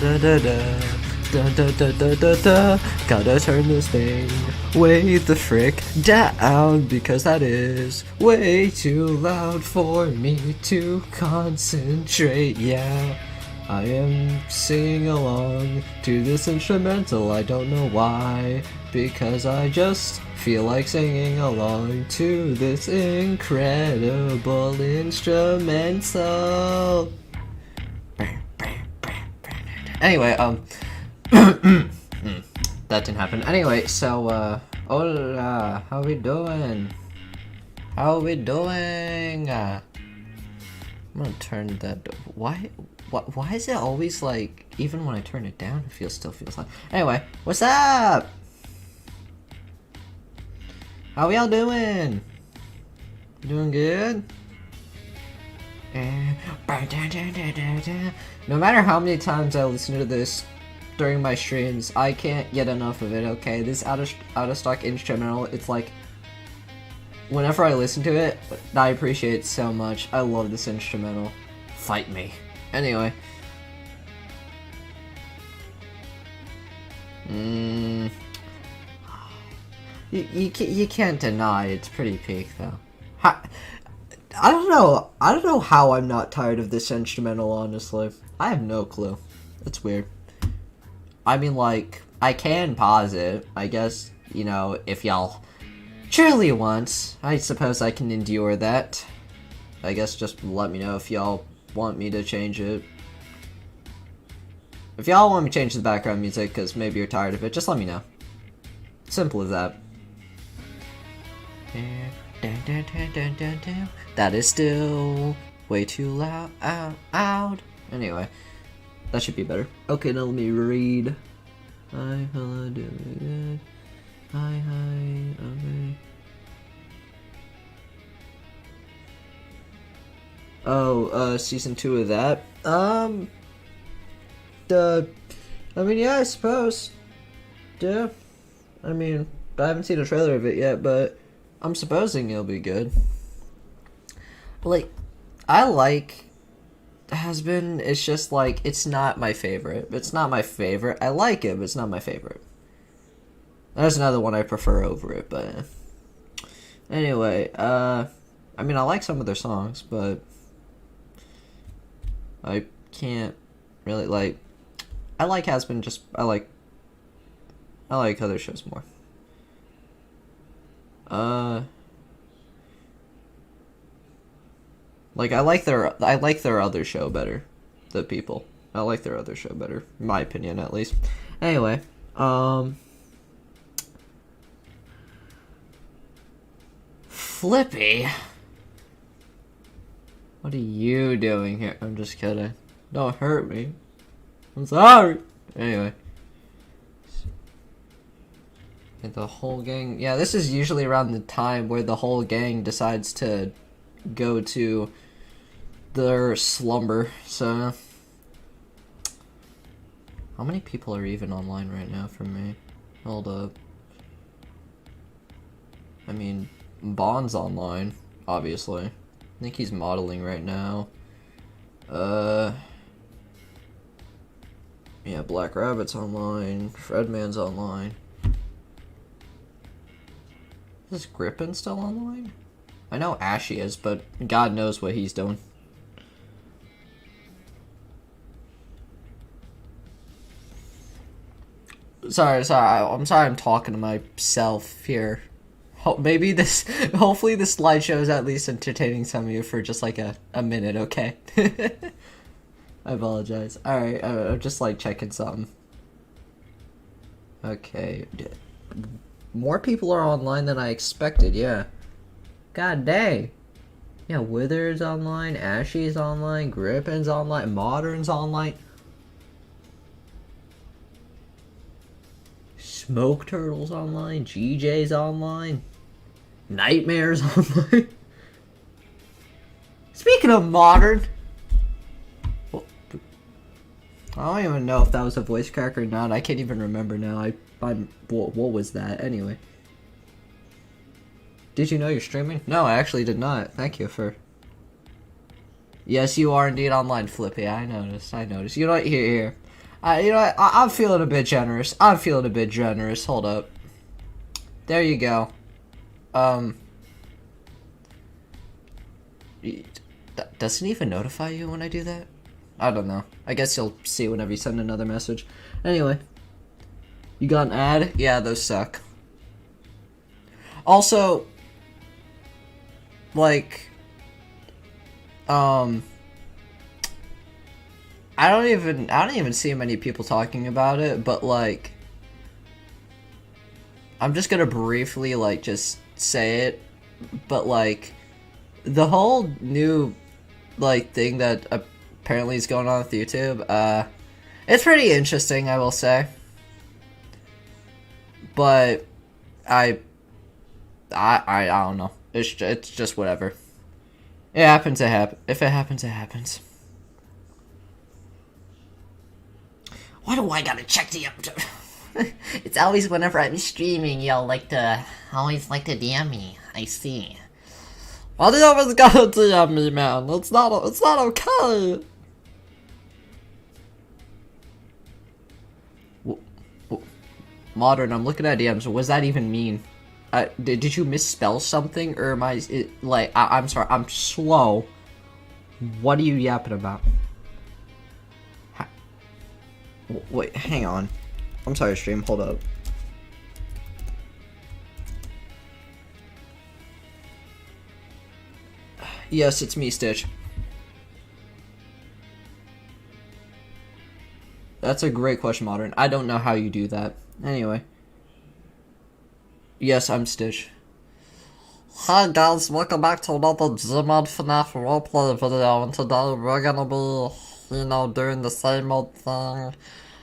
da da da. Da da da da da da. Gotta turn this thing way the frick down, because that is way too loud for me to concentrate. Yeah, I am singing along to this instrumental. I don't know why, because I just feel like singing along to this incredible instrumental. Anyway, that didn't happen. Anyway, so, hola, how we doing? How we doing? I'm gonna turn that, why is it always like, even when I turn it down, it still feels like, anyway, what's up? How y'all doing? Doing good? No matter how many times I listen to this during my streams, I can't get enough of it, okay? This out of stock instrumental, it's like, whenever I listen to it, I appreciate it so much. I love this instrumental. Fight me. Anyway. You can't deny it's pretty peak, though. I don't know how I'm not tired of this instrumental, honestly. I have no clue. It's weird. I mean, like, I can pause it. I guess, you know, if y'all truly want, I suppose I can endure that. I guess just let me know if y'all want me to change it. If y'all want me to change the background music, because maybe you're tired of it, just let me know. Simple as that. That is still way too loud. Anyway, that should be better. Okay, now let me read. Hi, hello, doing good. Hi, okay. Oh, season 2 of that. I mean, yeah, I suppose. Yeah. I mean, I haven't seen a trailer of it yet, but I'm supposing it'll be good. Like, I like Has Been, it's just like, it's not my favorite. It's not my favorite. I like it, but it's not my favorite. There's another one I prefer over it, but anyway, I mean, I like some of their songs, but I can't really, like, I like Has Been, just, I like other shows more. Like, I like their other show better. The People. I like their other show better. In my opinion, at least. Anyway, Flippy? What are you doing here? I'm just kidding. Don't hurt me. I'm sorry. Anyway. The whole gang... Yeah, this is usually around the time where the whole gang decides to go to their slumber, so... How many people are even online right now for me? Hold up. I mean, Bond's online, obviously. I think he's modeling right now. Yeah, Black Rabbit's online. Fredman's online. Is Grippin still online? I know Ashy is, but God knows what he's doing. Sorry, I'm sorry I'm talking to myself here. Maybe this, hopefully this slideshow is at least entertaining some of you for just like a minute, okay? I apologize. Alright, I'm just like checking something. Okay. More people are online than I expected, yeah. God dang. Yeah, Wither's online, Ashy's online, Grippin's online, Modern's online. Smoke Turtle's online, GJ's online, Nightmare's online. Speaking of Modern, I don't even know if that was a voice crack or not. I can't even remember now. What was that? Anyway. Did you know you're streaming? No, I actually did not. Thank you for... Yes, you are indeed online, Flippy. I noticed. You know what? Here. You know what? I'm feeling a bit generous. I'm feeling a bit generous. Hold up. There you go. Doesn't it even notify you when I do that? I don't know. I guess you'll see whenever you send another message. Anyway. You got an ad? Yeah, those suck. Also, like, I don't even see many people talking about it, but like, I'm just gonna briefly like just say it, but like, the whole new like thing that apparently is going on with YouTube, it's pretty interesting, I will say, but I don't know. It's just whatever. It happens. If it happens, it happens. Why do I gotta check the episode? It's always whenever I'm streaming, y'all always like to DM me. I see. Why do you always gotta DM me, man? It's not okay. Modern, I'm looking at DMs. What does that even mean? Did you misspell something, or am I'm sorry, I'm slow. What are you yapping about? Wait, hang on. I'm sorry, stream, hold up. Yes, it's me, Stitch. That's a great question, Modern. I don't know how you do that. Anyway. Yes, I'm Stitch. Hi guys, welcome back to another Gmod FNAF roleplay video, and today we're gonna be, doing the same old thing.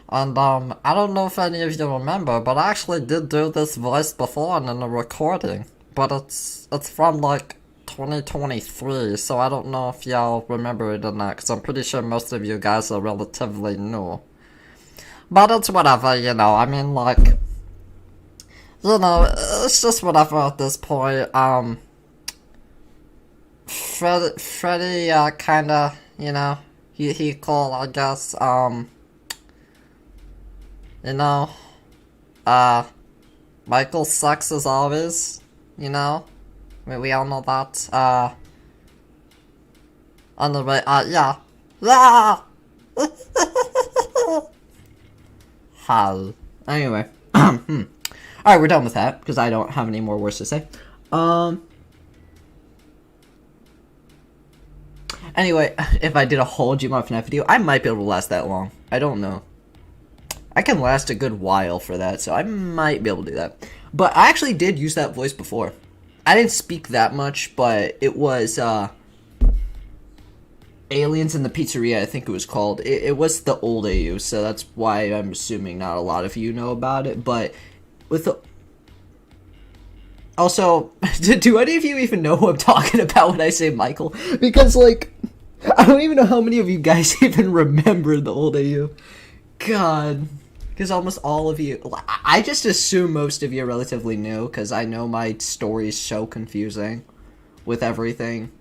And I don't know if any of you remember, but I actually did do this voice before in a recording. But it's from like 2023, so I don't know if y'all remember it or not, because I'm pretty sure most of you guys are relatively new. But it's whatever, I mean, like, it's just whatever at this point. Freddy, kinda, he cool, I guess, Michael sucks as always, we all know that, anyway, yeah. Hal. Anyway. Alright, we're done with that, because I don't have any more words to say. Anyway, if I did a whole Gmod FNAF video, I might be able to last that long. I don't know. I can last a good while for that, so I might be able to do that. But I actually did use that voice before. I didn't speak that much, but it was, Aliens in the Pizzeria, I think it was called. It was the old AU, so that's why I'm assuming not a lot of you know about it, but with the... Also, do any of you even know who I'm talking about when I say Michael? Because, like, I don't even know how many of you guys even remember the old AU. God. Because almost all of you... I just assume most of you are relatively new, because I know my story is so confusing with everything.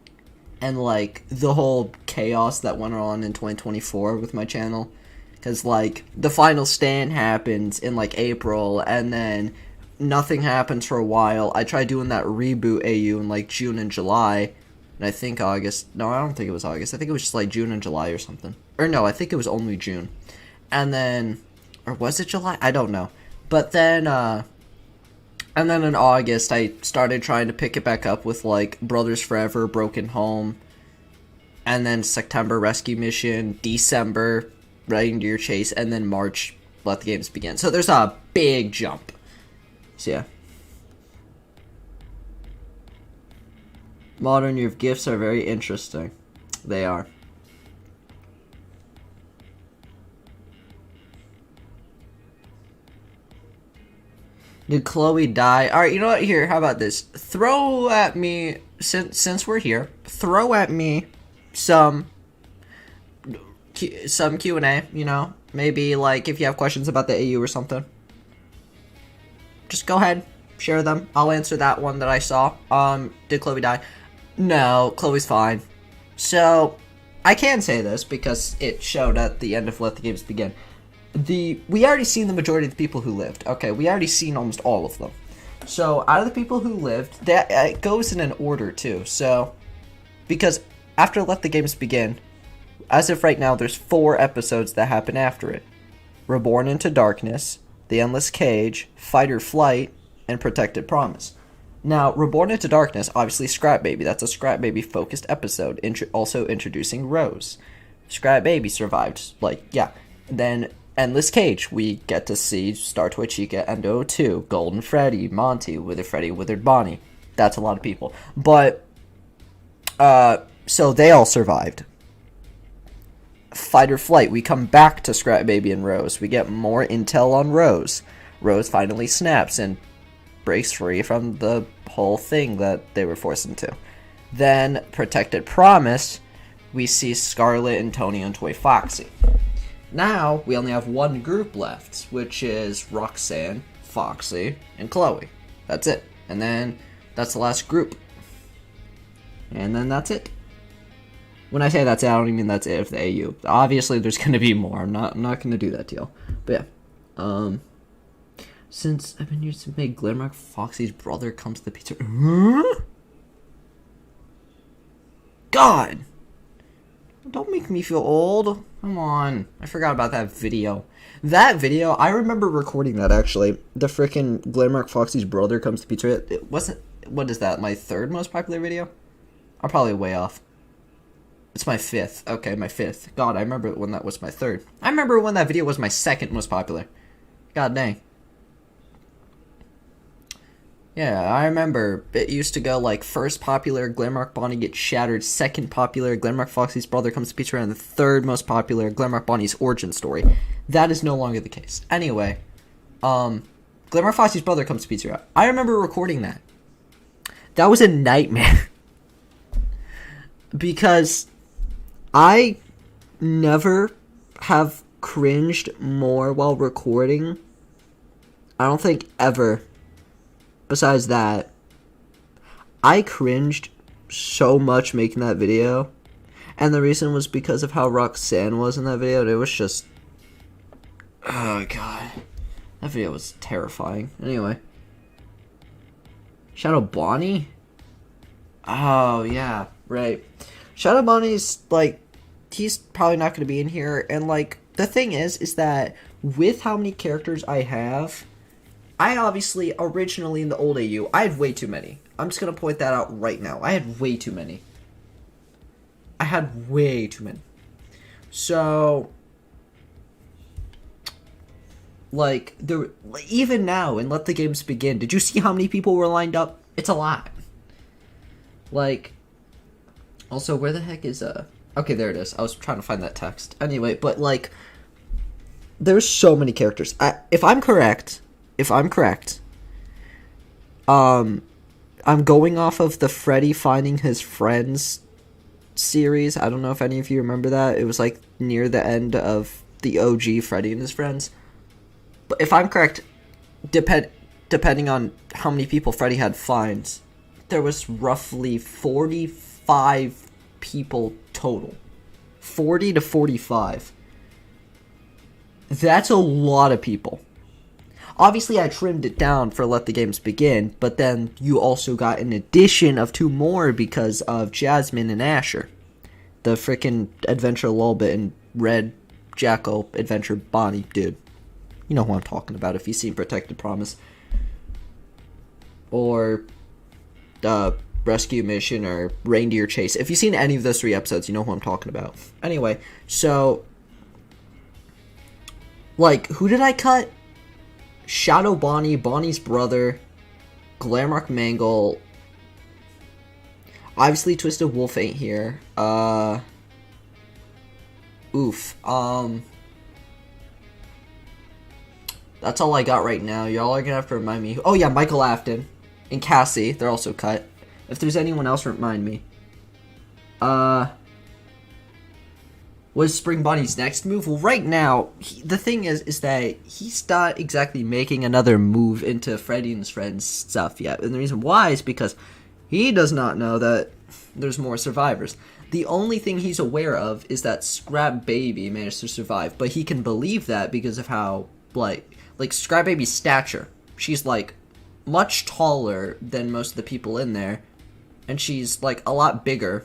And, like, the whole chaos that went on in 2024 with my channel. Because, like, the final stand happens in, like, April, and then nothing happens for a while. I tried doing that reboot AU in, like, June and July. And I think August. No, I don't think it was August. I think it was just, like, June and July or something. Or, no, I think it was only June. And then... Or was it July? I don't know. But then, and then in August, I started trying to pick it back up with, like, Brothers Forever, Broken Home, and then September, Rescue Mission, December, Reindeer Chase, and then March, Let the Games Begin. So there's a big jump. So, yeah. Modern, your gifts are very interesting. They are. Did Chloe die? Alright, you know what? Here, how about this? Throw at me, since we're here, throw at me some Q&A, Maybe, like, if you have questions about the AU or something. Just go ahead, share them. I'll answer that one that I saw. Did Chloe die? No, Chloe's fine. So, I can say this because it showed at the end of Let the Games Begin. we already seen the majority of the people who lived. Okay, we already seen almost all of them. So out of the people who lived, that it goes in an order too. So because after Let the Games Begin, as of right now, there's 4 episodes that happen after it: Reborn into Darkness, The Endless Cage, Fight or Flight, and Protected Promise. Now, Reborn into Darkness, obviously Scrap Baby. That's a Scrap Baby focused episode. Also introducing Rose. Scrap Baby survived. Then Endless Cage, we get to see Star Toy Chica, Endo 2, Golden Freddy, Monty, Withered Freddy, Withered Bonnie. That's a lot of people. But, so they all survived. Fight or Flight, we come back to Scrap Baby and Rose. We get more intel on Rose. Rose finally snaps and breaks free from the whole thing that they were forced into. Then, Protected Promise, we see Scarlet, Antonio, and Toy Foxy. Now, we only have one group left, which is Roxanne, Foxy, and Chloe. That's it. And then, that's the last group. And then that's it. When I say that's it, I don't even mean that's it of the AU. Obviously, there's going to be more. I'm not going to do that to y'all. But yeah. Since I've been used to make Glamrock Foxy's brother comes to the pizza. Huh? God! Don't make me feel old. Come on. I forgot about that video. That video, I remember recording that, actually. The frickin' Glamrock Foxy's brother comes to pizza. It wasn't... What is that? My 3rd most popular video? I'm probably way off. It's my 5th. Okay, my 5th. God, I remember when that was my 3rd. I remember when that video was my 2nd most popular. God dang. Yeah, I remember it used to go like 1st popular, Glamrock Bonnie gets shattered, 2nd popular, Glamrock Foxy's brother comes to pizza, and the 3rd most popular, Glamrock Bonnie's origin story. That is no longer the case. Anyway, Glamrock Foxy's brother comes to pizza. I remember recording that. That was a nightmare. Because I never have cringed more while recording. I don't think ever. Besides that, I cringed so much making that video. And the reason was because of how Roxanne was in that video. It was just... Oh, God. That video was terrifying. Anyway. Shadow Bonnie? Oh, yeah. Right. Shadow Bonnie's, like... He's probably not going to be in here. And, like, the thing is that with how many characters I have... I obviously, originally in the old AU, I had way too many. I'm just going to point that out right now. I had way too many. I had way too many. So, like, even now, in Let the Games Begin, did you see how many people were lined up? It's a lot. Like, also, where the heck is, okay, there it is. I was trying to find that text. Anyway, but, like, there's so many characters. If I'm correct... I'm going off of the Freddy Finding His Friends series. I don't know if any of you remember that. It was like near the end of the OG Freddy and His Friends. But if I'm correct, depending on how many people Freddy had finds, there was roughly 45 people total. 40 to 45. That's a lot of people. Obviously, I trimmed it down for Let the Games Begin, but then you also got an addition of 2 more because of Jasmine and Asher. The frickin' Adventure Lolbit and Red Jackal Adventure Bonnie dude. You know who I'm talking about if you've seen Protected Promise. Or Rescue Mission or Reindeer Chase. If you've seen any of those 3 episodes, you know who I'm talking about. Anyway, so... Like, who did I cut? Shadow Bonnie, Bonnie's brother, Glamrock Mangle. Obviously, Twisted Wolf ain't here. Oof. That's all I got right now. Y'all are gonna have to remind me. Oh yeah, Michael Afton and Cassie. They're also cut. If there's anyone else, remind me. Was Spring Bonnie's next move? Well, right now, the thing is that he's not exactly making another move into Freddy and his friends stuff yet. And the reason why is because he does not know that there's more survivors. The only thing he's aware of is that Scrap Baby managed to survive, but he can believe that because of how, like Scrap Baby's stature. She's, like, much taller than most of the people in there, and she's, like, a lot bigger,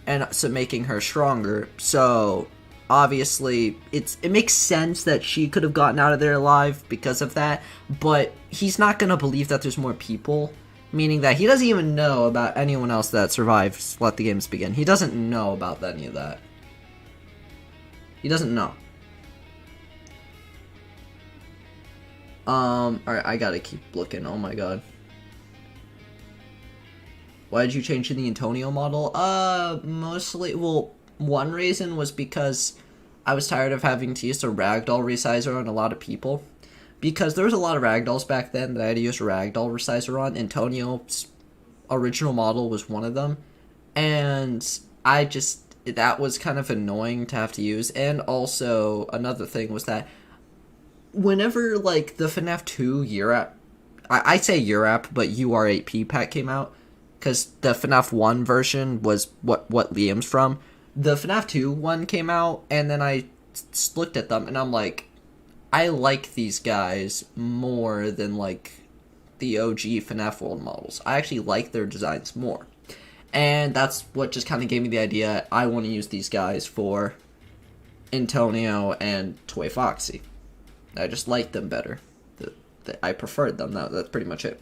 and so making her stronger, so obviously it makes sense that she could have gotten out of there alive because of that, but he's not gonna believe that there's more people, meaning that he doesn't even know about anyone else that survived Let the Games Begin. He doesn't know about any of that. He doesn't know. Alright, I gotta keep looking. Oh my god. Why did you change the Antonio model? Mostly, well, one reason was because I was tired of having to use a ragdoll resizer on a lot of people. Because there was a lot of ragdolls back then that I had to use a ragdoll resizer on. Antonio's original model was one of them. And that was kind of annoying to have to use. And also, another thing was that whenever, like, the FNAF 2 Europe, I say Europe, but UR8P pack came out, because the FNAF 1 version was what Liam's from. The FNAF 2 one came out, and then I looked at them, and I'm like, I like these guys more than, like, the OG FNAF World models. I actually like their designs more. And that's what just kind of gave me the idea, I want to use these guys for Antonio and Toy Foxy. I just liked them better. I preferred them. That's pretty much it.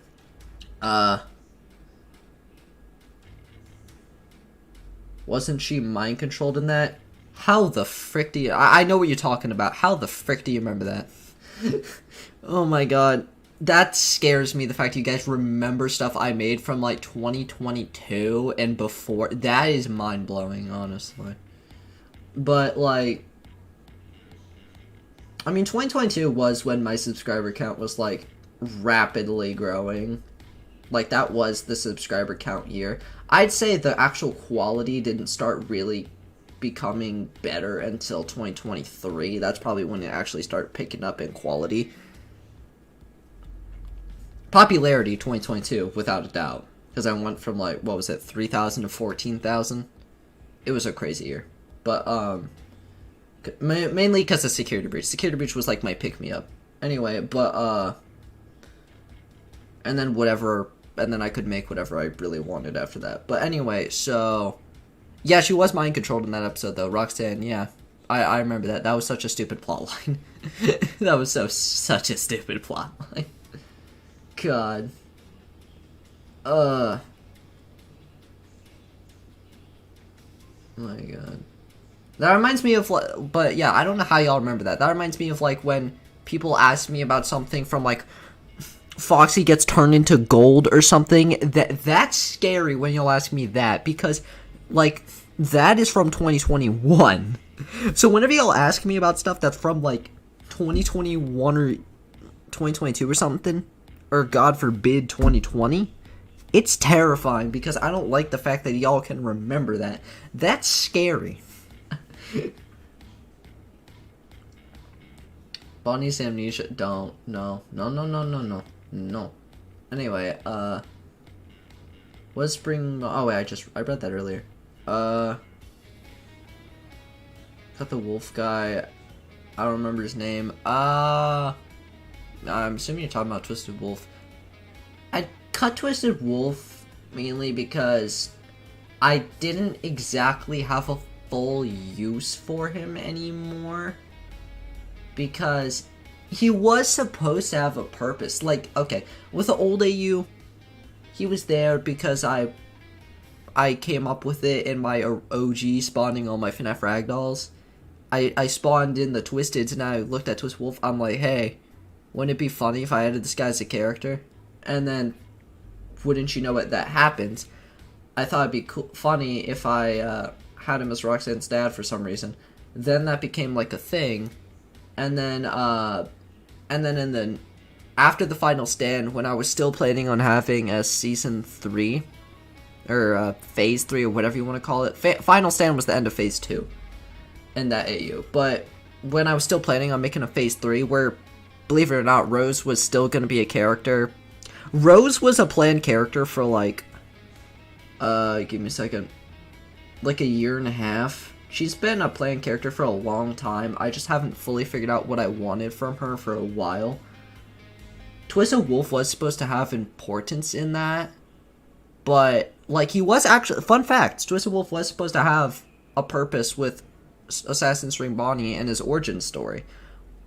Wasn't she mind-controlled in that? How the frick do you... I know what you're talking about. How the frick do you remember that? Oh my god. That scares me, the fact you guys remember stuff I made from, like, 2022 and before. That is mind-blowing, honestly. But, like... I mean, 2022 was when my subscriber count was, like, rapidly growing. Like, that was the subscriber count year. I'd say the actual quality didn't start really becoming better until 2023. That's probably when it actually started picking up in quality. Popularity, 2022, without a doubt. Because I went from, like, what was it, 3,000 to 14,000? It was a crazy year. But, mainly because of Security Breach. Security Breach was, like, my pick-me-up. Anyway, but, and then whatever... And then I could make whatever I really wanted after that. But anyway, so... Yeah, she was mind-controlled in that episode, though. Roxanne, yeah. I remember that. That was such a stupid plotline. That was such a stupid plotline. God. My god. That reminds me of... But, yeah, I don't know how y'all remember that. That reminds me of, like, when people ask me about something from, like... Foxy gets turned into gold or something. That's scary when you'll ask me that, because, like, that is from 2021. So whenever y'all ask me about stuff that's from, like, 2021 or 2022 or something, or God forbid 2020, it's terrifying, because I don't like the fact that y'all can remember that. That's scary. Bonnie's amnesia, don't, no. No. Anyway, what's spring... Oh, wait, I read that earlier. Got the wolf guy. I don't remember his name. I'm assuming you're talking about Twisted Wolf. I cut Twisted Wolf mainly because I didn't exactly have a full use for him anymore. Because... he was supposed to have a purpose. Like, okay, with the old AU, he was there because I came up with it in my OG spawning all my FNAF ragdolls. I spawned in the Twisteds, and I looked at Twist Wolf. I'm like, hey, wouldn't it be funny if I added this guy as a character? And then, wouldn't you know it, that happened. I thought it'd be funny if I had him as Roxanne's dad for some reason. Then that became like a thing. And then after the final stand, when I was still planning on having a season 3, or phase 3, or whatever you want to call it. Final stand was the end of phase 2 in that AU. But when I was still planning on making a phase 3, where, believe it or not, Rose was still going to be a character. Rose was a planned character for, like, give me a second. like a year and a half. She's been a playing character for a long time. I just haven't fully figured out what I wanted from her for a while. Twisted Wolf was supposed to have importance in that, but like he was actually, fun fact, Twisted Wolf was supposed to have a purpose with Assassin's Creed Bonnie and his origin story,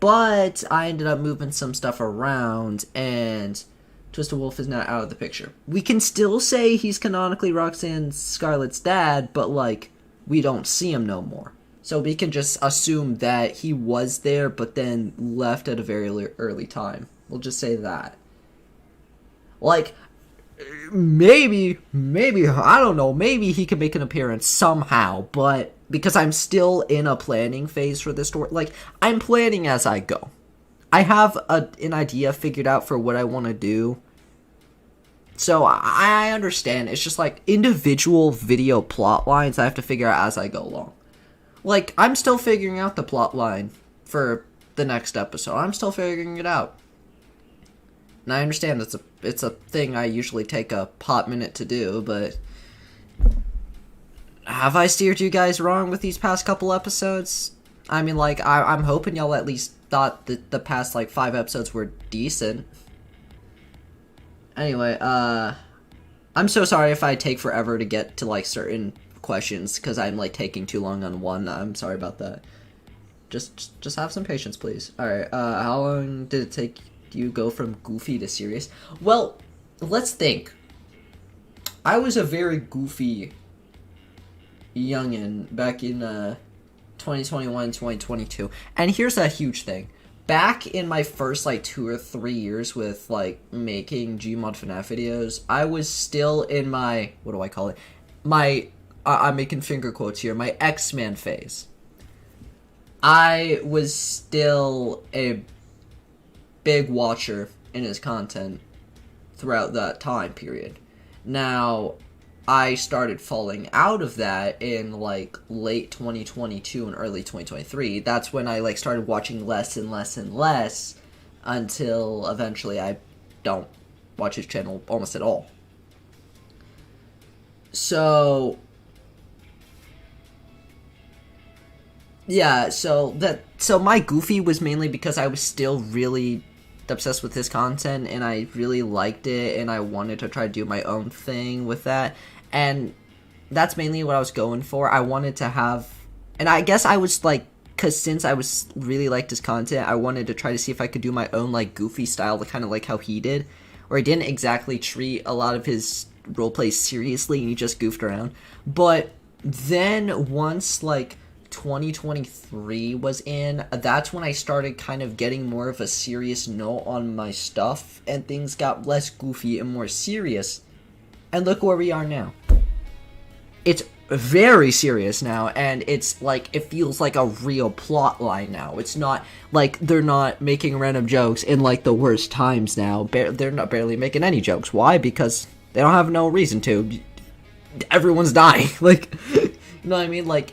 but I ended up moving some stuff around, and Twisted Wolf is now out of the picture. We can still say he's canonically Roxanne Scarlet's dad, but like we don't see him no more. So we can just assume that he was there, but then left at a very early time. We'll just say that. Like, maybe, I don't know, maybe he could make an appearance somehow, but because I'm still in a planning phase for this story, like, I'm planning as I go. I have an idea figured out for what I want to do. So I understand. It's just like individual video plot lines I have to figure out as I go along. Like, I'm still figuring out the plot line for the next episode. I'm still figuring it out. And I understand it's a thing I usually take a hot minute to do, but have I steered you guys wrong with these past couple episodes? I mean, like, I'm hoping y'all at least thought that the past, like, 5 episodes were decent. Anyway, I'm so sorry if I take forever to get to, like, certain questions, because I'm, like, taking too long on one. I'm sorry about that. Just have some patience, please. Alright, how long did it take you go from goofy to serious? Well, let's think. I was a very goofy youngin' back in, 2021, 2022. And here's a huge thing. Back in my first, like, 2 or 3 years with, like, making Gmod FNAF videos, I was still in my, what do I call it? I'm making finger quotes here, my X-Man phase. I was still a big watcher in his content throughout that time period. Now, I started falling out of that in, like, late 2022 and early 2023. That's when I, like, started watching less and less and less until eventually I don't watch his channel almost at all. So, yeah, so my goofy was mainly because I was still really obsessed with his content, and I really liked it, and I wanted to try to do my own thing with that, and that's mainly what I was going for. I wanted to have, and I guess I was like, because since I was really liked his content, I wanted to try to see if I could do my own, like, goofy style, kind of like how he did, where he didn't exactly treat a lot of his roleplays seriously, and he just goofed around. But then once, like, 2023 was in, that's when I started kind of getting more of a serious note on my stuff, and things got less goofy and more serious, and look where we are now. It's very serious now, and it's like, it feels like a real plot line now. It's not like they're not making random jokes in, like, the worst times now. They're not barely making any jokes. Why? Because they don't have no reason to. Everyone's dying. Like, you know what I mean? Like,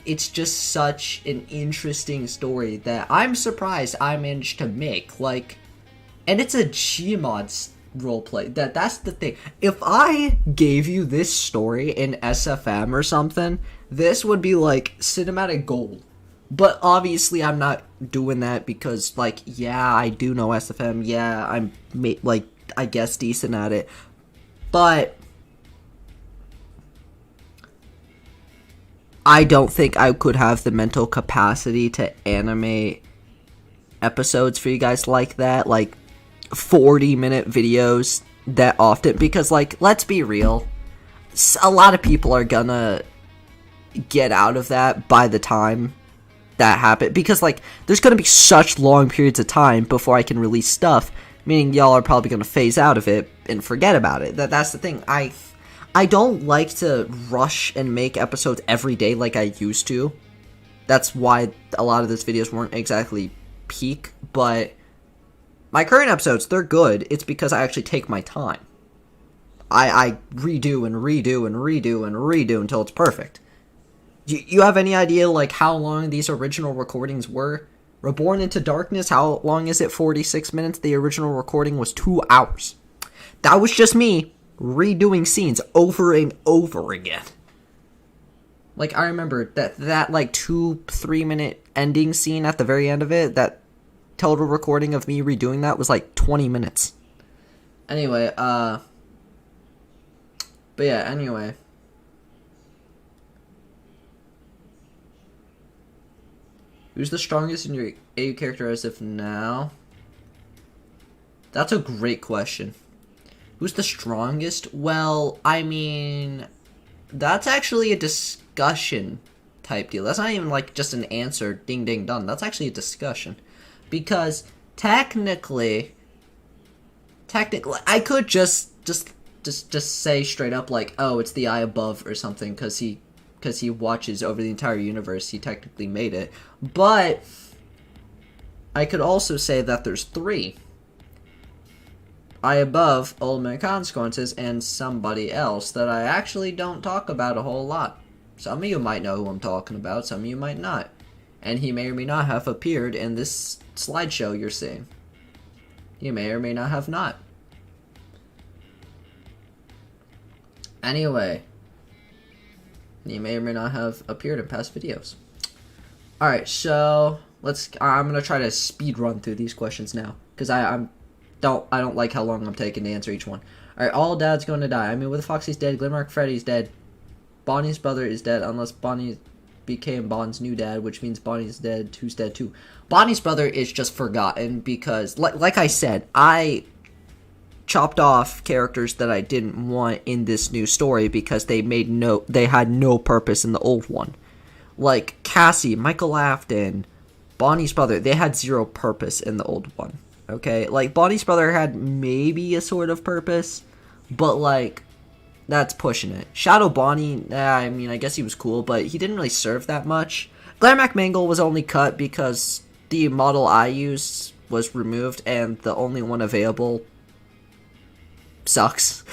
it's just such an interesting story that I'm surprised I managed to make. Like, and it's a Gmod roleplay. That's the thing. If I gave you this story in SFM or something, this would be, like, cinematic gold. But obviously I'm not doing that because, like, yeah, I do know SFM. Yeah, I'm, like, I guess decent at it. But I don't think I could have the mental capacity to animate episodes for you guys like that, like 40-minute videos that often, because, like, let's be real, a lot of people are gonna get out of that by the time that happens, because, like, there's gonna be such long periods of time before I can release stuff, meaning y'all are probably gonna phase out of it and forget about it. That's the thing. I don't like to rush and make episodes every day like I used to. That's why a lot of these videos weren't exactly peak, but my current episodes, they're good. It's because I actually take my time. I redo and redo and redo and redo until it's perfect. You have any idea, like, how long these original recordings were? Reborn into Darkness, how long is it? 46 minutes. The original recording was 2 hours. That was just me redoing scenes over and over again. Like, I remember that like 2-3 minute ending scene at the very end of it, that total recording of me redoing that was like 20 minutes. Anyway, but yeah, anyway. Who's the strongest in your AU character as of now? That's a great question. Who's the strongest? Well, I mean, that's actually a discussion type deal. That's not even like just an answer, ding ding done. That's actually a discussion. Because technically I could just say straight up like, oh, it's the eye above or something, because he watches over the entire universe. He technically made it. But I could also say that there's 3. Eye above, ultimate consequences, and somebody else that I actually don't talk about a whole lot. Some of you might know who I'm talking about, some of you might not. And he may or may not have appeared in this slideshow you're seeing. He may or may not have not. Anyway, he may or may not have appeared in past videos. Alright, so I'm gonna try to speed run through these questions now, because I don't like how long I'm taking to answer each one. Alright, all dad's going to die. I mean, with Foxy's dead, Glimmermark Freddy's dead, Bonnie's brother is dead, unless Bonnie became Bond's new dad, which means Bonnie's dead, who's dead too. Bonnie's brother is just forgotten because, like I said, I chopped off characters that I didn't want in this new story because they had no purpose in the old one. Like Cassie, Michael Afton, Bonnie's brother, they had 0 purpose in the old one. Okay, like Bonnie's brother had maybe a sort of purpose, but like that's pushing it. Shadow Bonnie, I mean, I guess he was cool, but he didn't really serve that much. Glammac Mangle was only cut because the model I used was removed and the only one available sucks.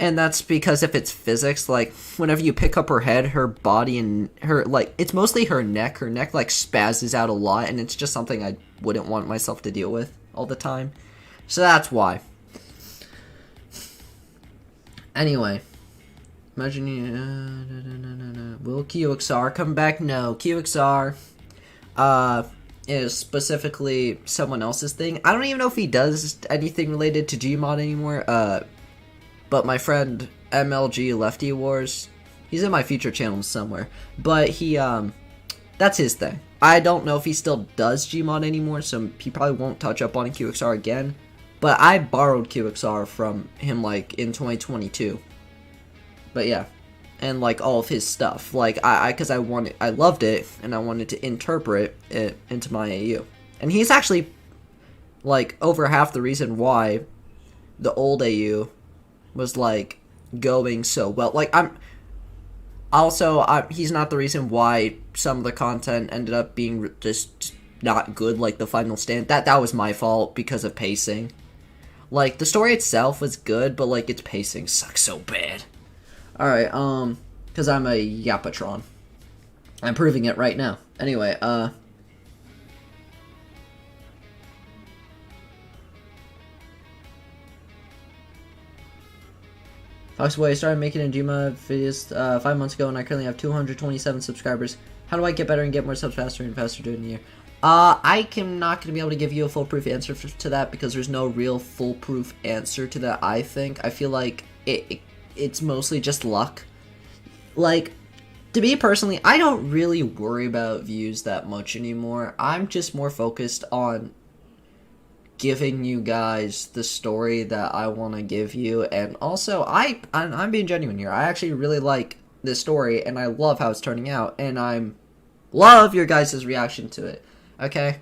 And that's because if it's physics, like, whenever you pick up her head, her body and her, like, it's mostly her neck. Her neck, like, spazzes out a lot, and it's just something I wouldn't want myself to deal with all the time. So that's why. Anyway. Imagine you... will QXR come back? No. QXR is specifically someone else's thing. I don't even know if he does anything related to Gmod anymore. But my friend MLG Lefty Wars, he's in my future channel somewhere. But he, that's his thing. I don't know if he still does Gmod anymore, so he probably won't touch up on QXR again. But I borrowed QXR from him, like, in 2022. But yeah, and like all of his stuff, like because I loved it, and I wanted to interpret it into my AU. And he's actually like over half the reason why the old AU was like going so well. Like he's not the reason why some of the content ended up being just not good, like the final stand. That was my fault because of pacing. Like the story itself was good, but like its pacing sucks so bad. Alright, because I'm a Yapatron. I'm proving it right now. Anyway, Foxboy, I started making a Gmod videos 5 months ago, and I currently have 227 subscribers. How do I get better and get more subs faster and faster during the year? I am not going to be able to give you a foolproof answer to that, because there's no real foolproof answer to that, I think. I feel like it's mostly just luck. Like, to me personally, I don't really worry about views that much anymore. I'm just more focused on giving you guys the story that I want to give you. And also, I'm being genuine here. I actually really like this story, and I love how it's turning out. And I love your guys' reaction to it. Okay?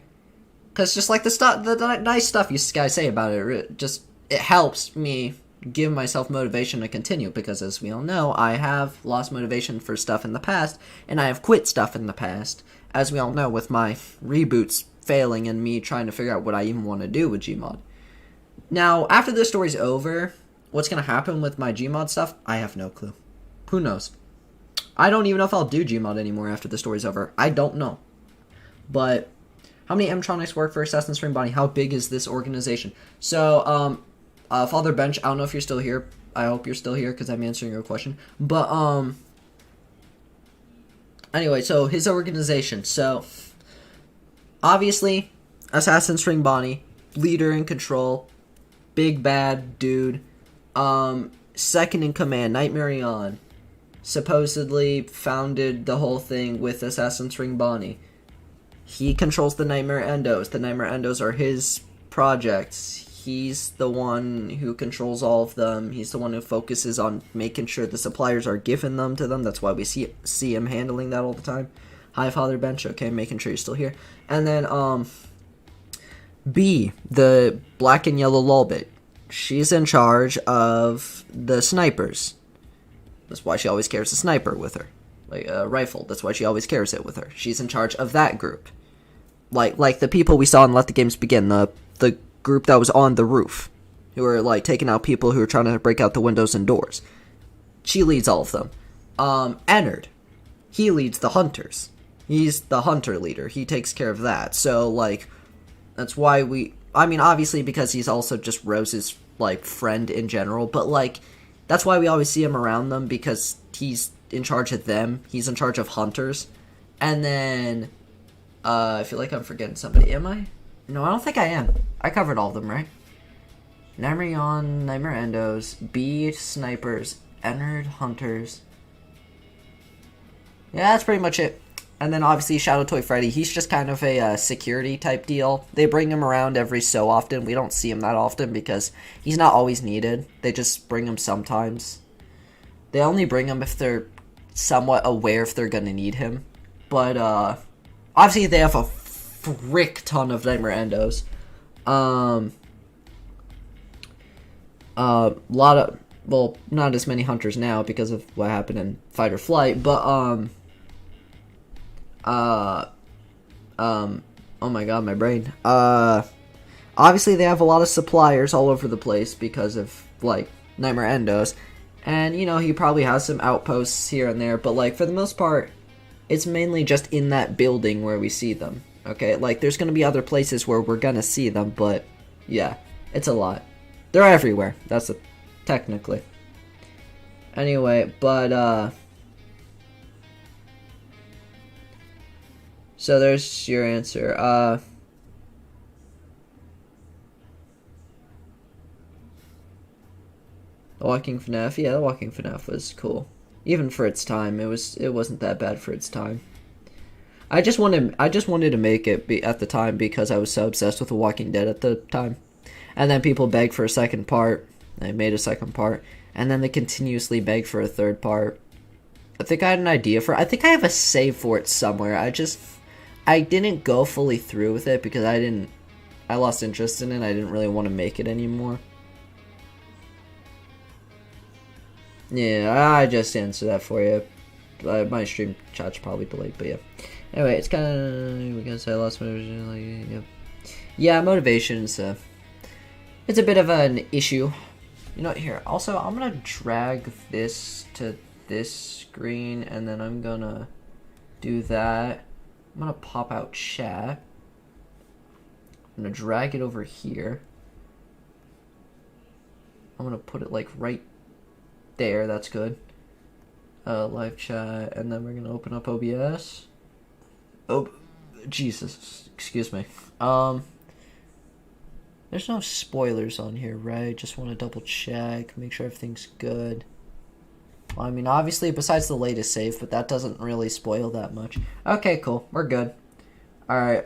Because just like the nice stuff you guys say about it, it helps me give myself motivation to continue, because as we all know, I have lost motivation for stuff in the past, and I have quit stuff in the past, as we all know, with my reboots failing and me trying to figure out what I even want to do with Gmod. Now, after this story's over, what's going to happen with my Gmod stuff, I have no clue. Who knows? I don't even know if I'll do Gmod anymore after the story's over. I don't know. But how many M-Tronics work for Assassin's Creed Bonnie? How big is this organization? So, Father Bench, I don't know if you're still here. I hope you're still here, because I'm answering your question. But, Anyway, so his organization. So, obviously, Assassin String Bonnie, leader in control, big bad dude. Second in command, Nightmare On, supposedly founded the whole thing with Assassin String Bonnie. He controls the Nightmare Endos. The Nightmare Endos are his projects. He's the one who controls all of them. He's the one who focuses on making sure the suppliers are given them to them. That's why we see him handling that all the time. Hi, Father Bench. Okay, making sure you're still here. And then, B, the black and yellow Lulbit. She's in charge of the snipers. That's why she always carries a sniper with her. Like a rifle. That's why she always carries it with her. She's in charge of that group. Like the people we saw in Let the Games Begin. The group that was on the roof. Who were, like, taking out people who were trying to break out the windows and doors. She leads all of them. Ennard. He leads the hunters. He's the hunter leader. He takes care of that. So, like, that's why I mean, obviously because he's also just Rose's, like, friend in general. But, like, that's why we always see him around them, because he's in charge of them. He's in charge of hunters. And then, I feel like I'm forgetting somebody. Am I? No, I don't think I am. I covered all of them, right? Nightmare On, Nightmare Endos, B, Snipers, Ennard, Hunters. Yeah, that's pretty much it. And then obviously Shadow Toy Freddy, he's just kind of a security type deal. They bring him around every so often. We don't see him that often because he's not always needed. They just bring him sometimes. They only bring him if they're somewhat aware if they're going to need him. But obviously they have a frick ton of Nightmare Endos. Lot of, well, not as many hunters now because of what happened in Fight or Flight, but oh my god, my brain. Obviously they have a lot of suppliers all over the place because of, like, Nightmare Endos, and, you know, he probably has some outposts here and there, but, like, for the most part, it's mainly just in that building where we see them. Okay, like, there's gonna be other places where we're gonna see them, but, yeah, it's a lot. They're everywhere, that's it, technically. Anyway, but, so there's your answer. The Walking FNAF, yeah, the Walking FNAF was cool. Even for its time, it wasn't that bad for its time. I just wanted to make it at the time because I was so obsessed with The Walking Dead at the time. And then people begged for a second part. They made a second part. And then they continuously begged for a third part. I think I had an idea for it. I think I have a save for it somewhere. I didn't go fully through with it because I lost interest in it. I didn't really want to make it anymore. Yeah, I just answered that for you. My stream chat's probably delayed, but yeah. Anyway, it's kind of, we can say I lost motivation, like, yeah. Yeah, motivation's, it's a bit of an issue. You know, here, also, I'm gonna drag this to this screen, and then I'm gonna do that. I'm gonna pop out chat. I'm gonna drag it over here. I'm gonna put it, like, right there, that's good. Live chat, and then we're gonna open up OBS. Oh, Jesus, excuse me. There's no spoilers on here, right? Just want to double check, make sure everything's good. Well, I mean, obviously, besides the latest save, but that doesn't really spoil that much. Okay, cool, we're good. Alright,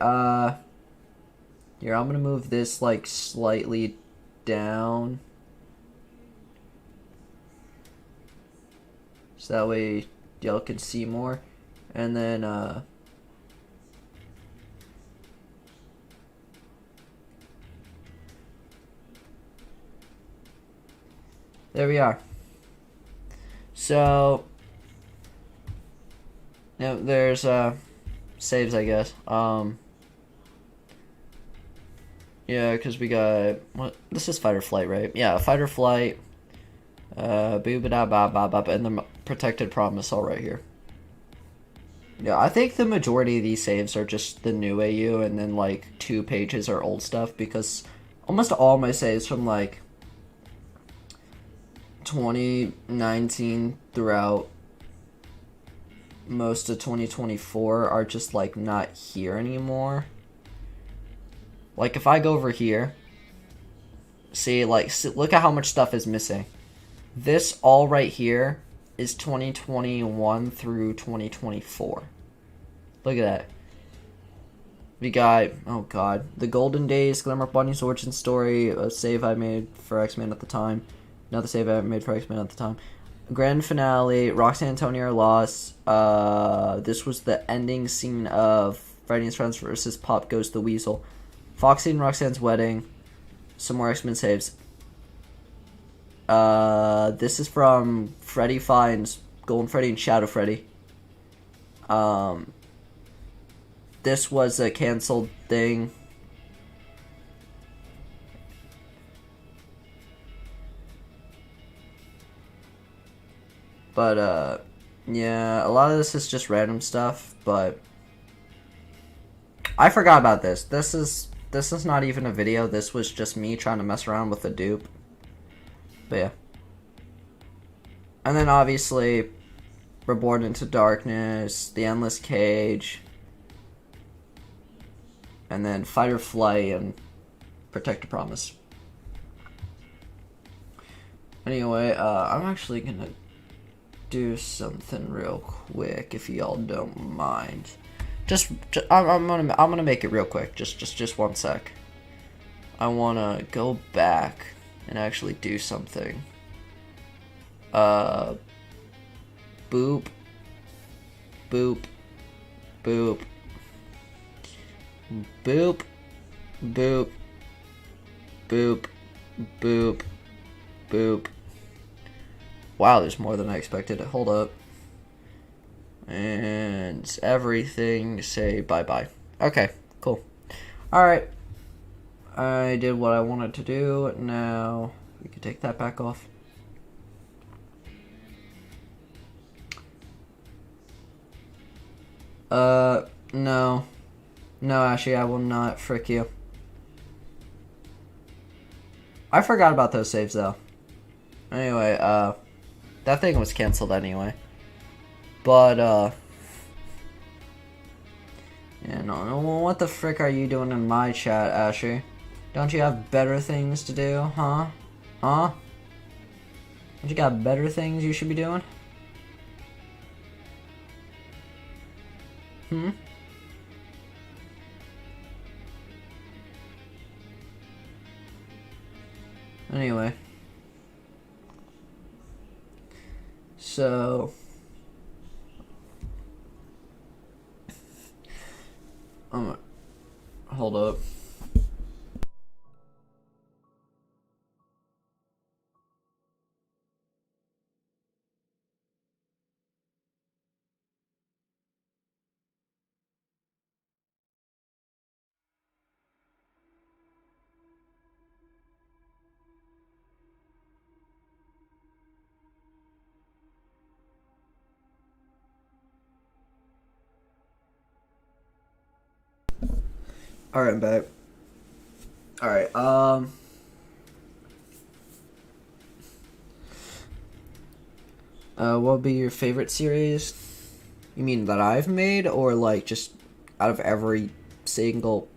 here, I'm gonna move this, like, slightly down. So that way y'all can see more. And then, there we are. So, yeah, there's, saves, I guess. Yeah, because we got, what, this is Fight or Flight, right? Yeah, Fight or Flight, boo-ba-da-ba-ba-ba, and the Protected Promise all right here. Yeah, I think the majority of these saves are just the new AU, and then, like, 2 pages are old stuff, because almost all my saves from, like, 2019 throughout most of 2024 are just like not here anymore. Like if I go over here, see, look at how much stuff is missing. This all right here is 2021 through 2024. Look at that. We got, oh god, The Golden Days, Glamrock Bunny's origin story, a save I made for X-Men at the time. Another save I made for X-Men at the time. Grand finale, Roxanne and Tony are lost. This was the ending scene of Freddy and his Friends versus Pop Goes the Weasel. Foxy and Roxanne's wedding. Some more X-Men saves. This is from Freddy Finds Golden Freddy and Shadow Freddy. This was a canceled thing. But, yeah, a lot of this is just random stuff, but I forgot about this. This is not even a video. This was just me trying to mess around with a dupe. But yeah. And then obviously, Reborn into Darkness, The Endless Cage, and then Fight or Flight and Protect a Promise. Anyway, I'm actually gonna do something real quick if y'all don't mind. I'm gonna make it real quick. Just 1 sec. I wanna go back and actually do something. Boop, boop, boop, boop, boop, boop, boop, boop. Wow, there's more than I expected. Hold up. And everything, say bye-bye. Okay, cool. Alright. I did what I wanted to do. Now, we can take that back off. No. No, actually, I will not. Frick you. I forgot about those saves, though. Anyway, that thing was canceled anyway. But, yeah, no, what the frick are you doing in my chat, Asher? Don't you have better things to do, huh? Huh? Don't you got better things you should be doing? Hmm? Anyway. So... hold up. Alright, I'm back. Alright, what would be your favorite series? You mean that I've made, or like just out of every single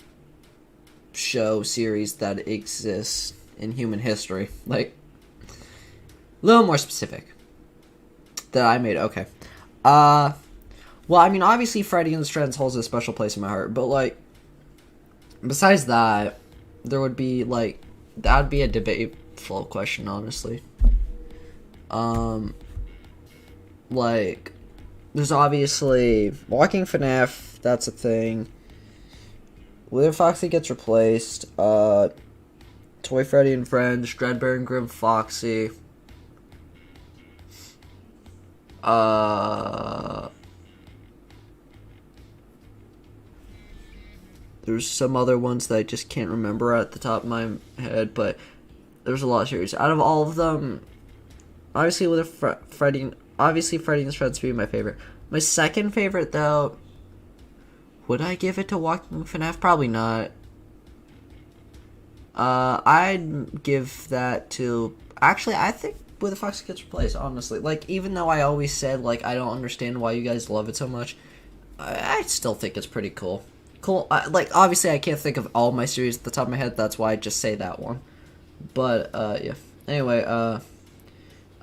show series that exists in human history? Like, a little more specific. That I made, okay. Well, I mean, obviously Freddy and his Friends holds a special place in my heart, but like, besides that, there would be, like, that would be a debateful question, honestly. Like, there's obviously Walking FNAF, that's a thing. William Foxy gets replaced. Toy Freddy and Friends, Dreadbear and Grim Foxy. There's some other ones that I just can't remember at the top of my head, but there's a lot of series. Out of all of them, obviously with Freddy and his Friends being my favorite. My second favorite, though, would I give it to Walking FNAF? Probably not. I'd give that to... Actually, I think where the fuck gets replaced, honestly. Like, even though I always said, like, I don't understand why you guys love it so much, I still think it's pretty cool. Cool, like, obviously I can't think of all my series at the top of my head, that's why I just say that one. But, yeah. Anyway, a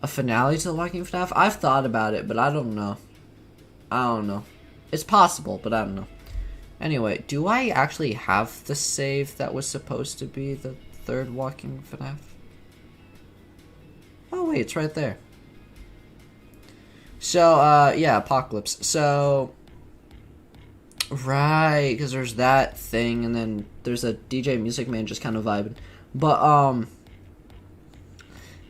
finale to the Walking FNAF? I've thought about it, but I don't know. I don't know. It's possible, but I don't know. Anyway, do I actually have the save that was supposed to be the third Walking FNAF? Oh wait, it's right there. So, yeah, Apocalypse. So, right, because there's that thing, and then there's a DJ Music Man just kind of vibing. But,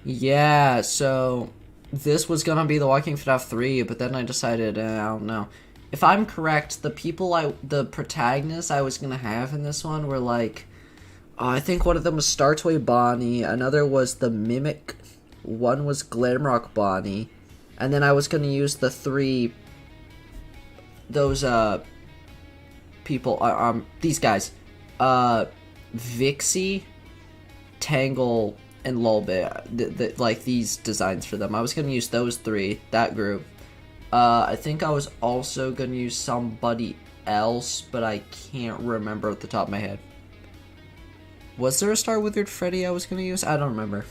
yeah, so this was gonna be the Walking FNAF 3, but then I decided, I don't know. If I'm correct, the protagonists I was gonna have in this one were like, I think one of them was Startoy Bonnie, another was the Mimic, one was Glamrock Bonnie, and then I was gonna use the three, those, people, these guys, Vixie, Tangle, and Lolbit, like, these designs for them. I was gonna use those three, that group. I think I was also gonna use somebody else, but I can't remember at the top of my head. Was there a Star Withered Freddy I was gonna use? I don't remember.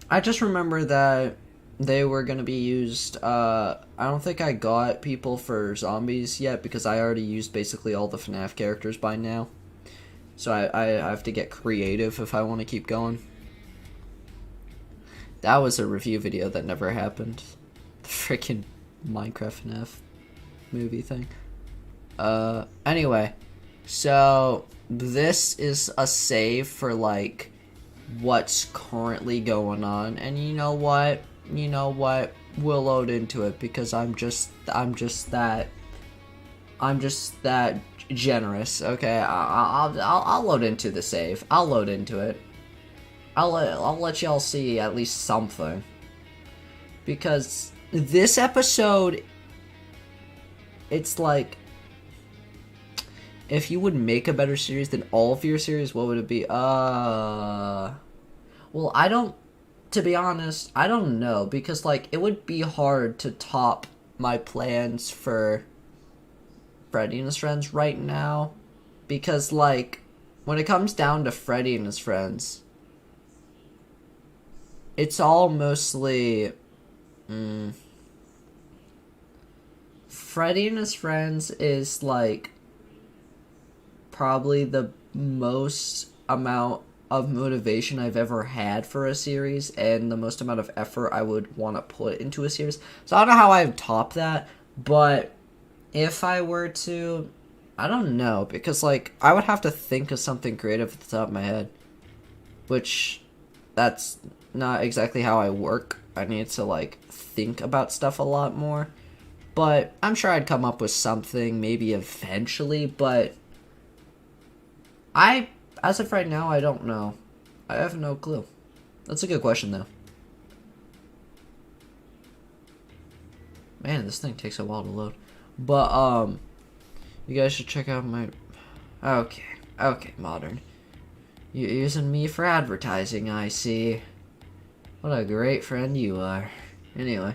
I just remember that they were gonna be used. I don't think I got people for zombies yet because I already used basically all the FNAF characters by now. So I have to get creative if I want to keep going. That was a review video that never happened. The freaking Minecraft FNAF movie thing. Anyway, so this is a save for like what's currently going on, and you know what? We'll load into it because I'm just that generous. Okay, I'll load into the save. I'll load into it. I'll let y'all see at least something, because this episode, it's like, if you would make a better series than all of your series, what would it be? Well, to be honest, I don't know, because, like, it would be hard to top my plans for Freddy and his friends right now, because, like, when it comes down to Freddy and his friends, it's all mostly, Freddy and his friends is, like, probably the most amount of motivation I've ever had for a series, and the most amount of effort I would want to put into a series. So I don't know how I would top that, but if I were to, I don't know, because, like, I would have to think of something creative at the top of my head, which, that's not exactly how I work. I need to, like, think about stuff a lot more, but I'm sure I'd come up with something, maybe eventually, but as of right now, I don't know. I have no clue. That's a good question, though. Man, this thing takes a while to load. But, you guys should check out my... Okay, Modern. You're using me for advertising, I see. What a great friend you are. Anyway.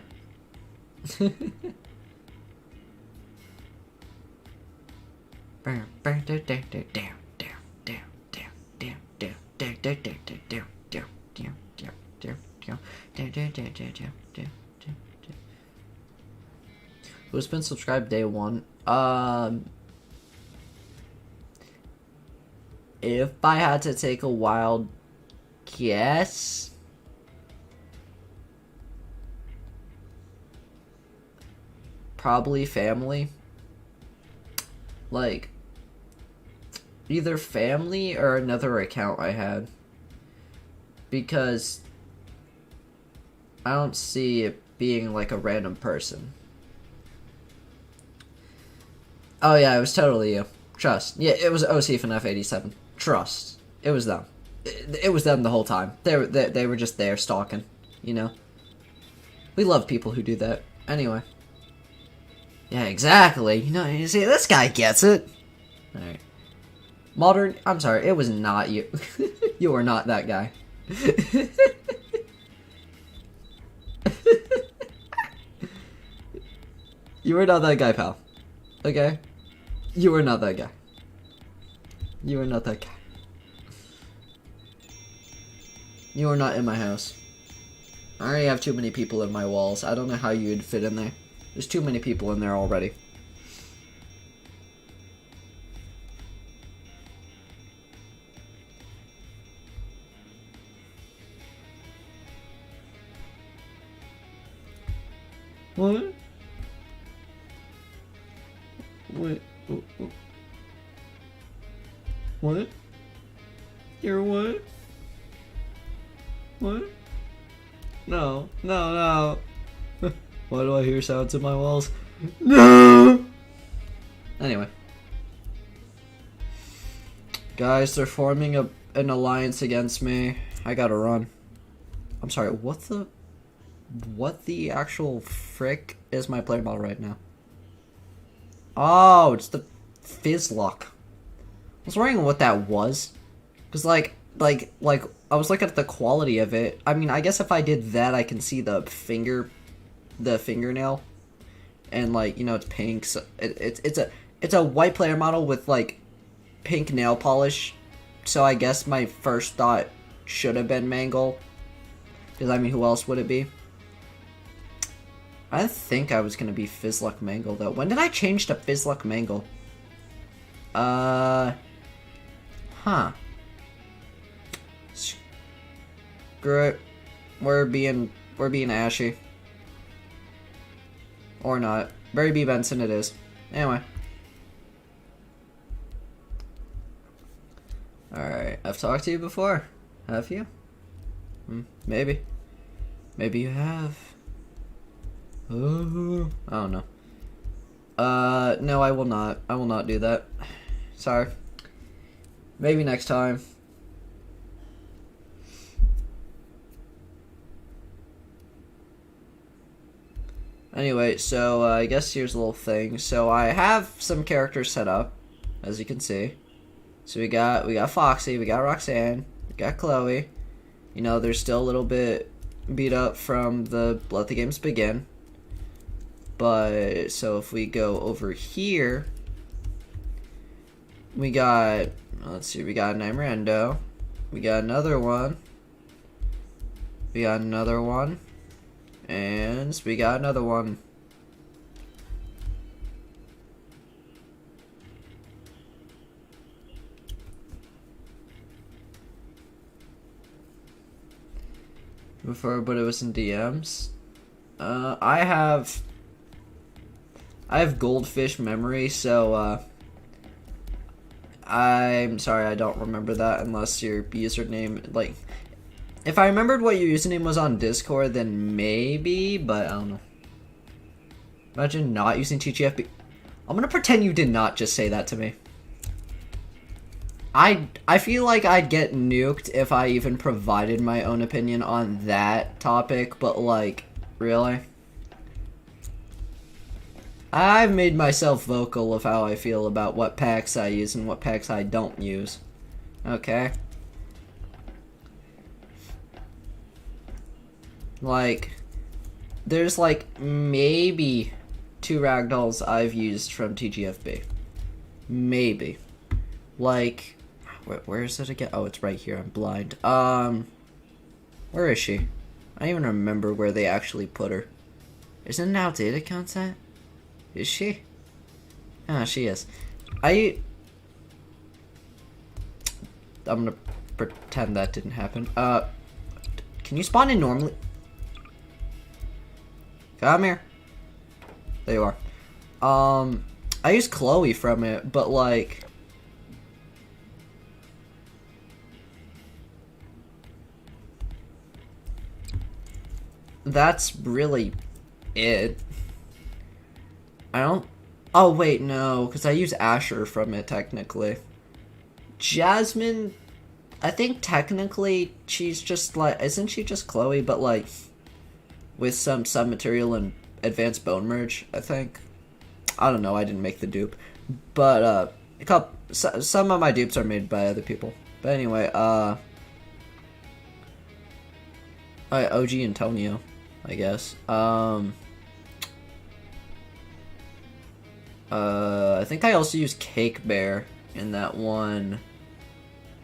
Who's been subscribed day one? If I had to take a wild guess, probably family. Like, either family or another account I had, because I don't see it being like a random person. Oh yeah, it was totally you. Trust. Yeah, it was OC FNAF 87. Trust. It was them. It was them the whole time. They were just there stalking, you know? We love people who do that. Anyway. Yeah, exactly. You know, you see, this guy gets it. Alright. Modern, I'm sorry, it was not you. You are not that guy. You were not that guy, pal. Okay? You were not that guy. You were not that guy. You are not in my house. I already have too many people in my walls. I don't know how you'd fit in there. There's too many people in there already. What? What? What? You're what? What? No, no, no. Why do I hear sounds in my walls? No! Anyway. Guys, they're forming an alliance against me. I gotta run. I'm sorry, what the actual frick is my player model right now? Oh, it's the Fizzlock. I was wondering what that was. Because, like, I was looking at the quality of it. I mean, I guess if I did that, I can see the fingernail. And, like, you know, it's pink. So it's a white player model with, like, pink nail polish. So I guess my first thought should have been Mangle. Because, I mean, who else would it be? I think I was going to be Fizzluck Mangle, though. When did I change to Fizzluck Mangle? Huh. Screw it. We're being ashy. Or not. Barry B. Benson it is. Anyway. Alright, I've talked to you before. Have you? Maybe. Maybe you have. Ooh. I don't know. No, I will not. I will not do that. Sorry. Maybe next time. Anyway, so I guess here's a little thing. So I have some characters set up, as you can see. So we got Foxy, we got Roxanne, we got Chloe. You know, they're still a little bit beat up from the Let the Games Begin. But so if we go over here, we got, let's see, we got Nymrando, we got another one, we got another one, and we got another one. Before, but it was in DMs. I have goldfish memory, so I'm sorry I don't remember that unless your username, like, if I remembered what your username was on Discord, then maybe, but I don't know. Imagine not using TGFB. I'm gonna pretend you did not just say that to me. I feel like I'd get nuked if I even provided my own opinion on that topic, but like, really? I've made myself vocal of how I feel about what packs I use and what packs I don't use. Okay? Like, there's like maybe 2 ragdolls I've used from TGFB. Maybe. Like, where is it again? Oh, it's right here. I'm blind. Where is she? I don't even remember where they actually put her. Is it an outdated content? Is she? Ah, she is. I'm gonna pretend that didn't happen. Can you spawn in normally? Come here. There you are. I use Chloe from it, but like, that's really it. I don't... Oh, wait, no, because I use Asher from it, technically. Jasmine, I think technically she's just like... Isn't she just Chloe, but like, with some sub-material and advanced bone merge, I think? I don't know, I didn't make the dupe. But, some of my dupes are made by other people. But anyway, OG Antonio, I guess. I think I also used Cake Bear in that one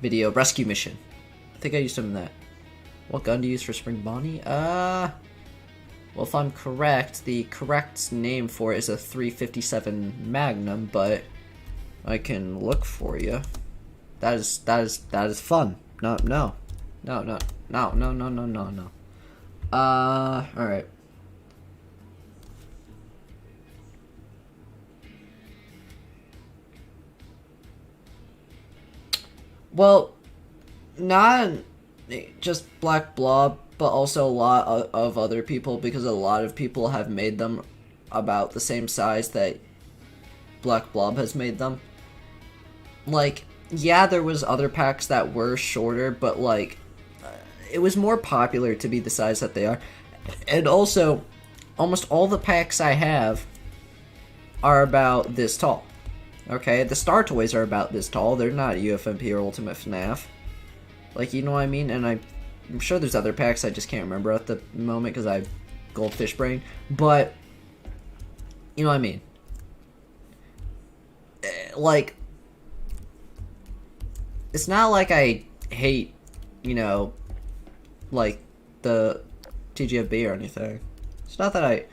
video rescue mission. I think I used him in that. What gun do you use for Spring Bonnie? Well, if I'm correct, the correct name for it is a 357 Magnum, but I can look for you. That is fun. No. Alright. Well, not just Black Blob, but also a lot of other people, because a lot of people have made them about the same size that Black Blob has made them. Like, yeah, there was other packs that were shorter, but like, it was more popular to be the size that they are. And also, almost all the packs I have are about this tall. Okay, the Star Toys are about this tall. They're not UFMP or Ultimate FNAF. Like, you know what I mean? And I'm sure there's other packs I just can't remember at the moment because I have goldfish brain. But, you know what I mean? Like, it's not like I hate, you know, like, the TGFB or anything. It's not that I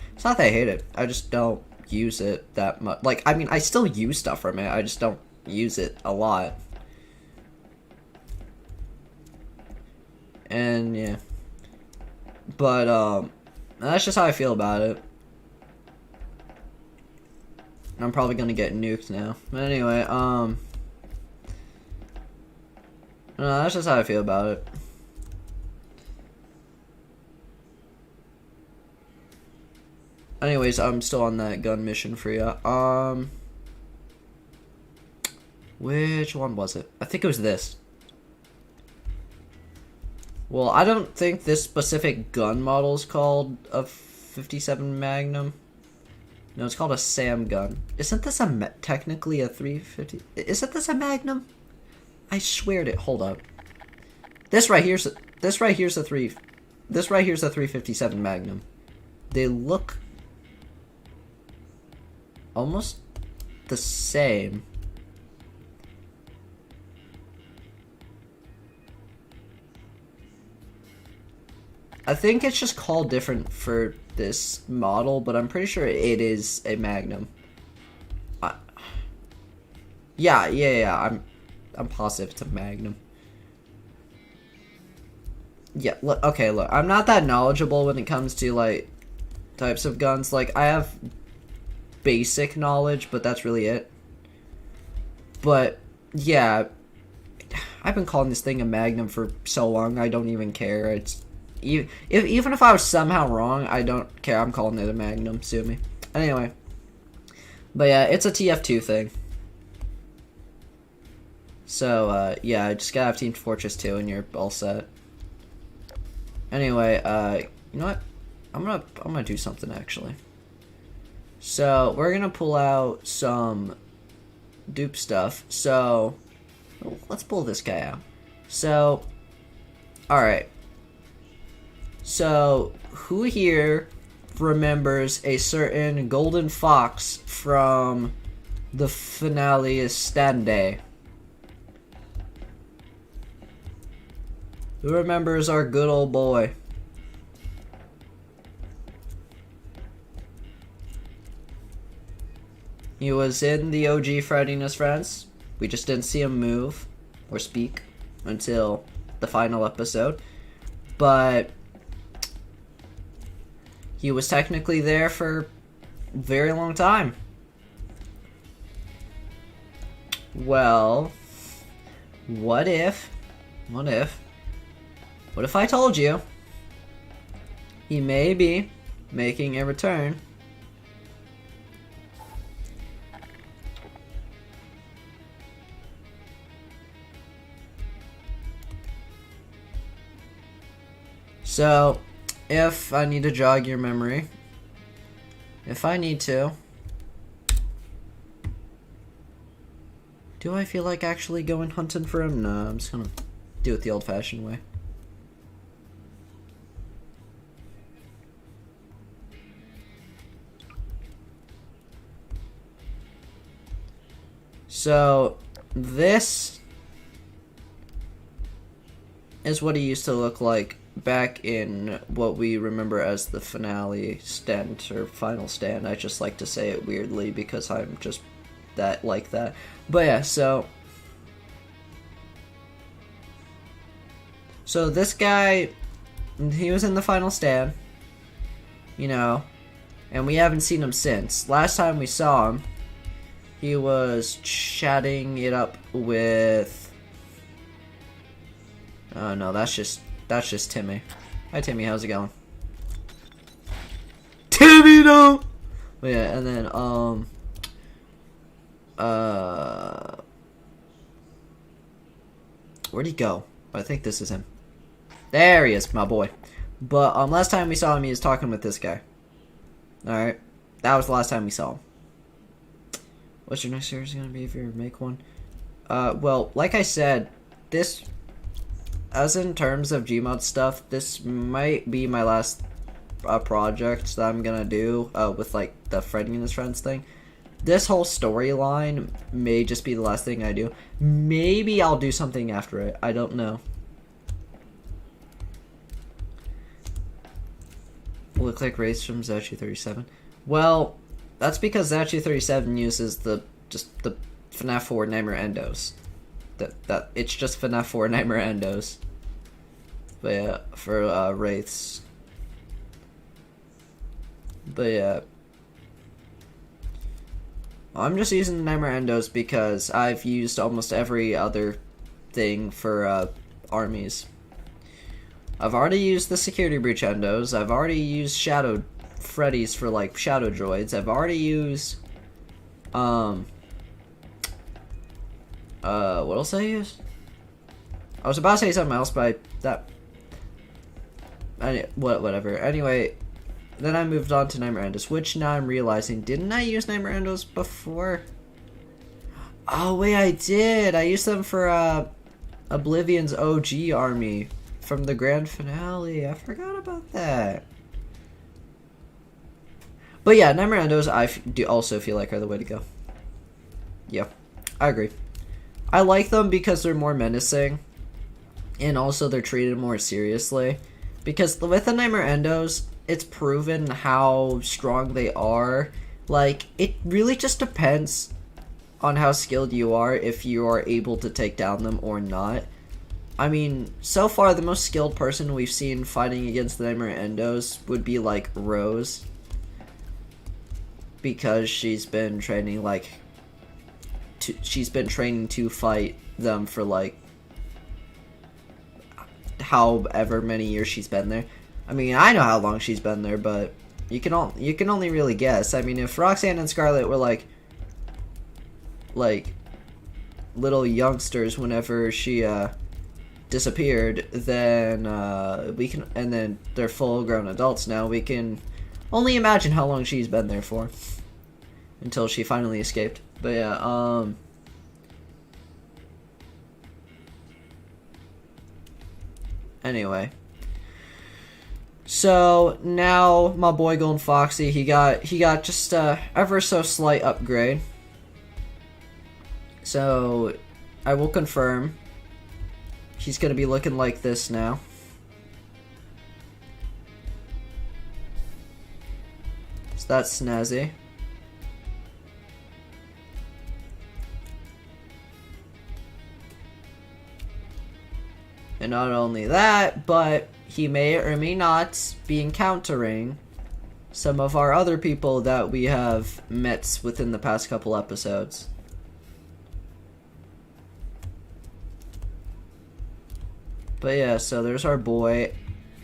hate it. I just don't use it that much. Like, I mean, I still use stuff from it. I just don't use it a lot. And, yeah. But, that's just how I feel about it. I'm probably gonna get nuked now. But anyway, no, that's just how I feel about it. Anyways, I'm still on that gun mission for you. Which one was it? I think it was this. Well, I don't think this specific gun model is called a 57 Magnum. No, it's called a Sam gun. Isn't this technically a 350? Isn't this a Magnum? I swear to it. Hold up. This right here's a 357 Magnum. They look almost the same. I think it's just called different for this model, but I'm pretty sure it is a Magnum. Yeah. I'm positive it's a Magnum. Yeah, look, okay, look. I'm not that knowledgeable when it comes to, like, types of guns. Like, I have basic knowledge, but that's really it. But, yeah. I've been calling this thing a Magnum for so long, I don't even care. It's... Even if I was somehow wrong, I don't care. I'm calling it a Magnum. Sue me. Anyway. But yeah, it's a TF2 thing. So, yeah, just gotta have Team Fortress 2 and you're all set. Anyway, you know what? I'm gonna do something, actually. So, we're gonna pull out some dupe stuff. So, let's pull this guy out. So, alright. So, who here remembers a certain golden fox from the finale is Stande? Who remembers our good old boy? He was in the OG Friday Night Friends. We just didn't see him move or speak until the final episode. But he was technically there for a very long time. Well, what if I told you he may be making a return? So, if I need to jog your memory, if I need to, do I feel like actually going hunting for him? No, I'm just gonna do it the old-fashioned way. So, this is what he used to look like back in what we remember as the finale stand, or final stand. I just like to say it weirdly because I'm just that like that. But yeah, so this guy, he was in the final stand, you know, and we haven't seen him since. Last time we saw him, he was chatting it up with, oh no, that's just Timmy. Hi Timmy, how's it going? Timmy, no! But yeah, and then, where'd he go? I think this is him. There he is, my boy. But, last time we saw him, he was talking with this guy. Alright. That was the last time we saw him. What's your next series gonna be if you make one? Well, like I said, this, as in terms of Gmod stuff, this might be my last project that I'm gonna do with like the Freddy and his friends thing. This whole storyline may just be the last thing I do. Maybe I'll do something after it. I don't know. Look like race from Zachi37. Well, that's because Zachi37 uses the FNAF 4 Nightmare Endos. That it's just FNAF 4 Nightmare Endos. But yeah, for wraiths. But yeah, I'm just using the Nightmare Endos because I've used almost every other thing for armies. I've already used the Security Breach Endos. I've already used Shadow Freddy's for like Shadow Droids. I've already used what else did I use? I was about to say something else, but whatever. Anyway, then I moved on to Nightmare Endos, which now I'm realizing, didn't I use Nightmare Endos before? Oh wait, I did. I used them for Oblivion's OG army from the grand finale. I forgot about that. But yeah, Nightmare Endos I do also feel like are the way to go. Yeah, I agree. I like them because they're more menacing, and also they're treated more seriously. Because with the Nightmare Endos, it's proven how strong they are. Like, it really just depends on how skilled you are, if you are able to take down them or not. I mean, so far the most skilled person we've seen fighting against the Nightmare Endos would be like Rose, because she's been training to fight them for like however many years she's been there. I mean, I know how long she's been there, but you can only really guess. I mean, if Roxanne and Scarlet were like little youngsters whenever she disappeared, then and then they're full-grown adults now, we can only imagine how long she's been there for until she finally escaped. But yeah, anyway, so now my boy Golden Foxy, he got just a ever so slight upgrade. So I will confirm he's gonna be looking like this now. So that's snazzy. And not only that, but he may or may not be encountering some of our other people that we have met within the past couple episodes. But yeah, so there's our boy.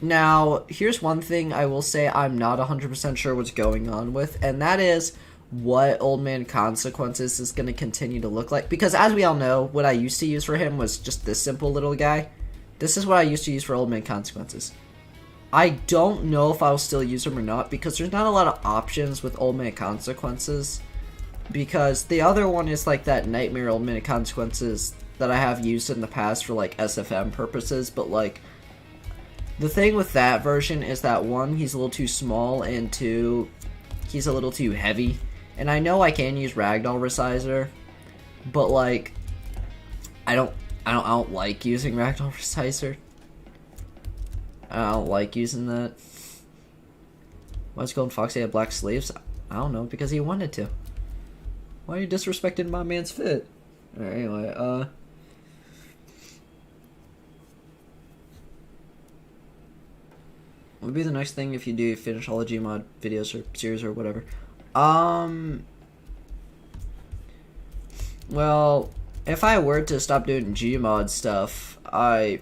Now, here's one thing I will say I'm not 100% sure what's going on with, and that is what Old Man Consequences is going to continue to look like. Because as we all know, what I used to use for him was just this simple little guy. This is what I used to use for Old Man Consequences. I don't know if I'll still use him or not, because there's not a lot of options with Old Man Consequences. Because the other one is like that Nightmare Old Man Consequences that I have used in the past for like SFM purposes, but like the thing with that version is that one, he's a little too small, and two, he's a little too heavy. And I know I can use Ragdoll Resizer, But like, I don't like using Ragdoll Resizer. I don't like using that. Why's Golden Foxy have black sleeves? I don't know, because he wanted to. Why are you disrespecting my man's fit? Alright, anyway, what would be the next thing if you do finish all the Gmod videos or series or whatever? Well, if I were to stop doing Gmod stuff, well,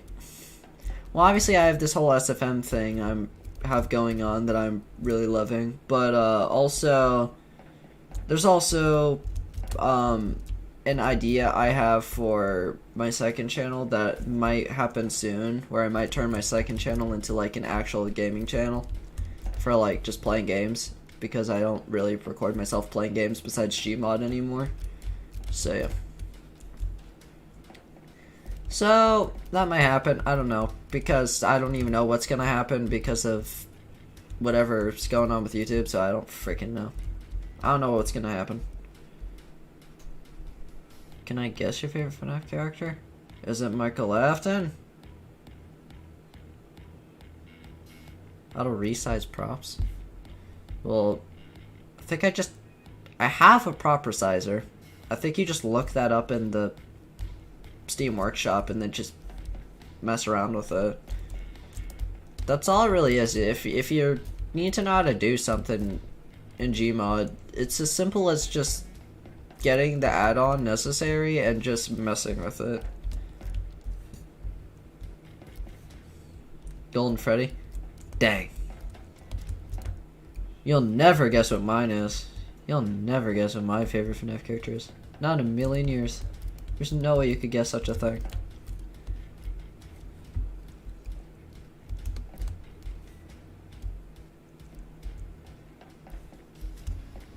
obviously I have this whole SFM thing have going on that I'm really loving, but also there's also an idea I have for my second channel that might happen soon, where I might turn my second channel into like an actual gaming channel for like just playing games, because I don't really record myself playing games besides Gmod anymore. So yeah. So that might happen. I don't know, because I don't even know what's gonna happen because of whatever's going on with YouTube, so I don't freaking know. I don't know what's gonna happen. Can I guess your favorite FNAF character? Is it Michael Afton? Auto resize props. Well, I think I have a prop resizer. I think you just look that up in the Steam Workshop and then just mess around with it. That's all it really is. If you need to know how to do something in Gmod, it's as simple as just getting the add-on necessary and just messing with it. Golden Freddy? Dang. You'll never guess what mine is. You'll never guess what my favorite FNAF character is. Not in a million years. There's no way you could guess such a thing.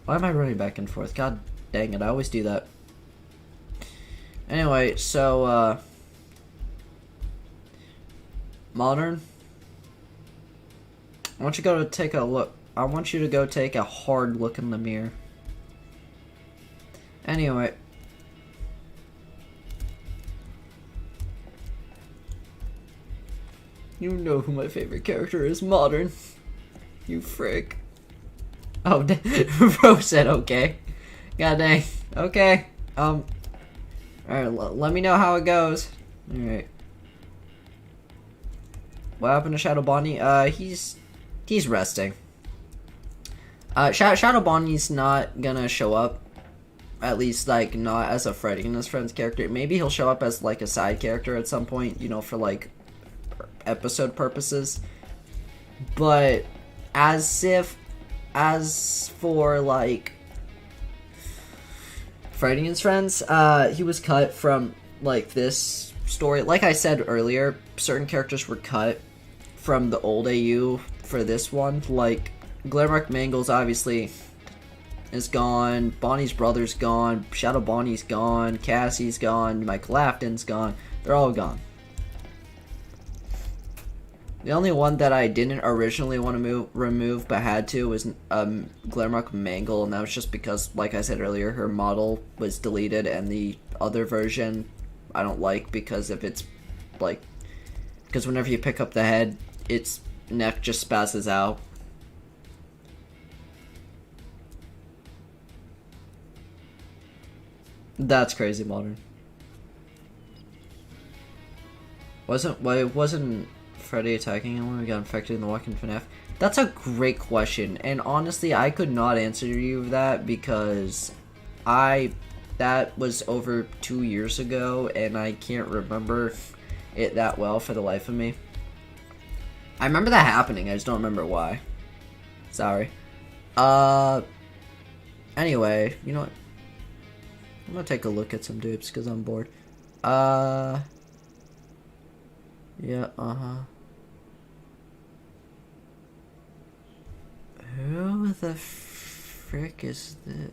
Why am I running back and forth? God dang it, I always do that. Anyway, so, Modern. I want you to go take a look. I want you to go take a hard look in the mirror. Anyway. You know who my favorite character is, Modern. You frick. Oh, Bro said okay. God dang. Okay. Alright, let me know how it goes. Alright. What happened to Shadow Bonnie? He's resting. Shadow Bonnie's not gonna show up. At least, like, not as a Freddy and his friend's character. Maybe he'll show up as, like, a side character at some point, you know, for, like, episode purposes. But, as for, like, Freddy and his friends, he was cut from, like, this story. Like I said earlier, certain characters were cut from the old AU for this one. Like, Glamrock Mangles, obviously, is gone. Bonnie's brother's gone. Shadow Bonnie's gone. Cassie's gone. Michael Afton's gone. They're all gone. The only one that I didn't originally want to remove but had to was Glamrock Mangle, and that was just because, like I said earlier, her model was deleted, and the other version I don't like because if it's like, because whenever you pick up the head, its neck just spazzes out. That's crazy, Modern. Wasn't Freddy attacking him when we got infected in the Walking FNAF? That's a great question, and honestly, I could not answer you that because that was over 2 years ago, and I can't remember it that well for the life of me. I remember that happening, I just don't remember why. Sorry. Anyway, you know what? I'm gonna take a look at some dupes because I'm bored. Yeah, Who the frick is this?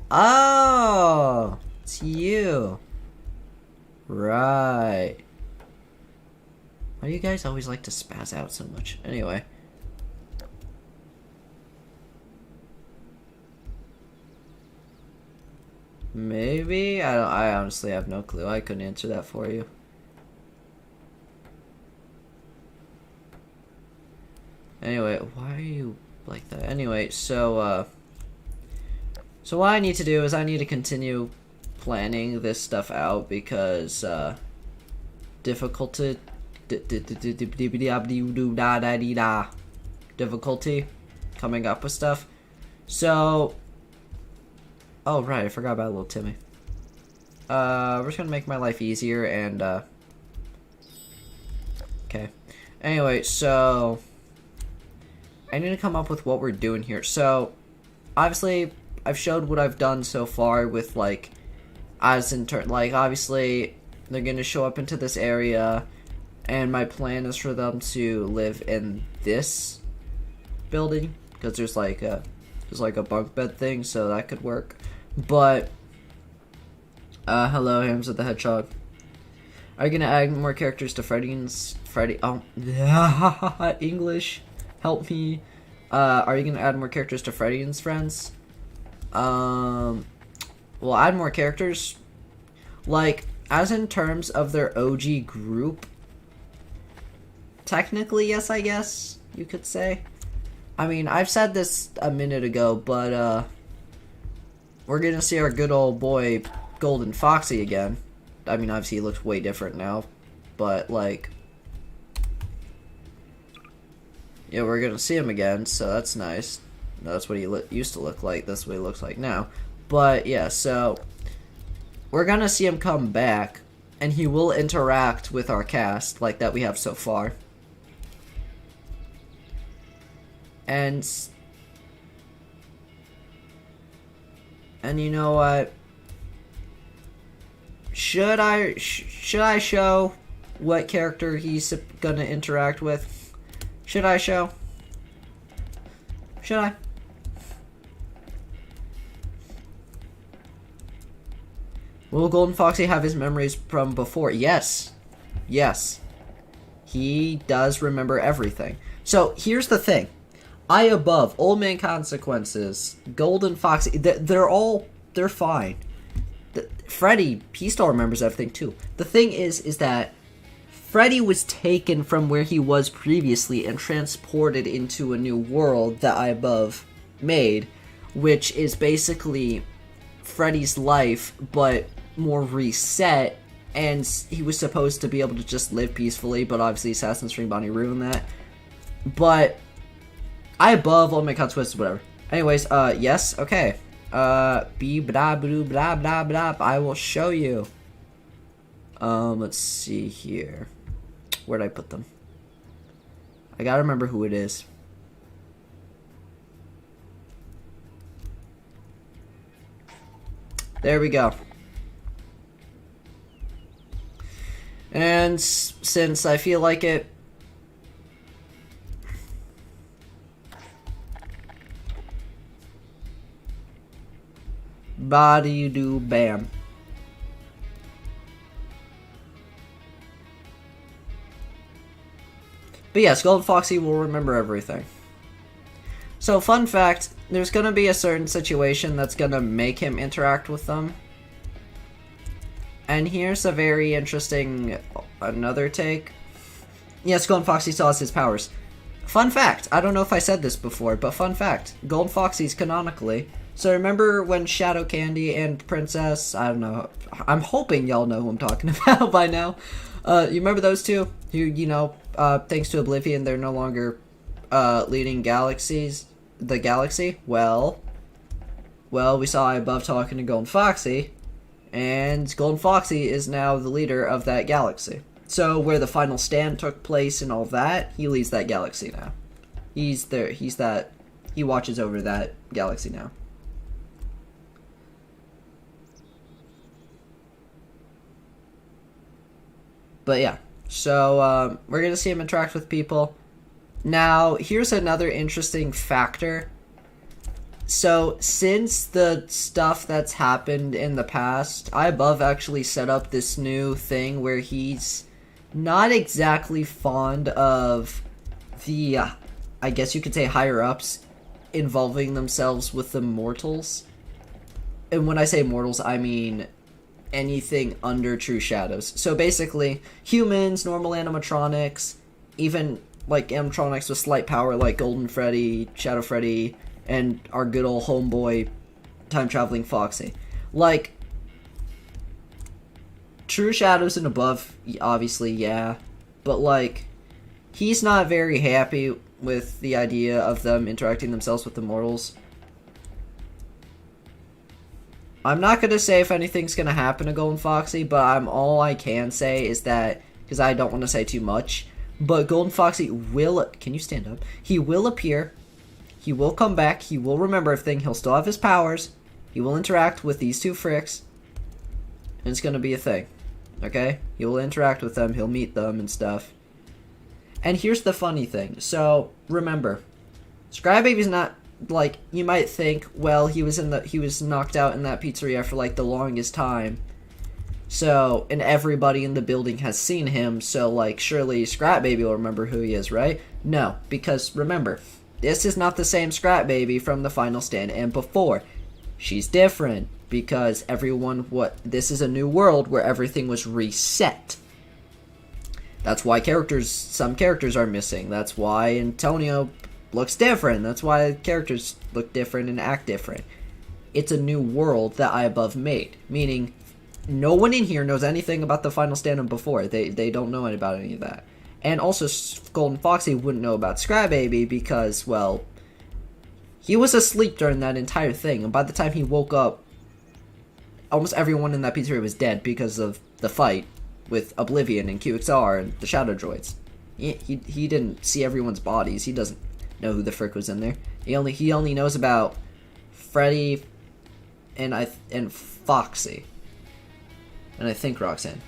Oh! It's you! Right. Why do you guys always like to spaz out so much? Anyway. Maybe? I honestly have no clue. I couldn't answer that for you. Anyway, why are you like that? Anyway, so what I need to do is I need to continue planning this stuff out because, difficulty coming up with stuff. So, oh right, I forgot about little Timmy. We're just gonna make my life easier and, okay. Anyway, so I need to come up with what we're doing here. So, obviously, I've showed what I've done so far with, like, like, obviously, they're gonna show up into this area, and my plan is for them to live in this building, because there's like a bunk bed thing, so that could work. But, hello, Hamza the Hedgehog. Are you gonna add more characters to Freddy, oh, English, help me. Are you gonna add more characters to Freddy and Friends? Well, add more characters, like, as in terms of their OG group, technically, yes, I guess you could say. I mean, I've said this a minute ago, but, we're gonna see our good old boy, Golden Foxy, again. I mean, obviously he looks way different now, but, like, yeah, we're gonna see him again, so that's nice. That's what he used to look like. That's what he looks like now. But, yeah, so we're gonna see him come back, and he will interact with our cast, like that we have so far. And you know what? Should I show what character he's gonna interact with? Should I show? Should I? Will Golden Foxy have his memories from before? Yes. Yes. He does remember everything. So, here's the thing. I above, Old Man Consequences, Golden Foxy, they're fine. Freddy, he still remembers everything too. The thing is that Freddy was taken from where he was previously and transported into a new world that I above made, which is basically Freddy's life, but more reset, and he was supposed to be able to just live peacefully, but obviously Assassin's Creed Bonnie ruined that. But I above all my consequences, whatever. Anyways, yes, okay. Be blah blah blah blah blah. I will show you. Let's see here. Where'd I put them? I gotta remember who it is. There we go. And since I feel like it, body do bam. But yes, Golden Foxy will remember everything. So, fun fact, there's gonna be a certain situation that's gonna make him interact with them. And here's a very interesting, another take. Yes, Golden Foxy still has his powers. Fun fact, I don't know if I said this before, but fun fact, Golden Foxy's canonically. So remember when Shadow Candy and Princess, I don't know, I'm hoping y'all know who I'm talking about by now. You remember those two? Who, you know, thanks to Oblivion, they're no longer leading the galaxy? Well, we saw above talking to Golden Foxy, and Golden Foxy is now the leader of that galaxy. So where the final stand took place and all that, he leads that galaxy now. He watches over that galaxy now. But yeah, so we're going to see him interact with people. Now, here's another interesting factor. So, since the stuff that's happened in the past, I above actually set up this new thing where he's not exactly fond of the, I guess you could say, higher-ups involving themselves with the mortals. and when I say mortals, I mean anything under True Shadows. So basically, humans, normal animatronics, even like animatronics with slight power like Golden Freddy, Shadow Freddy, and our good old homeboy, time-traveling Foxy. Like, True Shadows and above, obviously, yeah. But, like, he's not very happy with the idea of them interacting themselves with immortals. I'm not going to say if anything's going to happen to Golden Foxy, but all I can say is that, because I don't want to say too much, but Golden Foxy will, can you stand up? He will appear, he will come back, he will remember everything, he'll still have his powers, he will interact with these two fricks, and it's going to be a thing, okay? He will interact with them, he'll meet them and stuff. And here's the funny thing, so, remember, Scrybaby's not, like, you might think, well, he was knocked out in that pizzeria for, like, the longest time. So, and everybody in the building has seen him, so, like, surely Scrap Baby will remember who he is, right? No, because, remember, this is not the same Scrap Baby from the Final Stand and before. She's different, because this is a new world where everything was reset. That's why some characters are missing. That's why Antonio looks different. That's why characters look different and act different. It's a new world that I above made, meaning no one in here knows anything about the Final Stand and before. They don't know about any of that. And also, Golden Foxy wouldn't know about Scrybaby because, well, he was asleep during that entire thing. And by the time he woke up, almost everyone in that pizzeria was dead because of the fight with Oblivion and QXR and the Shadow Droids. He didn't see everyone's bodies. He doesn't know who the frick was in there. He only knows about Freddy and Foxy. And I think Roxanne.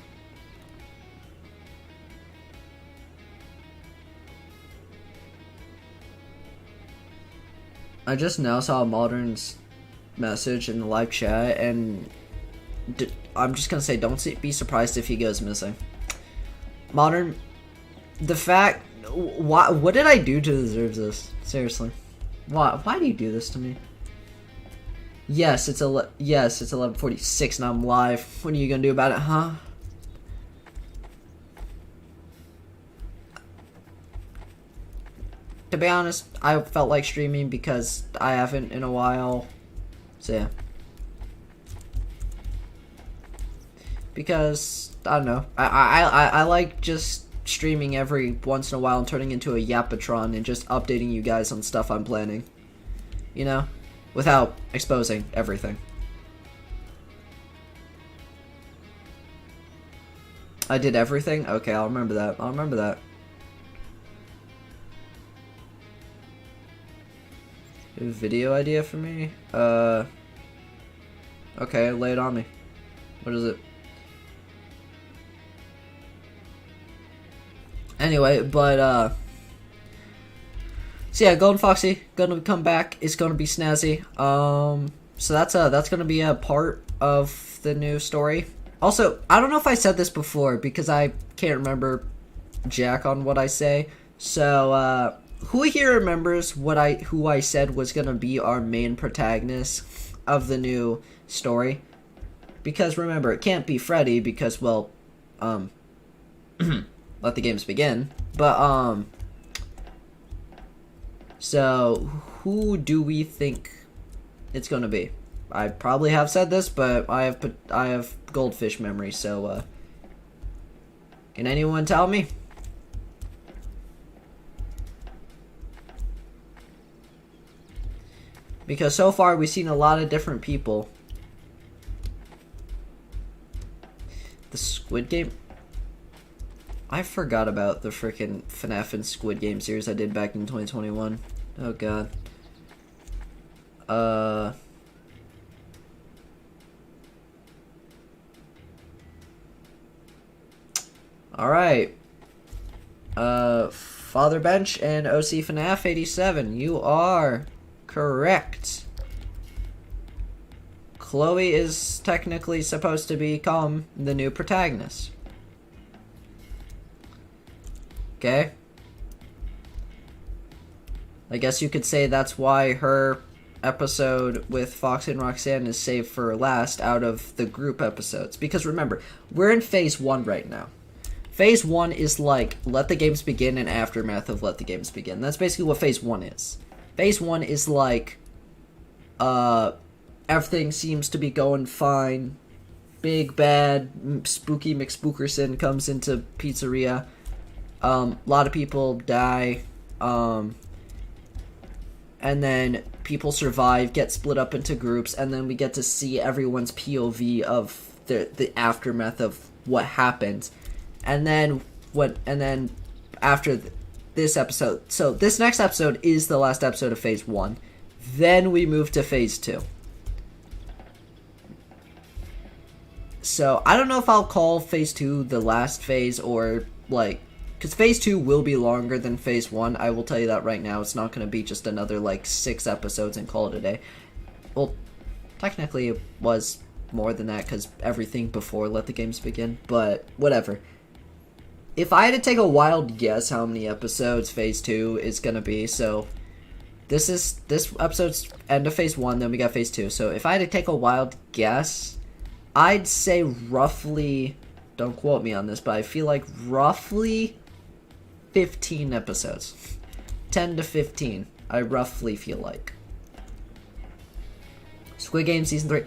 I just now saw Modern's message in the live chat, and I'm just gonna say, be surprised if he goes missing. Modern, the fact, what did I do to deserve this? Seriously, why do you do this to me? Yes, it's 11:46 and I'm live. What are you gonna do about it, huh? To be honest, I felt like streaming because I haven't in a while. So yeah. Because I don't know. I like just streaming every once in a while and turning into a Yapatron and just updating you guys on stuff I'm planning. You know? Without exposing everything. I did everything? Okay, I'll remember that. I'll remember that. A video idea for me? Okay, lay it on me. What is it? Anyway, but, so yeah, Golden Foxy gonna come back. It's gonna be snazzy. So that's gonna be a part of the new story. Also, I don't know if I said this before because I can't remember jack on what I say. So, who here remembers who I said was gonna be our main protagonist of the new story? Because remember, it can't be Freddy because, well, let the games begin. But, so, who do we think it's gonna be? I probably have said this, but I have goldfish memory, so, can anyone tell me? Because so far we've seen a lot of different people. The Squid Game? I forgot about the freaking FNAF and Squid Game series I did back in 2021. Oh god. Alright. Father Bench and OC FNAF 87. You are correct. Chloe is technically supposed to become the new protagonist. Okay? I guess you could say that's why her episode with Foxy and Roxanne is saved for last out of the group episodes. Because remember, we're in phase 1 right now. Phase 1 is like, let the games begin and aftermath of let the games begin. That's basically what phase 1 is. Phase 1 is like, everything seems to be going fine. Big bad spooky McSpookerson comes into pizzeria. A lot of people die. And then people survive, get split up into groups, and then we get to see everyone's POV of the aftermath of what happened. And then after this episode, so this next episode is the last episode of phase 1. Then we move to phase 2. So I don't know if I'll call phase 2 the last phase, or like, because phase 2 will be longer than phase 1. I will tell you that right now. It's not going to be just another like 6 episodes and call it a day. Well, technically it was more than that because everything before let the games begin, but whatever. If I had to take a wild guess how many episodes phase 2 is going to be, so this episode's end of phase 1, then we got phase 2. So if I had to take a wild guess, I'd say roughly, don't quote me on this, but I feel like roughly 15 episodes. 10 to 15, I roughly feel like. Squid Game Season 3.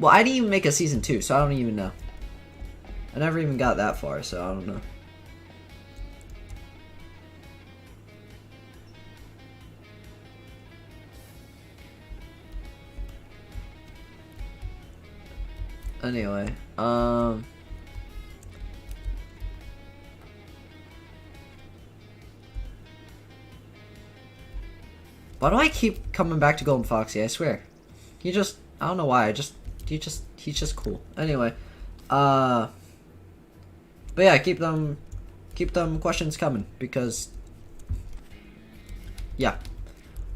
Well, I didn't even make a Season 2, so I don't even know. I never even got that far, so I don't know. Anyway, why do I keep coming back to Golden Foxy? I swear. I don't know why, he's just cool. Anyway, but yeah, keep them questions coming, because, yeah.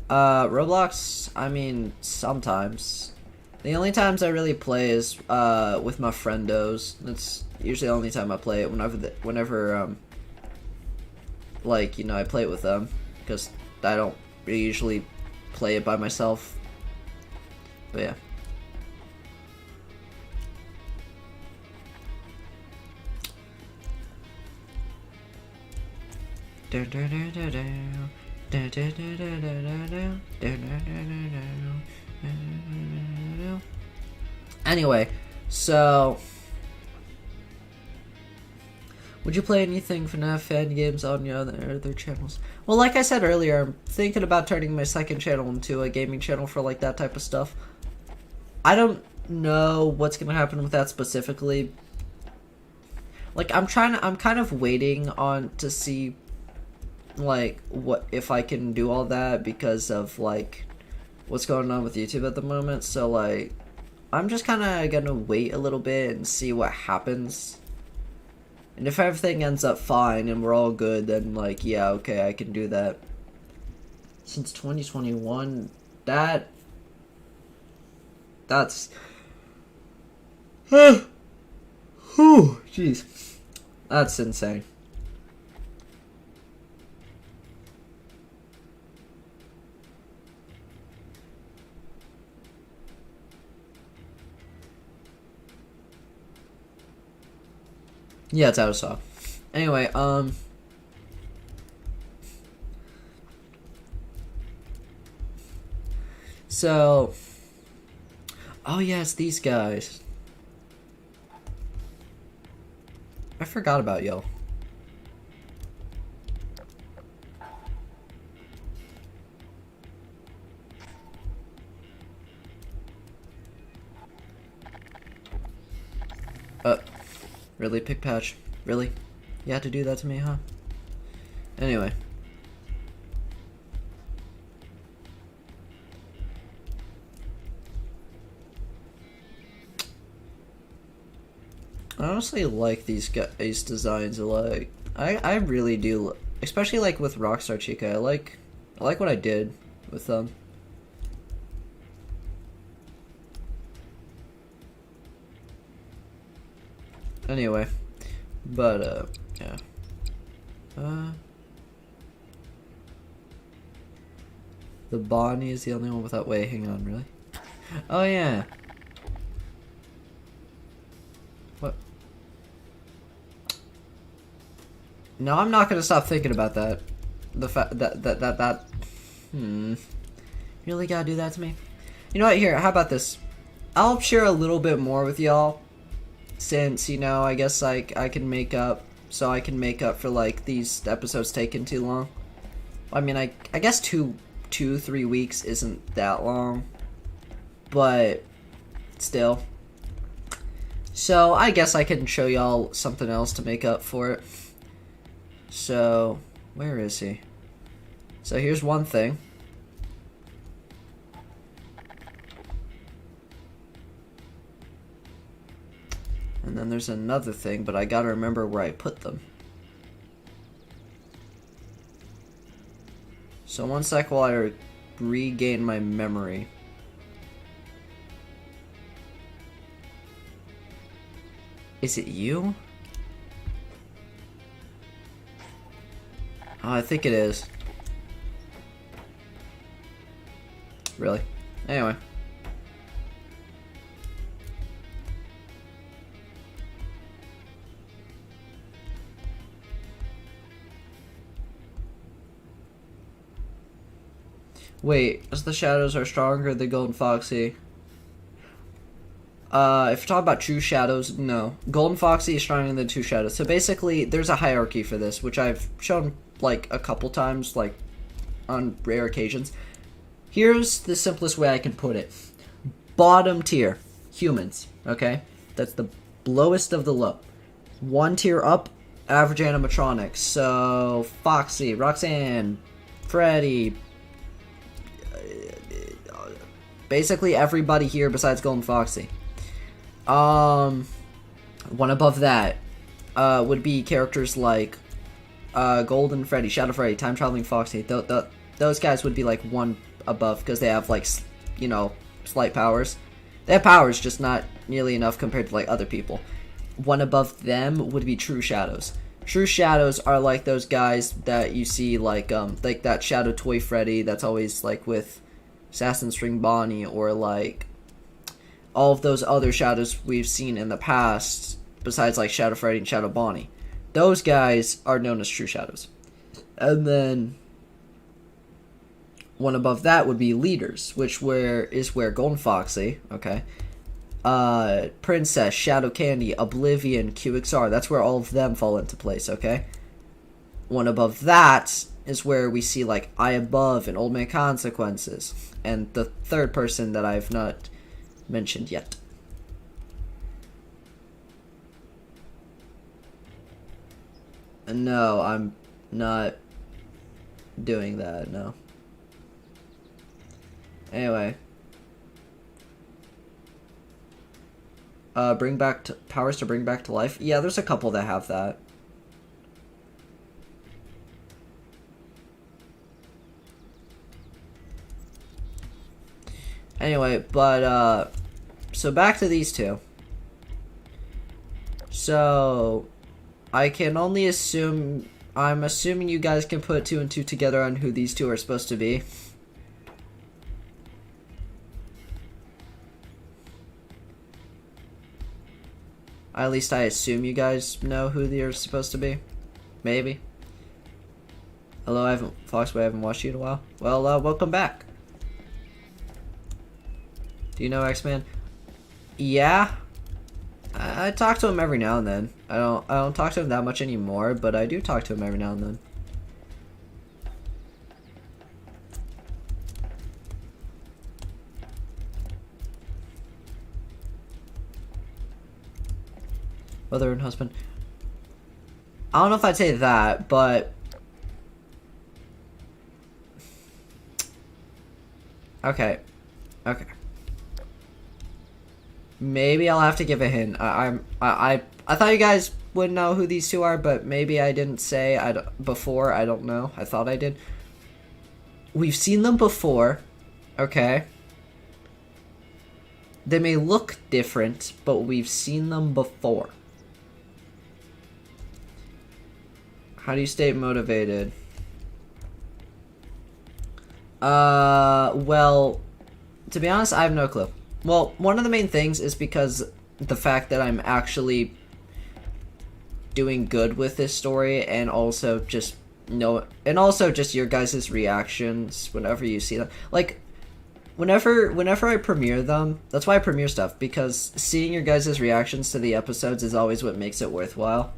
Roblox, I mean, sometimes. The only times I really play is with my friendos. That's usually the only time I play it. Whenever like, you know, I play it with them, because I don't usually play it by myself. But yeah. Anyway, so would you play anything FNAF fan games on your other channels? Well, like I said earlier, I'm thinking about turning my second channel into a gaming channel for like that type of stuff. I don't know what's gonna happen with that specifically. Like, I'm kind of waiting on to see like what if I can do all that, because of like what's going on with YouTube at the moment. So like, I'm just kind of gonna wait a little bit and see what happens. And if everything ends up fine and we're all good, then like, yeah, okay, I can do that. Since 2021, that's whew, jeez, that's insane. Yeah, it's out of stock. Anyway, so, oh yeah, it's these guys. I forgot about y'all. Really, Pick Patch? Really? You had to do that to me, huh? Anyway. I honestly like these guys' designs a lot. I really do, especially like with Rockstar Chica. I like what I did with them. Anyway, but yeah. The Bonnie is the only one without... Wait, hang on, really? Oh, yeah. What? No, I'm not gonna stop thinking about that. The fact that... You really gotta do that to me? You know what, here, how about this? I'll share a little bit more with y'all. Since, you know, I guess, like, I can make up... So I can make up for, like, these episodes taking too long. I mean, I guess 3 weeks isn't that long. But, still. So, I guess I can show y'all something else to make up for it. So, where is he? So, here's one thing. And then there's another thing, but I gotta remember where I put them. So one sec while I regain my memory. Is it you? Oh, I think it is. Really? Anyway. Wait, as the shadows are stronger than Golden Foxy. If you're talking about true shadows, no. Golden Foxy is stronger than True Shadows. So basically, there's a hierarchy for this, which I've shown, like, a couple times, like, on rare occasions. Here's the simplest way I can put it. Bottom tier, humans, okay? That's the lowest of the low. One tier up, average animatronics. So, Foxy, Roxanne, Freddy... basically everybody here besides Golden Foxy. One above that would be characters like Golden Freddy, Shadow Freddy, Time Traveling Foxy. Those guys would be like one above because they have like, you know, slight powers. They have powers, just not nearly enough compared to like other people. One above them would be True Shadows. True Shadows are like those guys that you see like that Shadow Toy Freddy that's always like with Assassin String Bonnie, or like all of those other shadows we've seen in the past besides like Shadow Freddy and Shadow Bonnie. Those guys are known as True Shadows. And then one above that would be Leaders, which is where Golden Foxy, okay, Princess, Shadow Candy, Oblivion, QXR, that's where all of them fall into place, okay? One above that is where we see like Eye Above and Old Man Consequences, and the third person that I've not mentioned yet. No, I'm not doing that, no. Anyway. Bring back powers to bring back to life. Yeah, there's a couple that have that. Anyway, but, so back to these two. So, I can only assume, I'm assuming you guys can put 2 and 2 together on who these two are supposed to be. At least I assume you guys know who they're supposed to be. Maybe. Hello, I haven't watched you in a while. Well, welcome back. Do you know X-Man? Yeah. I talk to him every now and then. I don't talk to him that much anymore, but I do talk to him every now and then. Mother and husband. I don't know if I'd say that, but okay. Maybe I'll have to give a hint. I thought you guys would know who these two are, but maybe I didn't say before. I don't know. I thought I did. We've seen them before, okay? They may look different, but we've seen them before. How do you stay motivated? Well, to be honest, I have no clue. Well, one of the main things is because the fact that I'm actually doing good with this story, and also just your guys' reactions whenever you see them. Like, whenever I premiere them, that's why I premiere stuff, because seeing your guys' reactions to the episodes is always what makes it worthwhile.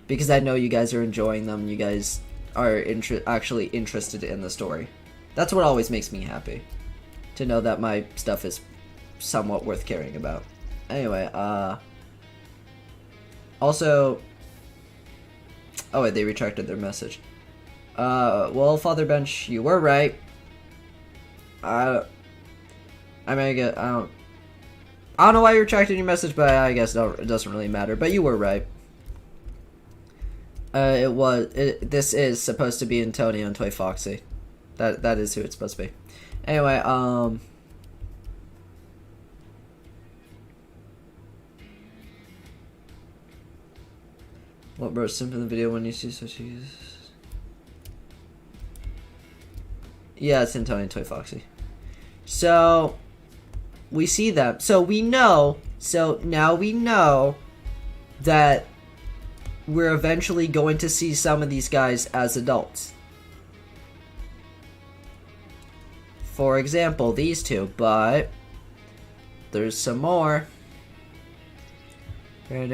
Because I know you guys are enjoying them, you guys are actually interested in the story. That's what always makes me happy. To know that my stuff is somewhat worth caring about. Anyway, also... Oh wait, they retracted their message. Well, Father Bench, you were right. I mean, I don't know why you retracted your message, but I guess it doesn't really matter. But you were right. This is supposed to be Antonio and Toy Foxy. That is who it's supposed to be. Anyway, what bro, simple in the video when you see such Jesus? Yeah, it's Antonio and Toy Foxy. So we see them. So now we know that we're eventually going to see some of these guys as adults. For example, these two, but there's some more. Why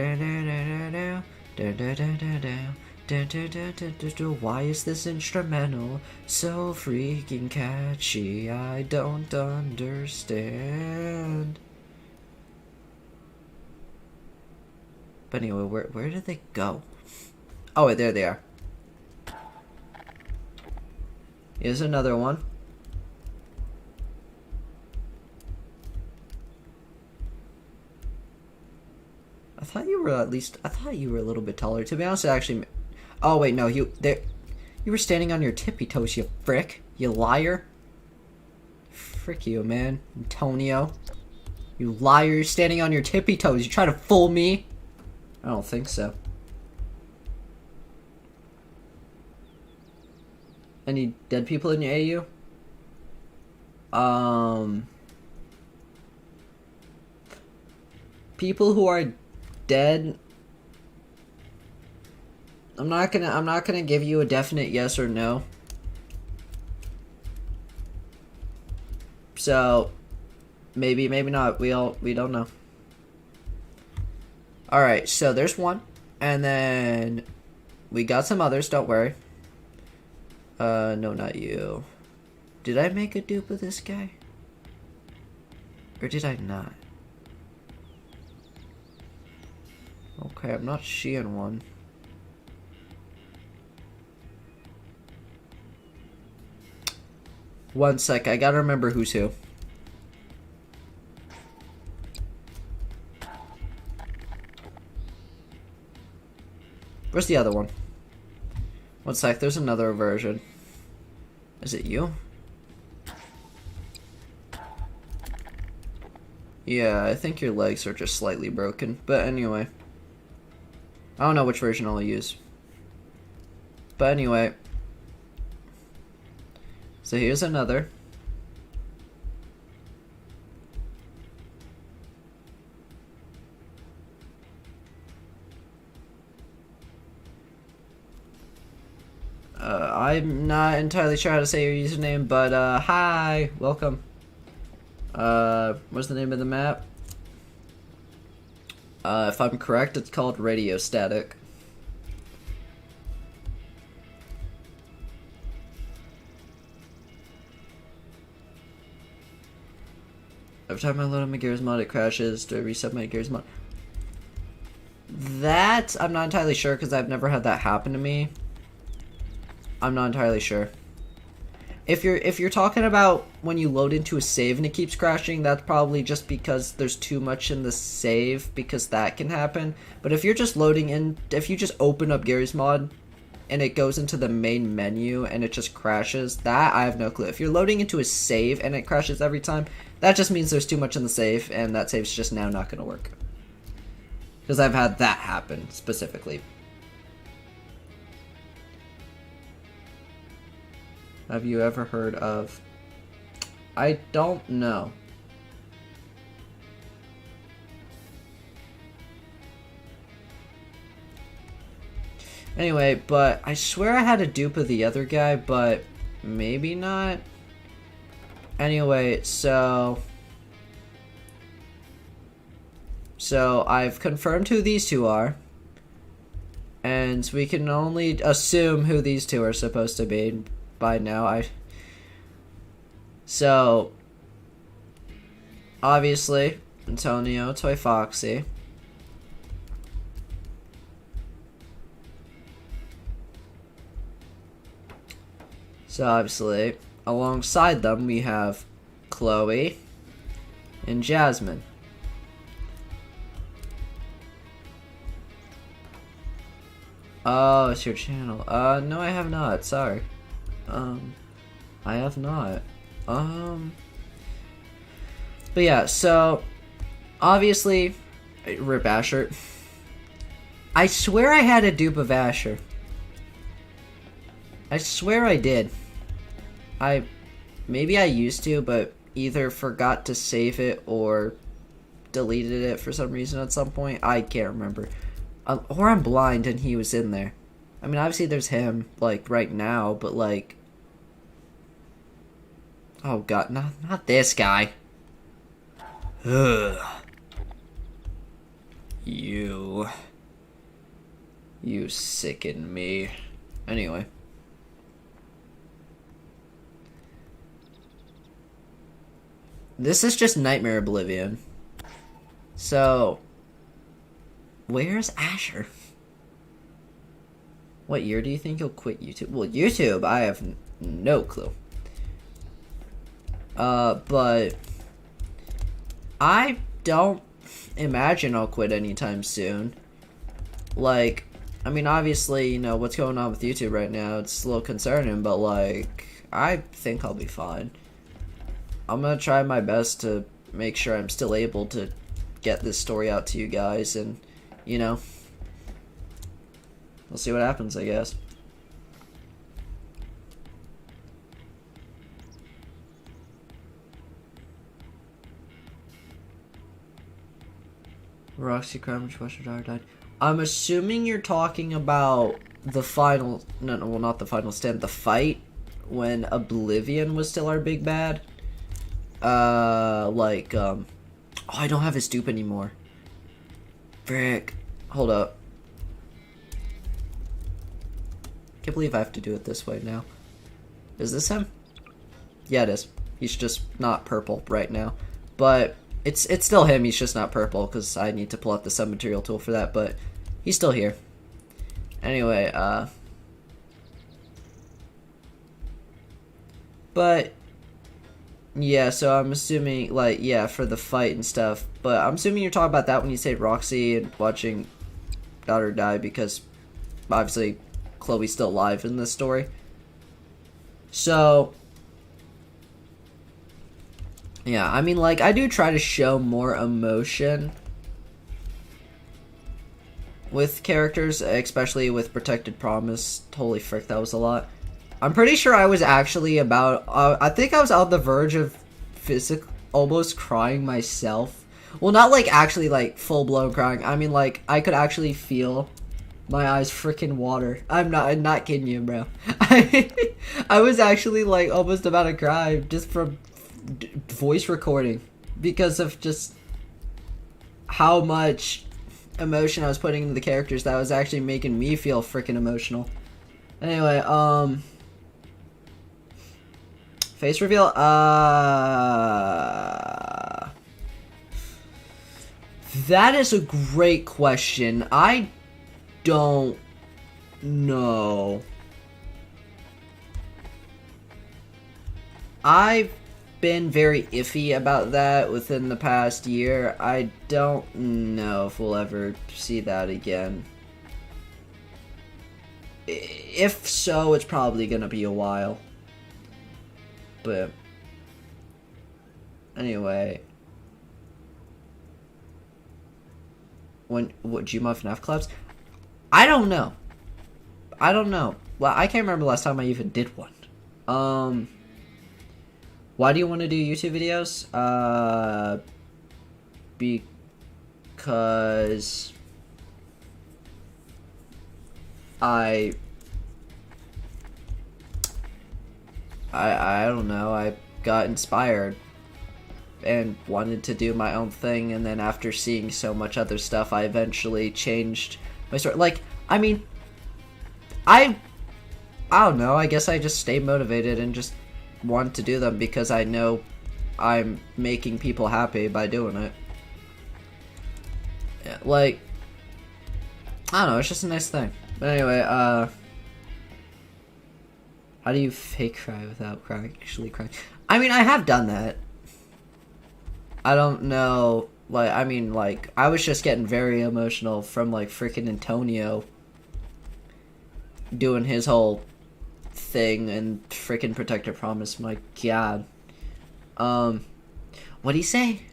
is this instrumental so freaking catchy? I don't understand. But anyway, where did they go? Oh wait, there they are. Here's another one. I thought you were a little bit taller. To be honest, actually... Oh, wait, no, you were standing on your tippy toes, you frick. You liar. Frick you, man. Antonio. You liar, you're standing on your tippy toes. You try to fool me? I don't think so. Any dead people in your AU? People who are dead, I'm not gonna give you a definite yes or no. So maybe not. We don't know. Alright, so there's one, and then we got some others, don't worry. No, not you. Did I make a dupe of this guy? Or did I not? Okay, I'm not seeing one. One sec, I gotta remember who's who. Where's the other one? One sec, there's another version. Is it you? Yeah, I think your legs are just slightly broken. But anyway. I don't know which version I'll use. But anyway. So here's another. I'm not entirely sure how to say your username, but hi, welcome. What's the name of the map? If I'm correct, it's called Radio Static. Every time I load on my Gears mod, it crashes. Do I reset my Gears mod? That, I'm not entirely sure, because I've never had that happen to me. I'm not entirely sure. If you're talking about when you load into a save and it keeps crashing, that's probably just because there's too much in the save, because that can happen. But if you're just loading in, if you just open up Gary's mod and it goes into the main menu and it just crashes, that I have no clue. If you're loading into a save and it crashes every time, that just means there's too much in the save and that save's just now not going to work. Because I've had that happen specifically. Have you ever heard of? I don't know. Anyway, but I swear I had a dupe of the other guy, but maybe not. Anyway, so I've confirmed who these two are. And we can only assume who these two are supposed to be by now. So, obviously, Antonio, Toy Foxy. So, obviously, alongside them, we have Chloe and Jasmine. Oh, it's your channel. No, I have not. Sorry. I have not. But yeah, so, obviously, rip Asher. I swear I had a dupe of Asher. I swear I did. Maybe I used to, but either forgot to save it or deleted it for some reason at some point. I can't remember. Or I'm blind and he was in there. I mean, obviously there's him, like, right now, but, like... Oh, God, not this guy. Ugh. You sicken me. Anyway. This is just Nightmare Oblivion. So... Where's Asher? What year do you think he'll quit YouTube? Well, YouTube, I have no clue. But I don't imagine I'll quit anytime soon. Like, I mean, obviously, you know, what's going on with YouTube right now, it's a little concerning, but, like, I think I'll be fine. I'm gonna try my best to make sure I'm still able to get this story out to you guys, and, you know, we'll see what happens, I guess. Roxy Cramage Western Daughter died. I'm assuming you're talking about the final... No, well, not the final stand. The fight when Oblivion was still our big bad. Oh, I don't have his dupe anymore. Frick. Hold up. Can't believe I have to do it this way now. Is this him? Yeah, it is. He's just not purple right now. But it's still him, he's just not purple, because I need to pull out the sub-material tool for that, but he's still here. Anyway, but, yeah, so I'm assuming, like, yeah, for the fight and stuff, but I'm assuming you're talking about that when you say Roxy and watching daughter die, because, obviously, Chloe's still alive in this story. So, yeah, I mean, like, I do try to show more emotion with characters, especially with Protected Promise. Holy frick, that was a lot. I'm pretty sure I was actually about, I think I was on the verge of almost crying myself. Well, not, like, actually, like, full-blown crying. I mean, like, I could actually feel my eyes freaking water. I'm not kidding you, bro. I was actually, like, almost about to cry just from voice recording because of just how much emotion I was putting into the characters that was actually making me feel freaking emotional. Anyway, face reveal, that is a great question. I don't know. I've been very iffy about that within the past year. I don't know if we'll ever see that again. If so, it's probably gonna be a while. But anyway, what do you want FNAF collabs? I don't know. Well, I can't remember the last time I even did one. Why do you want to do YouTube videos? Because I don't know, I got inspired and wanted to do my own thing, and then after seeing so much other stuff, I eventually changed my story. Like, I mean, I don't know, I guess I just stayed motivated and just wanted to do them because I know I'm making people happy by doing it. Yeah, like, I don't know, it's just a nice thing. But anyway, how do you fake cry without crying? Actually crying? I mean, I have done that. I don't know, like, I mean, like, I was just getting very emotional from, like, freaking Antonio doing his whole thing and freaking Protector Promise. My god. What'd he say?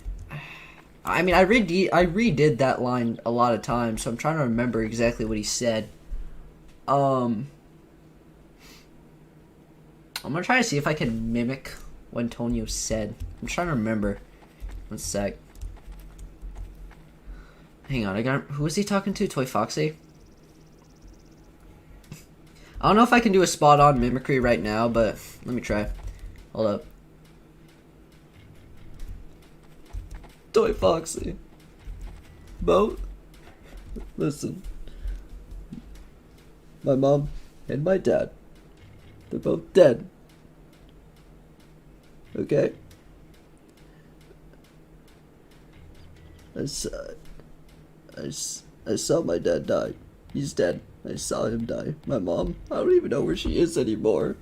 I mean, I redid that line a lot of times, so I'm trying to remember exactly what he said. I'm gonna try to see if I can mimic what Antonio said. I'm trying to remember. One sec. Hang on, who was he talking to? Toy Foxy? I don't know if I can do a spot-on mimicry right now, but let me try. Hold up. Toy Foxy. Both. Listen. My mom and my dad. They're both dead. Okay? I saw my dad die. He's dead. I saw him die. My mom, I don't even know where she is anymore.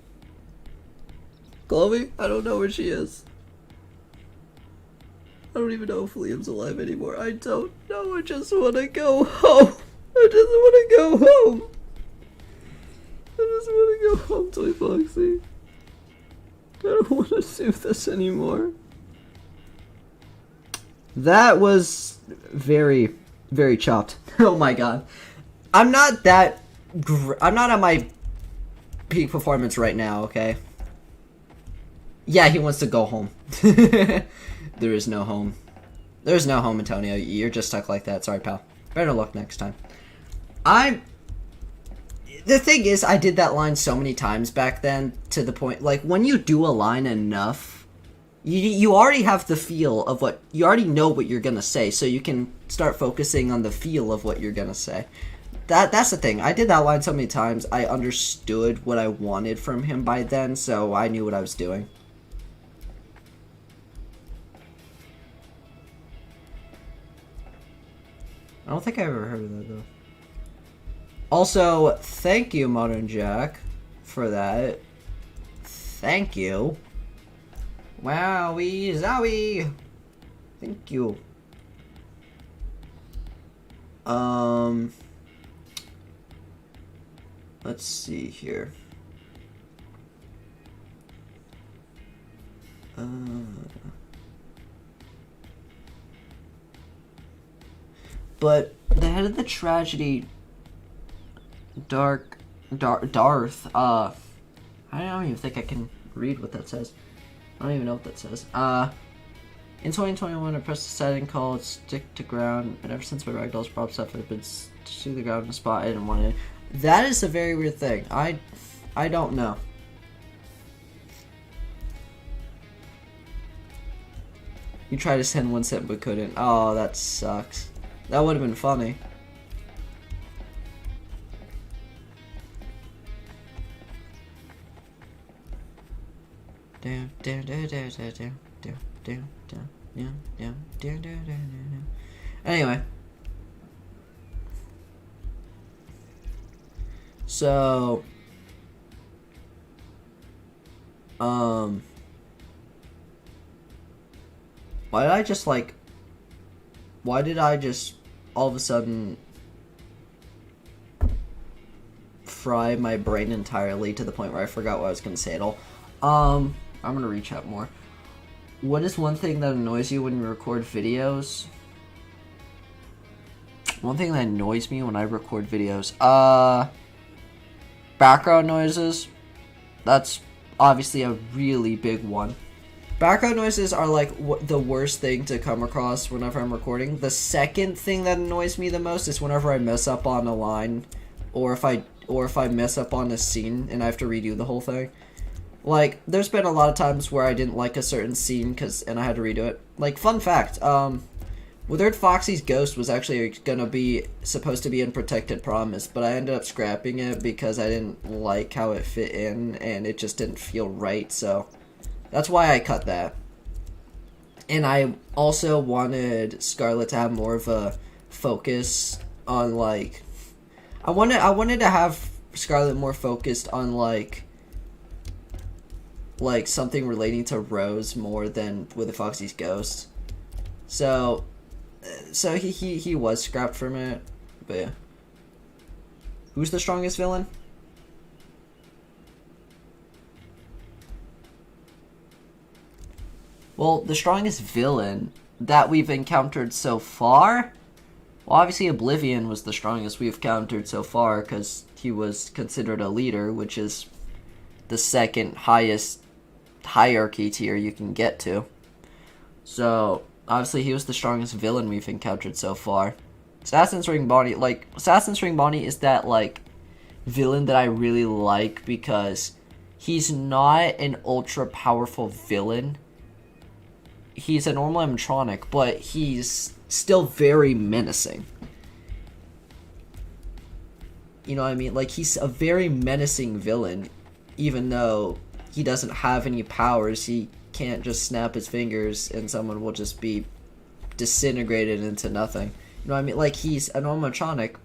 Chloe, I don't know where she is. I don't even know if Liam's alive anymore. I don't know. I just want to go home. I just want to go home. I just want to go home, Toy Foxy. I don't want to do this anymore. That was very, very chopped. Oh my god. I'm not that... I'm not at my peak performance right now, okay? Yeah, he wants to go home. There is no home. There's no home, Antonio. You're just stuck like that. Sorry, pal. Better luck next time. The thing is, I did that line so many times back then, to the point, like, when you do a line enough, you already have the feel of what, you already know what you're gonna say, so you can start focusing on the feel of what you're gonna say. That's the thing. I did that line so many times, I understood what I wanted from him by then, so I knew what I was doing. I don't think I ever heard of that, though. Also, thank you, Modern Jack, for that. Thank you. Wowie zowie. Thank you. Let's see here. But the head of the tragedy, Darth, I don't even think I can read what that says. I don't even know what that says. In 2021, I pressed a setting called Stick to Ground, and ever since my ragdoll's prop stuff, I've been to the ground in a spot I didn't want to. That is a very weird thing. I don't know. You tried to send one cent but couldn't. Oh, that sucks. That would have been funny. Anyway. So, why did I just all of a sudden fry my brain entirely to the point where I forgot what I was going to say at all? I'm going to reach out more. What is one thing that annoys you when you record videos? One thing that annoys me when I record videos, background noises. That's obviously a really big one. Background noises are like the worst thing to come across whenever I'm recording. The second thing that annoys me the most is whenever I mess up on a line, or if I mess up on a scene and I have to redo the whole thing. Like, there's been a lot of times where I didn't like a certain scene and I had to redo it. Like, fun fact, Withered Foxy's ghost was actually supposed to be in Protected Promise, but I ended up scrapping it because I didn't like how it fit in and it just didn't feel right, so that's why I cut that. And I also wanted Scarlet to have more of a focus on, like, I wanted to have Scarlet more focused on, like something relating to Rose more than with the Foxy's ghost. So he was scrapped from it, but yeah. Who's the strongest villain? Well, the strongest villain that we've encountered so far, well, obviously Oblivion was the strongest we've encountered so far because he was considered a leader, which is the second highest hierarchy tier you can get to. So obviously he was the strongest villain we've encountered so far. Assassin's Ring Bonnie is that, like, villain that I really like because he's not an ultra powerful villain. He's a normal animatronic, but he's still very menacing. You know what I mean? Like, he's a very menacing villain, even though he doesn't have any powers. He can't just snap his fingers and someone will just be disintegrated into nothing. You know what I mean? Like, he's an animatronic,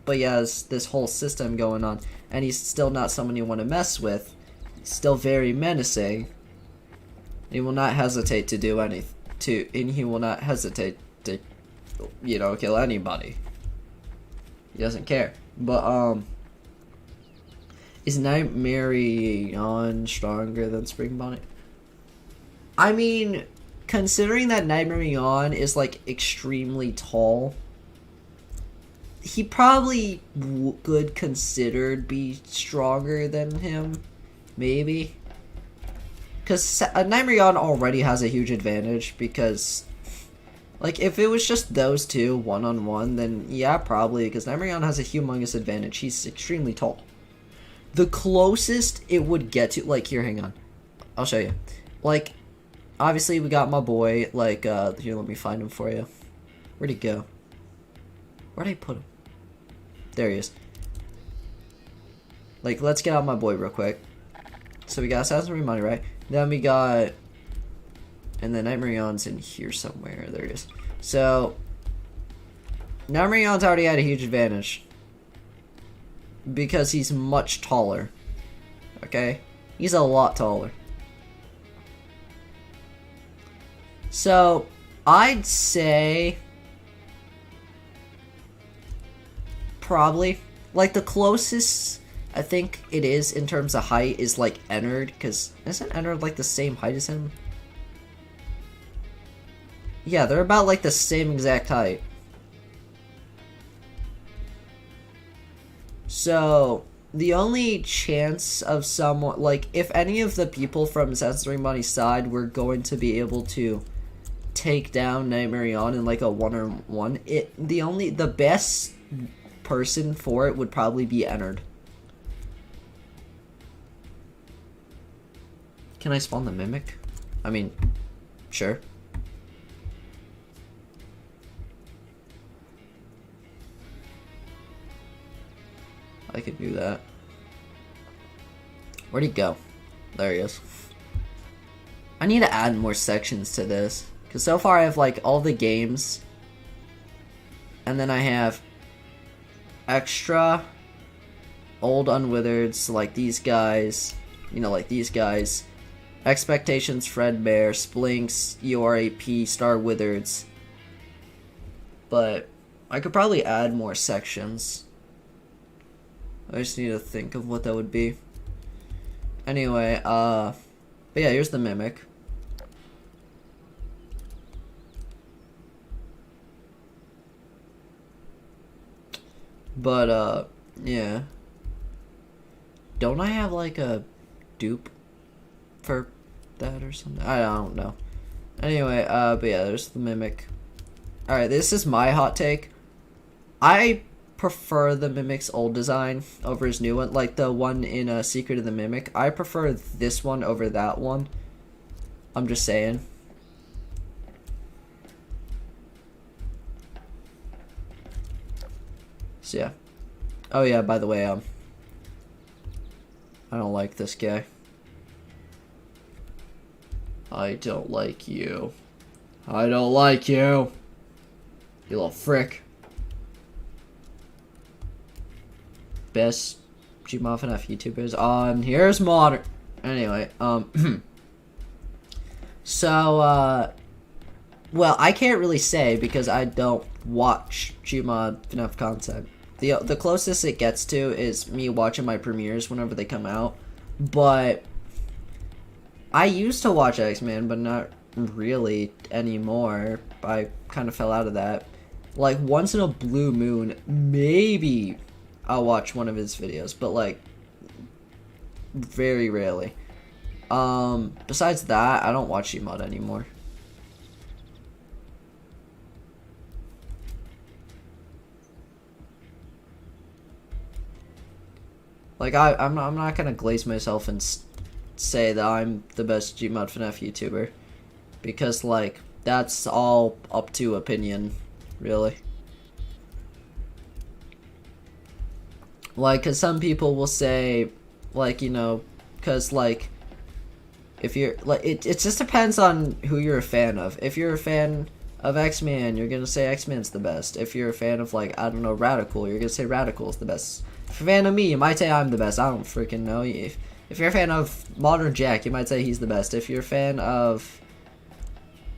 but he has this whole system going on, and he's still not someone you want to mess with. He's still very menacing. He will not hesitate to do anything. And he will not hesitate to, kill anybody. He doesn't care. But is Nightmare stronger than Spring Bonnie? I mean, considering that Nightmare is, like, extremely tall, he probably could considered be stronger than him. Maybe. Because Nightmare already has a huge advantage because, like, if it was just those two one-on-one, then yeah, probably, because Nightmare has a humongous advantage. He's extremely tall. The closest it would get to, like, here, hang on. I'll show you. Like, obviously we got my boy, like, here, let me find him for you. Where'd he go? Where'd I put him? There he is. Like, let's get out my boy real quick. So we got Assassin's Ring Money, right? Then we got, and then Nightmare's in here somewhere. There it is. So Nightmare's already had a huge advantage because he's much taller. Okay, he's a lot taller. So I'd say probably, like, the closest I think it is in terms of height is, like, Ennard, because isn't Ennard, like, the same height as him? Yeah, they're about, like, the same exact height. So the only chance of someone, like, if any of the people from Assassin's Ring Bonnie's side were going to be able to take down Nightmare in, like, a one-on-one, the best person for it would probably be Ennard. Can I spawn the Mimic? I mean, sure. I could do that. Where'd he go? There he is. I need to add more sections to this. Because so far I have, like, all the games. And then I have extra old Unwithered, so, like, these guys. Like these guys. Expectations, Fredbear, Splinks, URAP, Star Withereds. But I could probably add more sections. I just need to think of what that would be. Anyway, but yeah, here's the Mimic. But, yeah. Don't I have, like, a dupe? for that or something. I don't know. Anyway, but yeah, there's the Mimic. Alright, this is my hot take. I prefer the Mimic's old design over his new one. Like the one in Secret of the Mimic. I prefer this one over that one. I'm just saying. So yeah. Oh yeah, by the way, I don't like this guy. I don't like you. I don't like you. You little frick. Best Gmod FNAF YouTubers on here's modern. Anyway, so well, I can't really say because I don't watch Gmod FNAF content. The closest it gets to is me watching my premieres whenever they come out, but I used to watch X-Men, but not really anymore. I kind of fell out of that. Like once in a blue moon, maybe I'll watch one of his videos, but like very rarely. Besides that, I don't watch Gmod anymore. Like I'm not gonna glaze myself and say that I'm the best Gmod FNAF YouTuber, because like that's all up to opinion, really. Like, cause some people will say, like, you know, cause like, if you're like, it just depends on who you're a fan of. If you're a fan of X-Man, you're gonna say X-Man's the best. If you're a fan of like, I don't know, Radical, you're gonna say Radical's the best. If you're a fan of me, you might say I'm the best. I don't freaking know. If you're a fan of Modern Jack, you might say he's the best. If you're a fan of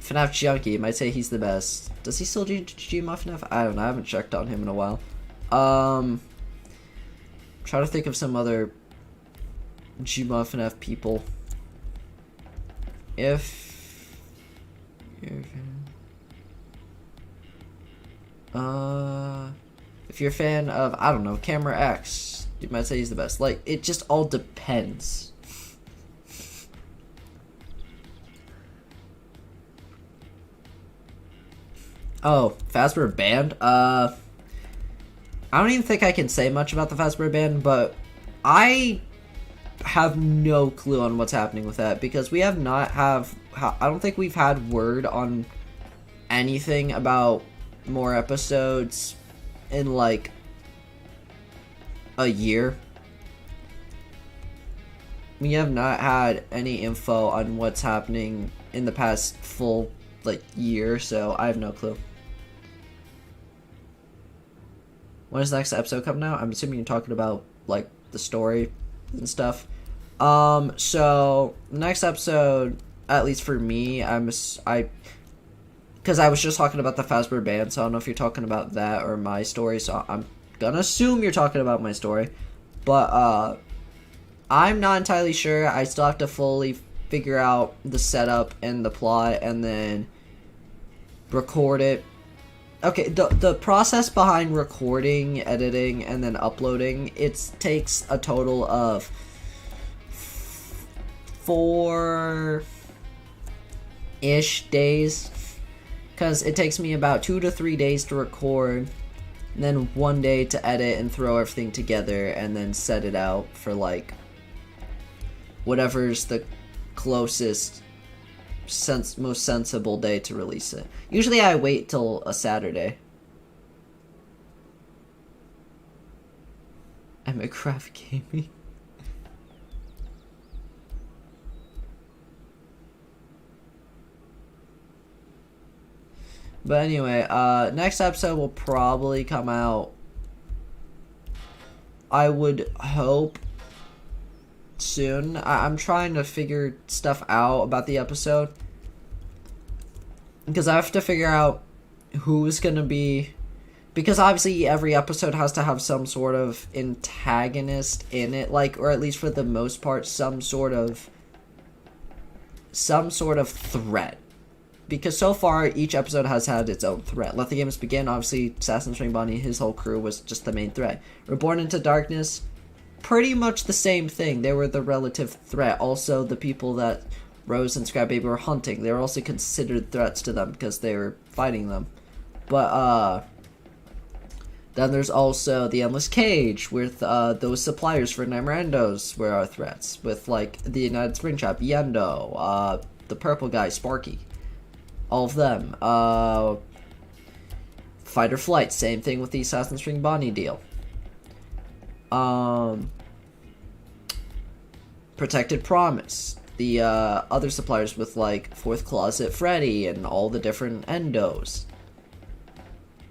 FNAF Junkie, you might say he's the best. Does he still do Gmod FNAF? I don't know. I haven't checked on him in a while. Try to think of some other Gmod FNAF people. If you're a fan of, I don't know, Camera X, you might say he's the best. Like, it just all depends. Oh, Fazbear Band? I don't even think I can say much about the Fazbear Band, but I have no clue on what's happening with that, because we have not I don't think we've had word on anything about more episodes in like a year. We have not had any info on what's happening in the past full like year, so I have no clue. When is the next episode coming out? I'm assuming you're talking about like the story and stuff. So next episode, at least for me, because I was just talking about the Fazbear Band, so I don't know if you're talking about that or my story, so I'm gonna assume you're talking about my story. But I'm not entirely sure. I still have to fully figure out the setup and the plot and then record it. Okay, the process behind recording, editing, and then uploading, it takes a total of 4-ish days. Because it takes me about 2 to 3 days to record, and then 1 day to edit and throw everything together, and then set it out for like whatever's the closest most sensible day to release it. Usually I wait till a Saturday. I'm a craft gaming. But anyway, next episode will probably come out, I would hope, soon. I'm trying to figure stuff out about the episode, because I have to figure out who's gonna be, because obviously every episode has to have some sort of antagonist in it, like, or at least for the most part, some sort of threat. Because so far, each episode has had its own threat. Let the Games Begin, obviously, Assassin's Ring Bonnie, his whole crew was just the main threat. Reborn into Darkness, pretty much the same thing. They were the relative threat. Also, the people that Rose and Scrap Baby were hunting, they were also considered threats to them because they were fighting them. But, then there's also the Endless Cage with, those suppliers for Nyrandos were our threats. With, like, the United Spring Trap, Yendo, the purple guy, Sparky. All of them. Fight or Flight, same thing with the Assassin's Spring Bonnie deal. Protected Promise. The, other suppliers with, like, Fourth Closet Freddy and all the different endos.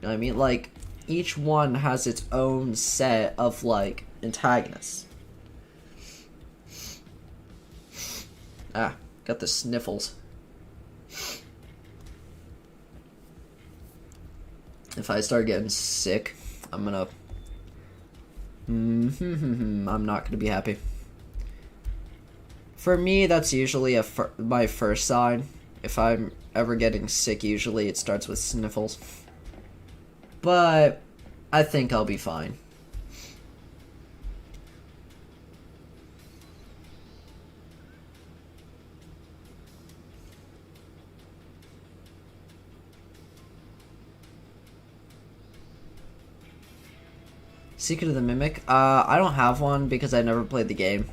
You know what I mean? Like, each one has its own set of, like, antagonists. Ah, got the sniffles. If I start getting sick, I'm gonna... I'm not gonna be happy. For me, that's usually my first sign. If I'm ever getting sick, usually it starts with sniffles. But I think I'll be fine. Secret of the Mimic? I don't have one because I never played the game.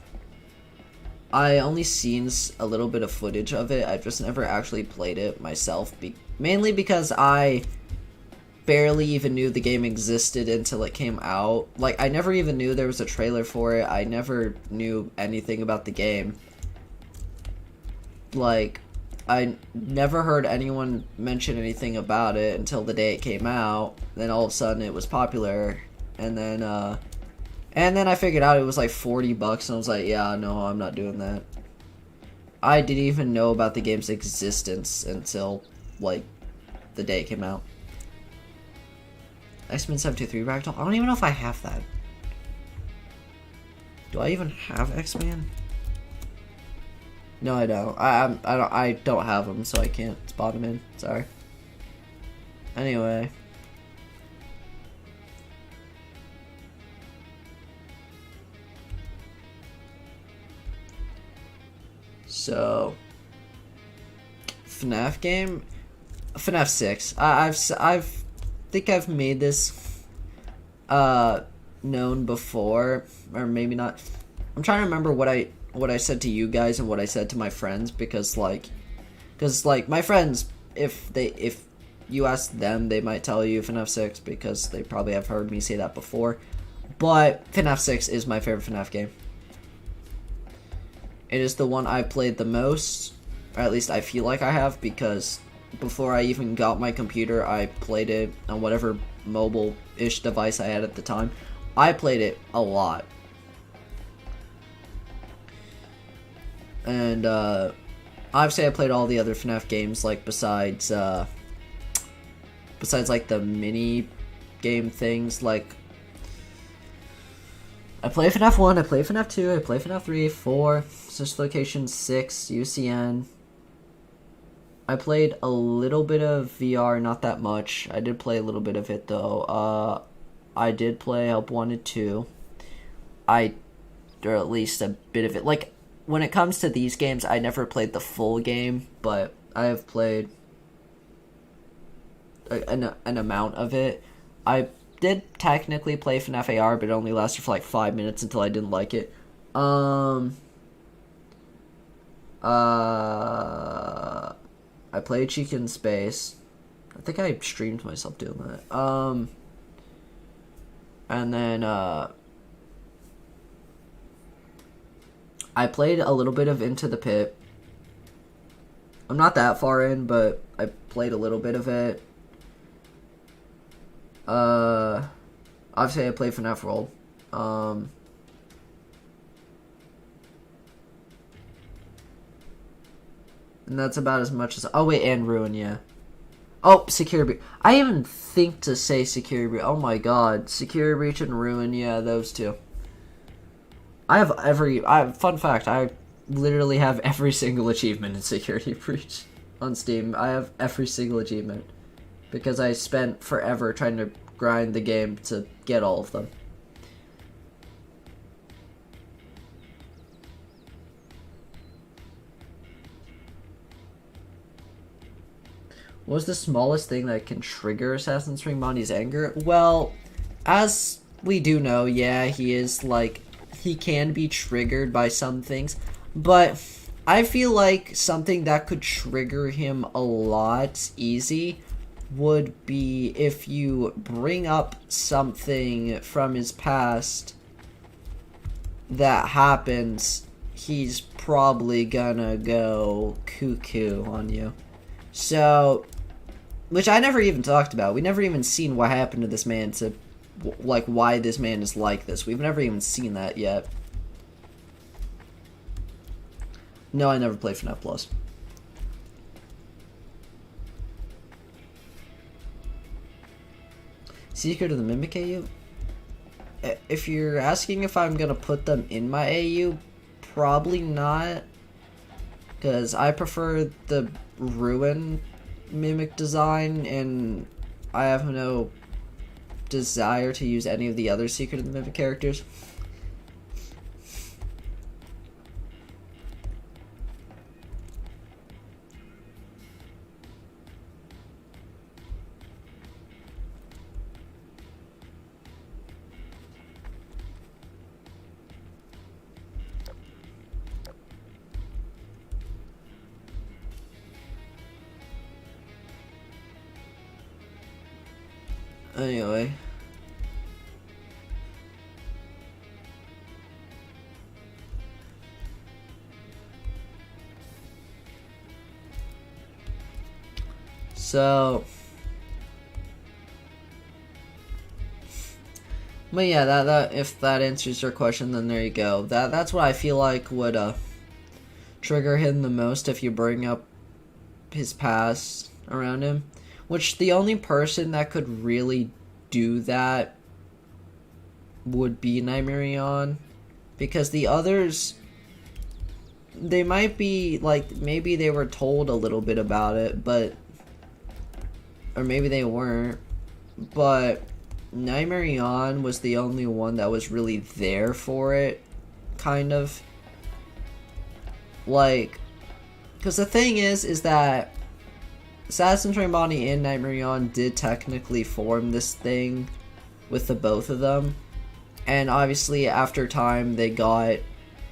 I only seen a little bit of footage of it. I've just never actually played it myself. Mainly because I barely even knew the game existed until it came out. Like, I never even knew there was a trailer for it. I never knew anything about the game. Like, I never heard anyone mention anything about it until the day it came out. Then all of a sudden it was popular. And then I figured out it was like $40 and I was like, yeah, no, I'm not doing that. I didn't even know about the game's existence until, like, the day it came out. X-Men 723 Ragdoll? I don't even know if I have that. Do I even have X-Men? No, I don't. I don't have them, so I can't spot them in. Sorry. Anyway. So, FNAF game? FNAF 6. I think I've made this known before, or maybe not. I'm trying to remember what I said to you guys and what I said to my friends, because like my friends, if you ask them, they might tell you FNAF 6 because they probably have heard me say that before. But FNAF 6 is my favorite FNAF game. It is the one I've played the most, or at least I feel like I have, because before I even got my computer, I played it on whatever mobile-ish device I had at the time. I played it a lot. And, obviously I played all the other FNAF games, like, besides, like, the mini game things, like, I play FNAF 1, I play FNAF 2, I play FNAF 3, 4, Search Location 6, UCN. I played a little bit of VR, not that much. I did play a little bit of it, though. I did play Help 1 and 2. Or at least a bit of it. Like, when it comes to these games, I never played the full game, but I have played an amount of it. I did technically play FNAF AR, but it only lasted for like 5 minutes until I didn't like it. I played Cheek in Space. I think I streamed myself doing that. And then, I played a little bit of Into the Pit. I'm not that far in, but I played a little bit of it. Obviously I played FNAF World. And that's about as much as... Oh, wait, and Ruin, yeah. Oh, Security Breach. I even think to say Security Breach. Oh, my God. Security Breach and Ruin, yeah, those two. Fun fact, I literally have every single achievement in Security Breach on Steam. I have every single achievement. Because I spent forever trying to grind the game to get all of them. What was the smallest thing that can trigger Assassin String Bonnie's anger? Well, as we do know, yeah, he is like, he can be triggered by some things, but I feel like something that could trigger him a lot easy would be if you bring up something from his past that happens, he's probably gonna go cuckoo on you. So, which I never even talked about. We never even seen what happened to this man to, like, why this man is like this. We've never even seen that yet. No, I never played FNAF Plus. Secret of the Mimic AU? If you're asking if I'm gonna put them in my AU, probably not. Because I prefer the Ruin Mimic design, and I have no desire to use any of the other Secret of the Mimic characters. Anyway. So, but yeah, that if that answers your question, then there you go. That's what I feel like would trigger him the most if you bring up his past around him. Which the only person that could really do that would be Nightmare, because the others, they might be like, maybe they were told a little bit about it, but, or maybe they weren't, but Nightmare was the only one that was really there for it, kind of. Like, because the thing is that Assassin Train Bonnie and Nightmare did technically form this thing with the both of them, and obviously after time they got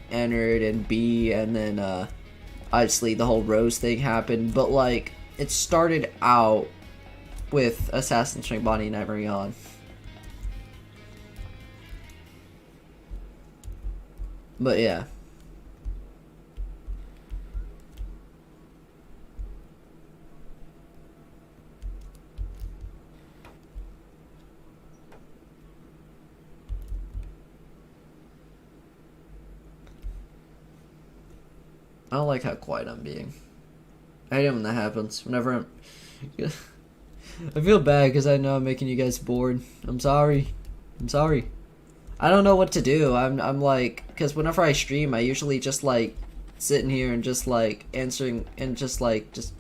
entered in B, and then obviously the whole Rose thing happened, but like, it started out with Assassin's Creed Bonnie and Nightmare. But yeah. I don't like how quiet I'm being. I hate it when that happens. Whenever I'm... I feel bad because I know I'm making you guys bored. I'm sorry. I'm sorry. I don't know what to do. I'm like... Because whenever I stream, I usually just like... sitting here and just like answering... And just like... Just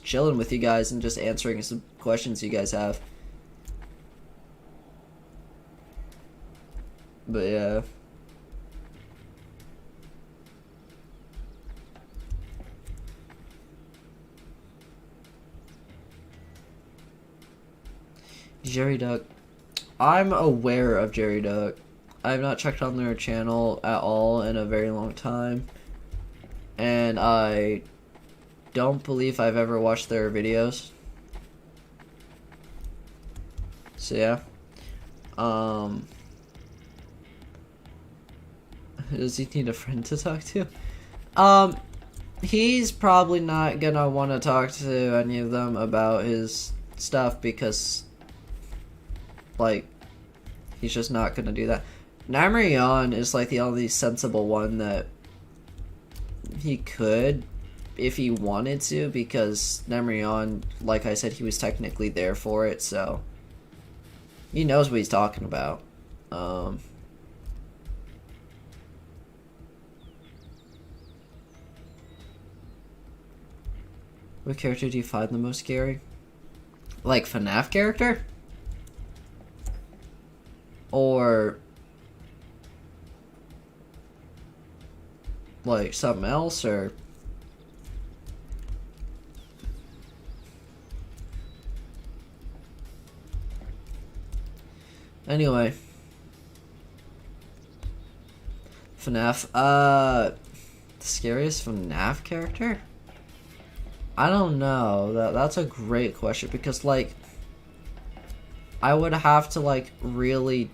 chilling with you guys and just answering some questions you guys have. But yeah... Jerry Duck. I'm aware of Jerry Duck. I have not checked on their channel at all in a very long time. And I don't believe I've ever watched their videos. So yeah. Does he need a friend to talk to? He's probably not gonna want to talk to any of them about his stuff because, like, he's just not gonna do that. Nightmare is like the only sensible one that he could, if he wanted to, because Nightmare, like I said, he was technically there for it, so he knows what he's talking about. What character do you find the most scary? Like FNAF character? Or like something else, or Anyway. FNAF. Scariest FNAF character? I don't know. That's a great question because, like, I would have to, like, really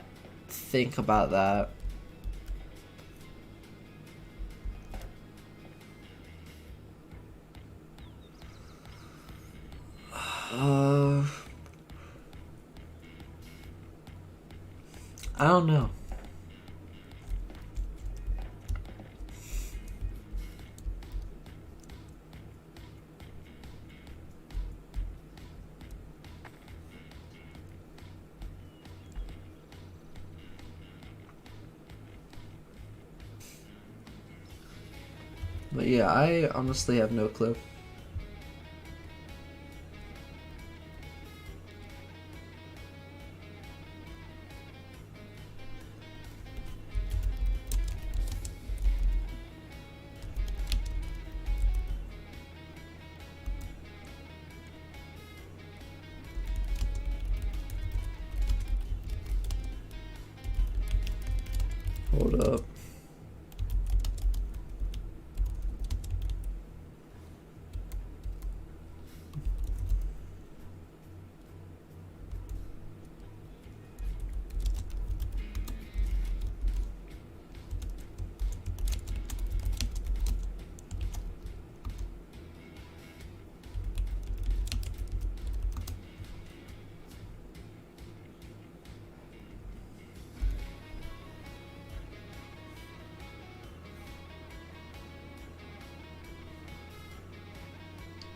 think about that. I don't know. But yeah, I honestly have no clue. Hold up.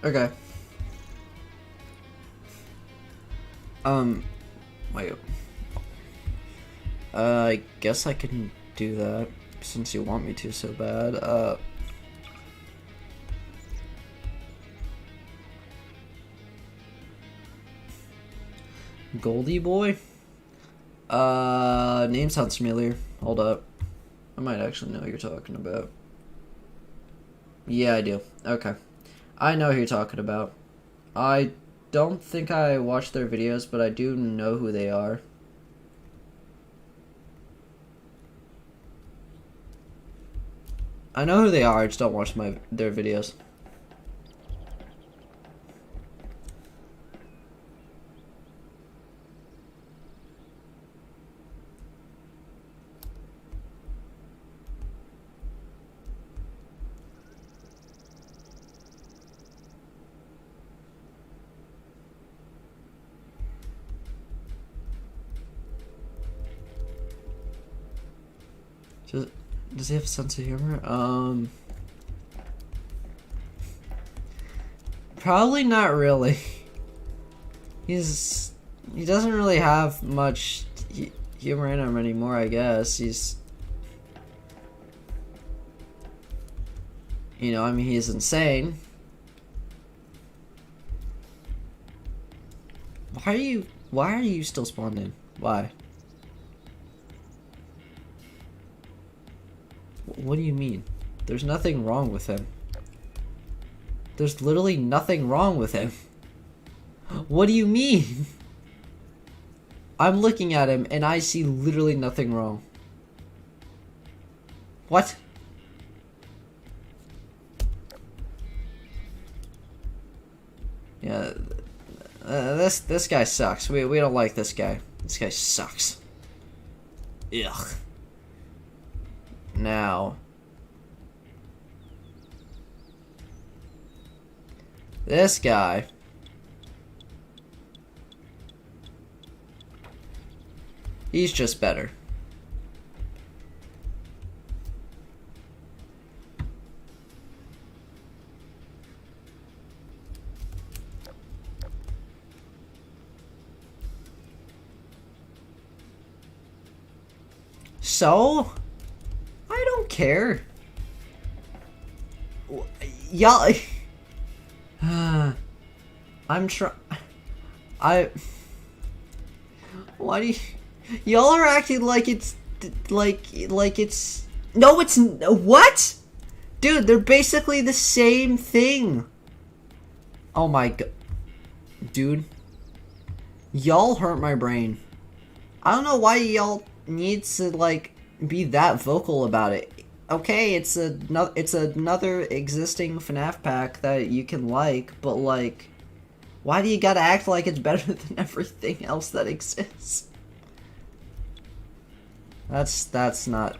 Okay. Wait. I guess I can do that since you want me to so bad. Goldie Boy? Name sounds familiar. Hold up. I might actually know who you're talking about. Yeah, I do. Okay. I know who you're talking about. I don't think I watch their videos, but I do know who they are. I know who they are, I just don't watch their videos. Does he have a sense of humor? Probably not really. He doesn't really have much humor in him anymore, I guess. You know, I mean, he's insane. Why are you still spawned in? Why? What do you mean? There's nothing wrong with him. There's literally nothing wrong with him. What do you mean? I'm looking at him and I see literally nothing wrong. What? Yeah, this guy sucks. We don't like this guy. This guy sucks. Ugh. Now, this guy he's just better. So, I don't care. Y'all, why do y'all are acting like it's, no, it's, what? Dude, they're basically the same thing. Oh my god. Dude. Y'all hurt my brain. I don't know why y'all need to, like, be that vocal about it. Okay, it's another existing FNAF pack that you can like, but, like, why do you gotta act like it's better than everything else that exists? That's not...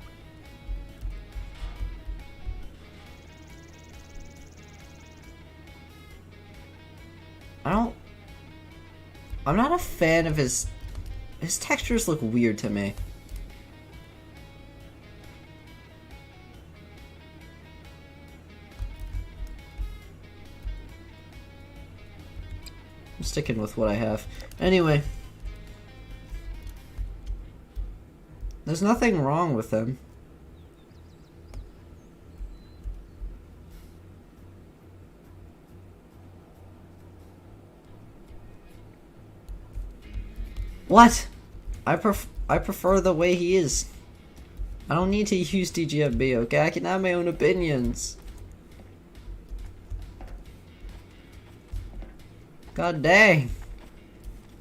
I'm not a fan of his textures look weird to me. I'm sticking with what I have. Anyway. There's nothing wrong with him. What? I prefer the way he is. I don't need to use DGFB, okay? I can have my own opinions. God dang.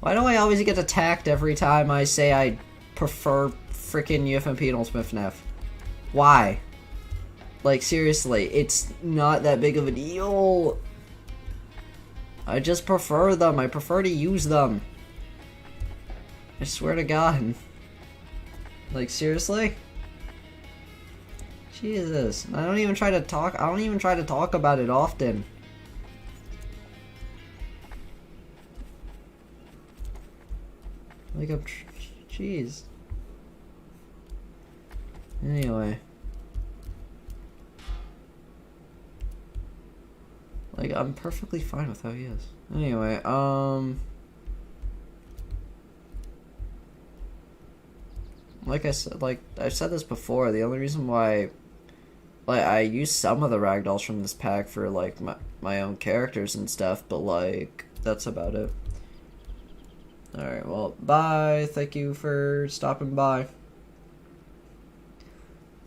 Why do I always get attacked every time I say I prefer frickin' UFMP and Ultimate FNAF? Why? Like, seriously, it's not that big of a deal. I just prefer them. I prefer to use them. I swear to God. Like, seriously? Jesus. I don't even try to talk about it often. Like, jeez. Anyway. Like, I'm perfectly fine with how he is. Anyway, like I said, like, I've said this before, the only reason why, like, I use some of the ragdolls from this pack for, like, my own characters and stuff, but, like, that's about it. Alright, well, bye. Thank you for stopping by.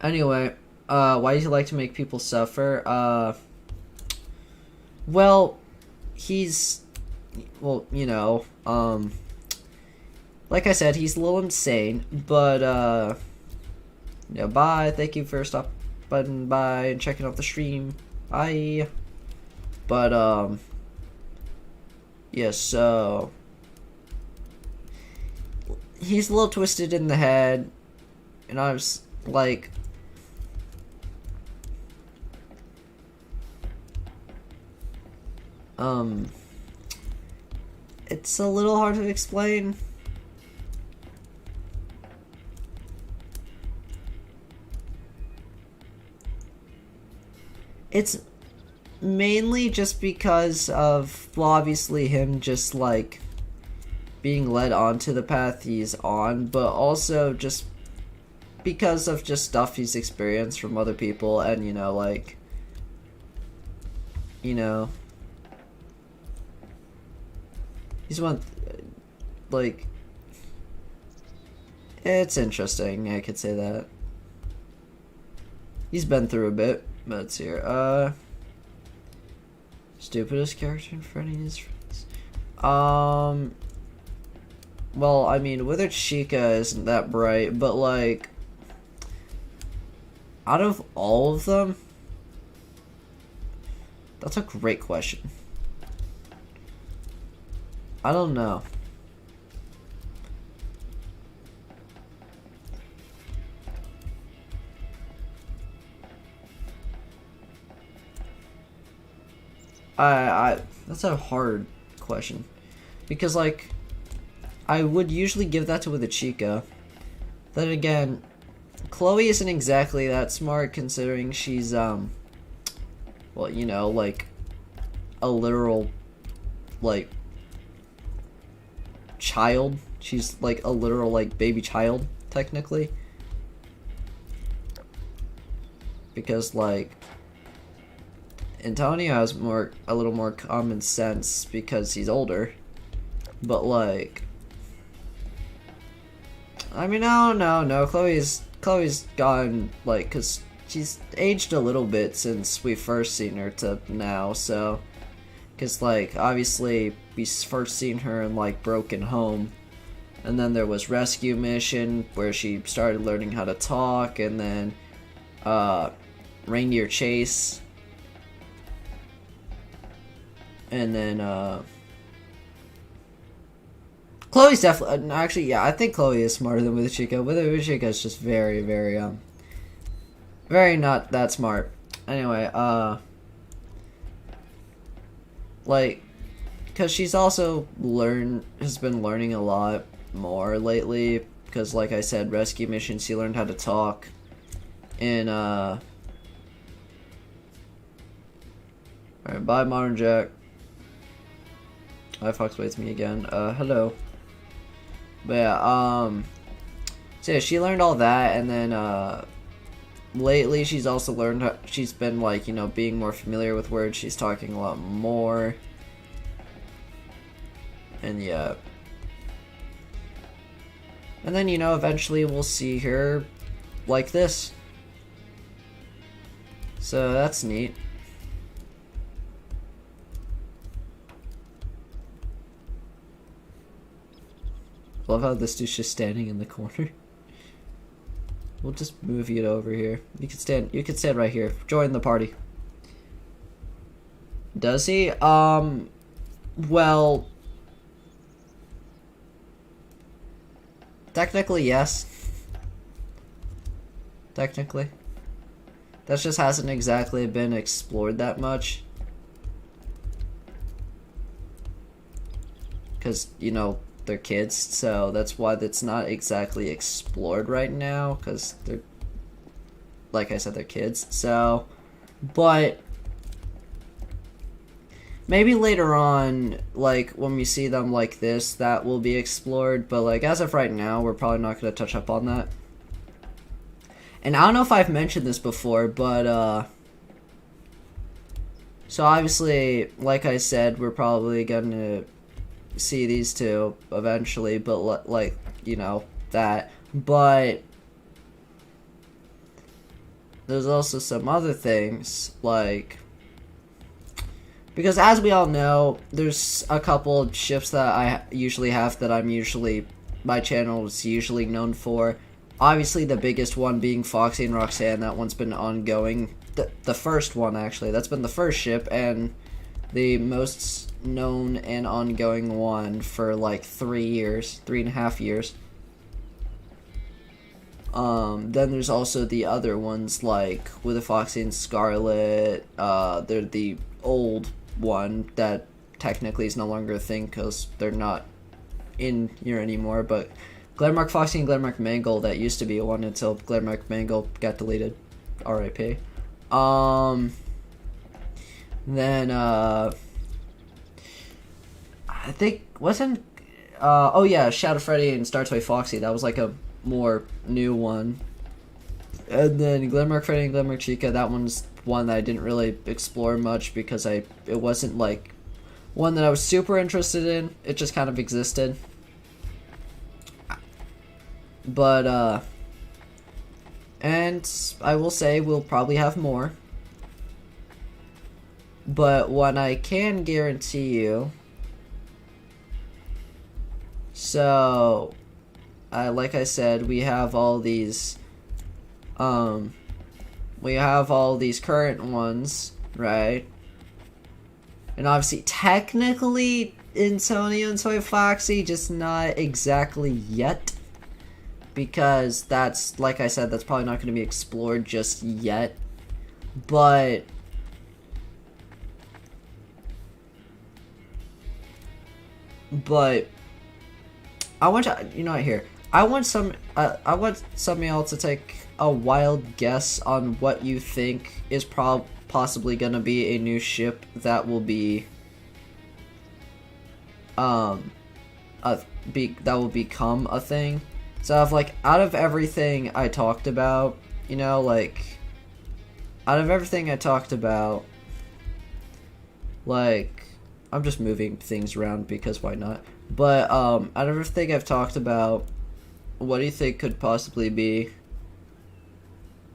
Anyway, why do you like to make people suffer? Well, well, you know, like I said, he's a little insane, but, yeah, bye. Thank you for stopping by and checking out the stream. Bye. But, yeah, so, he's a little twisted in the head, and I was, like, it's a little hard to explain. It's mainly just because of, well, obviously him just, like, being led onto the path he's on, but also just because of just stuff he's experienced from other people, and, you know, like, you know, he's one, like, it's interesting, I could say that. He's been through a bit. Let's see here. Stupidest character in front of his friends. Well, I mean, Withered Chica isn't that bright, but, like, out of all of them, that's a great question. I don't know. That's a hard question. Because, like, I would usually give that to With a Chica. Then again, Chloe isn't exactly that smart considering she's, well, you know, like, a literal, like, child. She's, like, a literal, like, baby child, technically. Because, like, Antonio has a little more common sense because he's older, but, like, I mean, no, Chloe's gone, like, cause she's aged a little bit since we first seen her to now, so, cause, like, obviously, we first seen her in, like, Broken Home, And then there was Rescue Mission, where she started learning how to talk, and then Reindeer Chase. And then Chloe's definitely, actually, yeah, I think Chloe is smarter than Wichika. Wichika is just very, very, very not that smart. Anyway, like, because she's also has been learning a lot more lately, because like I said, Rescue Mission, she learned how to talk in, alright, bye Modern Jack. Fox waits me again. Hello. But yeah, so yeah, she learned all that, and then, lately she's also learned how, she's been, like, you know, being more familiar with words, she's talking a lot more. And yeah. And then, you know, eventually we'll see her like this. So that's neat. Love how this dude's just standing in the corner. We'll just move you over here. You can stand right here. Join the party. Does he? Well, technically, yes. Technically. That just hasn't exactly been explored that much. Because, you know, they're kids, so that's why that's not exactly explored right now, because they're, like I said, they're kids, so, but maybe later on, like, when we see them like this, that will be explored, but, like, as of right now, we're probably not going to touch up on that. And I don't know if I've mentioned this before, but, so obviously, like I said, we're probably going to see these two eventually, but like, you know, that, but there's also some other things, like, because as we all know, there's a couple of ships that I usually have that my channel is usually known for. Obviously the biggest one being Foxy and Roxanne. That one's been ongoing, the first one actually, that's been the first ship, and the most known and ongoing one for like 3.5 years. Then there's also the other ones, like with the Foxy and Scarlet. They're the old one that technically is no longer a thing because they're not in here anymore, but Glenmark Foxy and Glenmark Mangle, that used to be one until Glenmark Mangle got deleted. RIP. Then I think wasn't oh yeah, Shadow Freddy and Star Toy Foxy, that was like a more new one. And then Glenmark Freddy and Glenmark Chica, that one's one that I didn't really explore much because it wasn't like one that I was super interested in. It just kind of existed. But and I will say we'll probably have more. But what I can guarantee you, so, like I said, we have all these current ones, right? And obviously, technically, Antonio and Toy Foxy, just not exactly yet. Because that's, like I said, that's probably not going to be explored just yet. But I want to, you know what, here, I want some of y'all to take a wild guess on what you think is possibly gonna be a new ship that will be that will become a thing. So if, like, out of everything I talked about, you know, like, out of everything I talked about, like, I'm just moving things around because why not? But out of everything I've talked about, what do you think could possibly be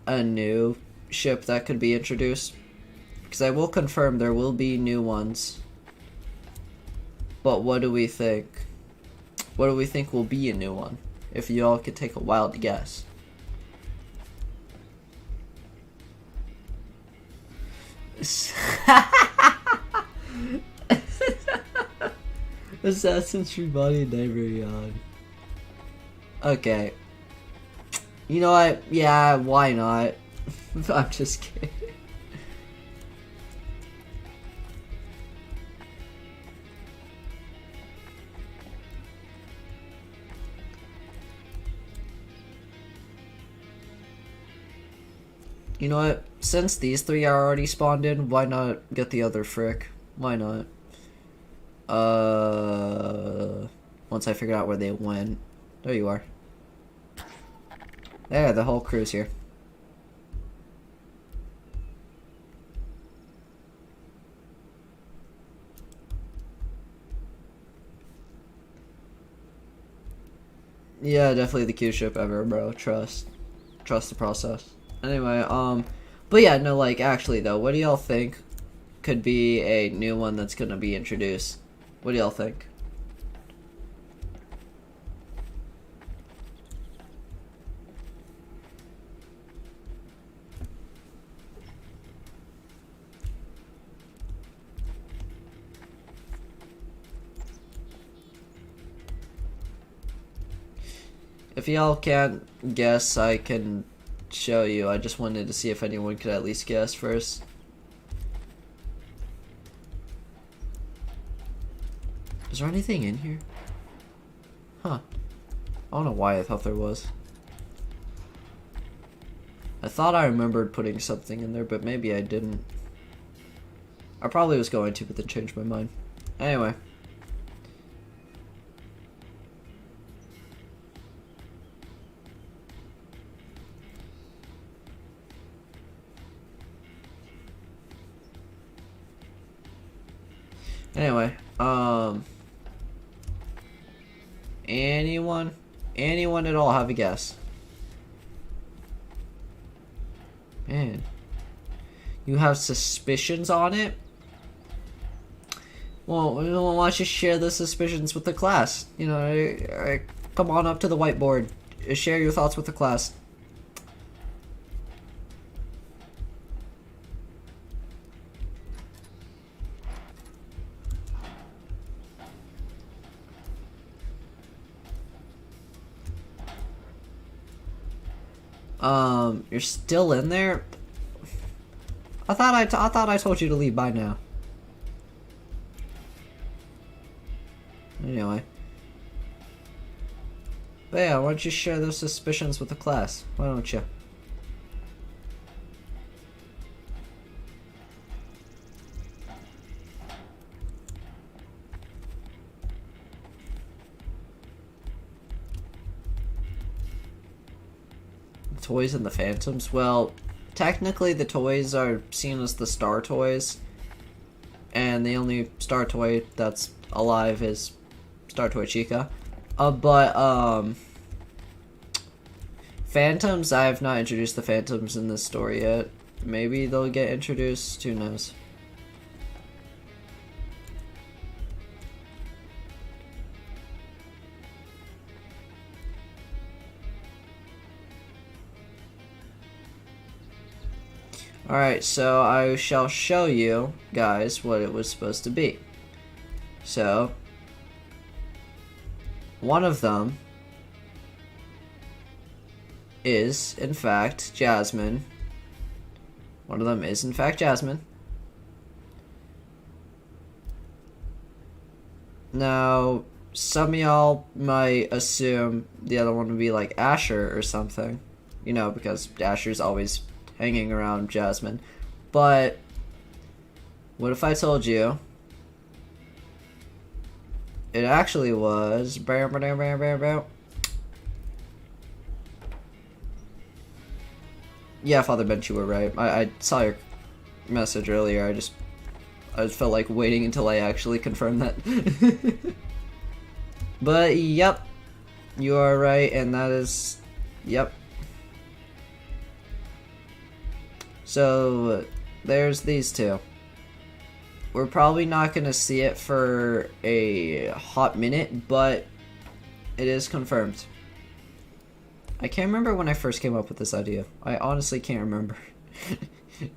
a new ship that could be introduced? Because I will confirm there will be new ones. But what do we think? What do we think will be a new one? If you all could take a while to guess. Assassin's Creed Body Never Yawn. Okay. You know what? Yeah, why not? I'm just kidding. You know what? Since these three are already spawned in, why not get the other frick? Why not? Once I figure out where they went. There you are. There, the whole crew's here. Yeah, definitely the cutest ship ever, bro. Trust the process. Anyway, but yeah, no, like, actually, though, what do y'all think could be a new one that's gonna be introduced? What do y'all think? If y'all can't guess, I can show you. I just wanted to see if anyone could at least guess first. Is there anything in here? Huh. I don't know why I thought there was. I thought I remembered putting something in there, but maybe I didn't. I probably was going to, but then changed my mind. Anyway. Anyway, anyone at all have a guess? Man, you have suspicions on it? Well, why don't you share the suspicions with the class? You know, come on up to the whiteboard, share your thoughts with the class. You're still in there? I thought I told you to leave by now. Anyway. But yeah, why don't you share those suspicions with the class? Why don't you? Toys and the Phantoms? Well, technically the toys are seen as the star toys, and the only star toy that's alive is Star Toy Chica. But Phantoms, I have not introduced the Phantoms in this story yet. Maybe they'll get introduced, who knows. Alright, so I shall show you guys what it was supposed to be. So, one of them is, in fact, Jasmine. One of them is, in fact, Jasmine. Now, some of y'all might assume the other one would be like Asher or something. You know, because Asher's always hanging around Jasmine. But what if I told you it actually was yeah, Father Bench, you were right. I saw your message earlier. I just felt like waiting until I actually confirmed that. But yep, you are right, and that is yep. So, there's these two. We're probably not going to see it for a hot minute, but It is confirmed. I can't remember when I first came up with this idea. I honestly can't remember.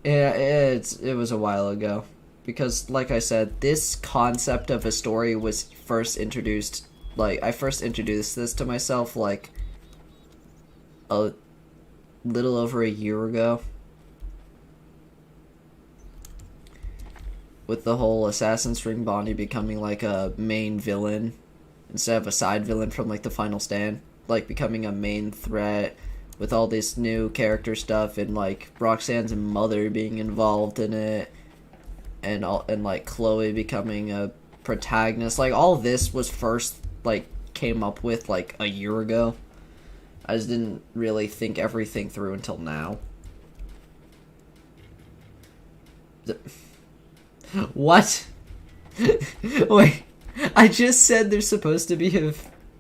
Yeah, it was a while ago. Because, like I said, this concept of a story was first introduced, like, I first introduced this to myself, like, a little over a year ago. With the whole Assassin's Ring Bonnie becoming, like, a main villain instead of a side villain from, like, the Final Stand. Like, becoming a main threat with all this new character stuff and, like, Roxanne's mother being involved in it. And like Chloe becoming a protagonist. Like, all this was first, like, came up with like a year ago. I just didn't really think everything through until now. What? Wait, I just said there's supposed to be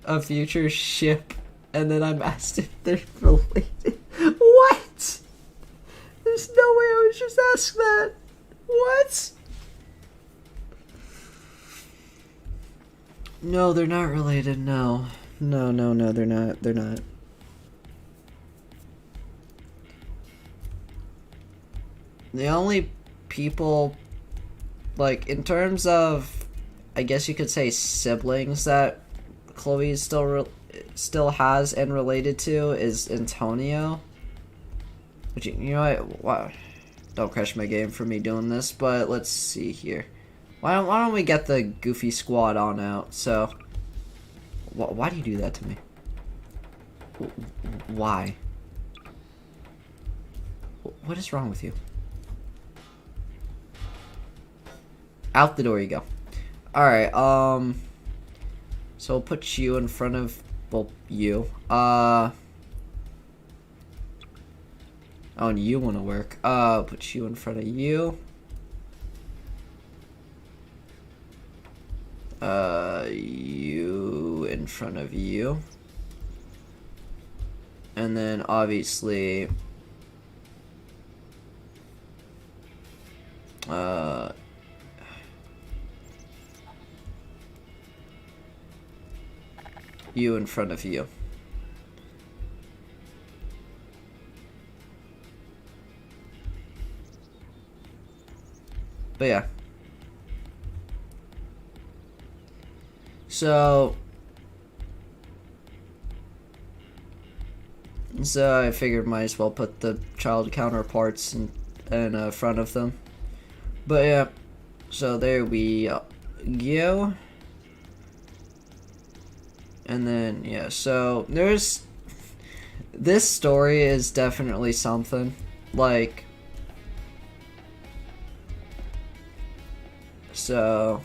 a future ship, and then I'm asked if they're related. What? There's no way I would just ask that. What? No, they're not related, no. No, they're not. They're not. The only people, like, in terms of, I guess you could say, siblings that Chloe still has and related to is Antonio. Which, you know what? Wow. Don't crash my game for me doing this, but let's see here. Why don't we get the Goofy squad on out? So, why do you do that to me? Why? What is wrong with you? Out the door you go. Alright, so we'll put you in front of, well, you. Oh, and you want to work. Put you in front of you. You in front of you. And then, obviously, you in front of you. But yeah. So I figured might as well put the child counterparts in front of them. But yeah, so there we go. And then, yeah, so this story is definitely something. Like, so,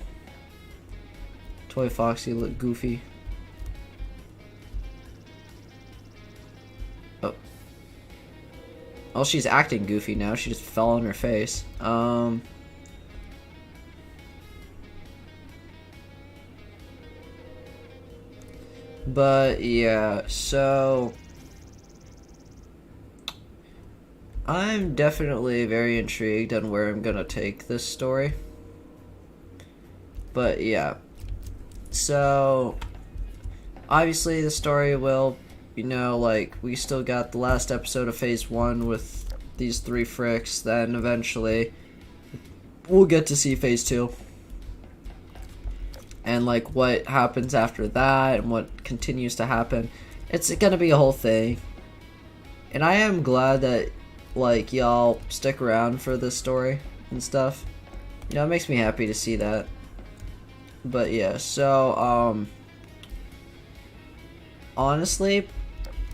Toy Foxy look goofy. Oh. Oh, she's acting goofy now. She just fell on her face. But yeah, so I'm definitely very intrigued on where I'm gonna take this story. But yeah, so obviously the story will, you know, like, we still got the last episode of Phase 1 with these 3 fricks, then eventually we'll get to see Phase 2. And, like, what happens after that and what continues to happen. It's gonna be a whole thing. And I am glad that, like, y'all stick around for this story and stuff. You know, it makes me happy to see that. But yeah, so, honestly,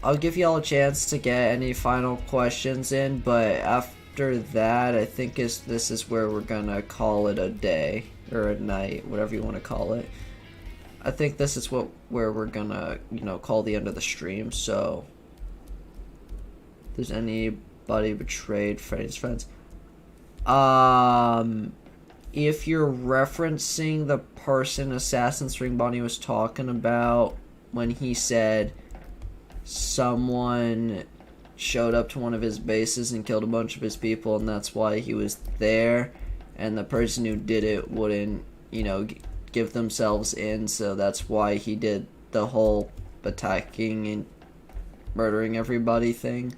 I'll give y'all a chance to get any final questions in, but after that, I think this is where we're gonna call it a day. Or a night, whatever you want to call it. I think this is where we're gonna, you know, call the end of the stream. So, if there's anybody betrayed Freddy's friends, if you're referencing the person Assassin's Ring Bonnie was talking about when he said someone showed up to one of his bases and killed a bunch of his people, and that's why he was there. And the person who did it wouldn't, you know, give themselves in, so that's why he did the whole attacking and murdering everybody thing.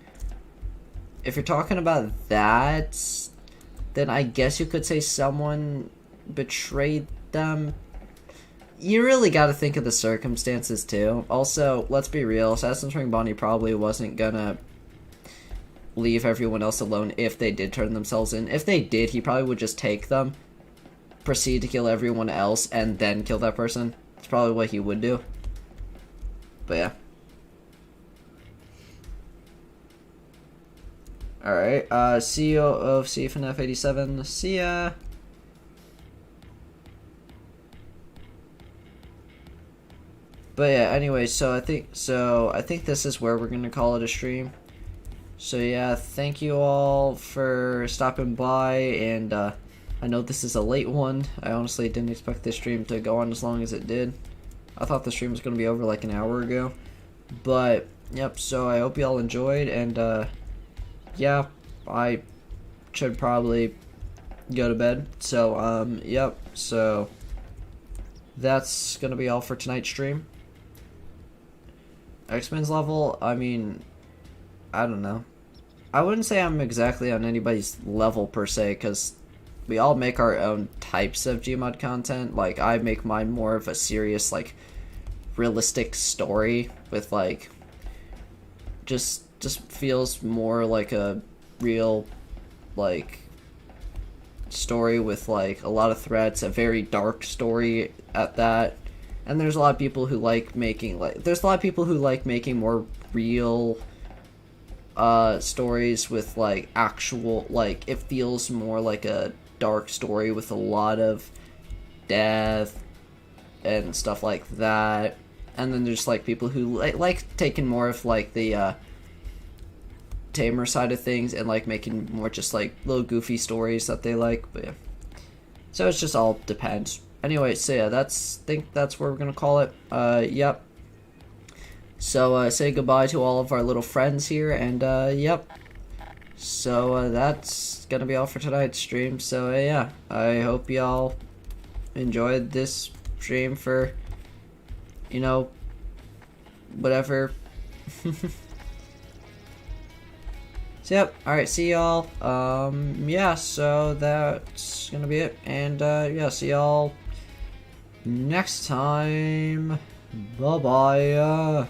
If you're talking about that, then I guess you could say someone betrayed them. You really got to think of the circumstances too. Also, let's be real, Assassin's Ring Bonnie probably wasn't gonna leave everyone else alone if they did turn themselves in. If they did, he probably would just take them, proceed to kill everyone else, and then kill that person. That's probably what he would do. But yeah. Alright, CEO of CFNF 87, see ya! But yeah, anyway, so I think this is where we're gonna call it a stream. So yeah, thank you all for stopping by, and I know this is a late one. I honestly didn't expect this stream to go on as long as it did. I thought the stream was gonna be over like an hour ago. But yep, so I hope y'all enjoyed, and yeah, I should probably go to bed. So yep, so that's gonna be all for tonight's stream. X-Men's level, I mean, I don't know. I wouldn't say I'm exactly on anybody's level per se, because we all make our own types of Gmod content. Like, I make mine more of a serious, like, realistic story with, like, just feels more like a real, like, story with, like, a lot of threats, a very dark story at that. And there's a lot of people who like making, more real stories with, like, actual, like, it feels more like a dark story with a lot of death and stuff like that. And then there's, like, people who like taking more of, like, the tamer side of things and, like, making more just, like, little goofy stories that they like. But yeah, so it's just all depends. Anyway, so yeah, think that's where we're gonna call it. Yep. So say goodbye to all of our little friends here, and yep. So that's gonna be all for tonight's stream. So yeah, I hope y'all enjoyed this stream for, you know, whatever. So yep, alright, see y'all. Yeah, so that's gonna be it, and yeah, see y'all next time. Bye bye.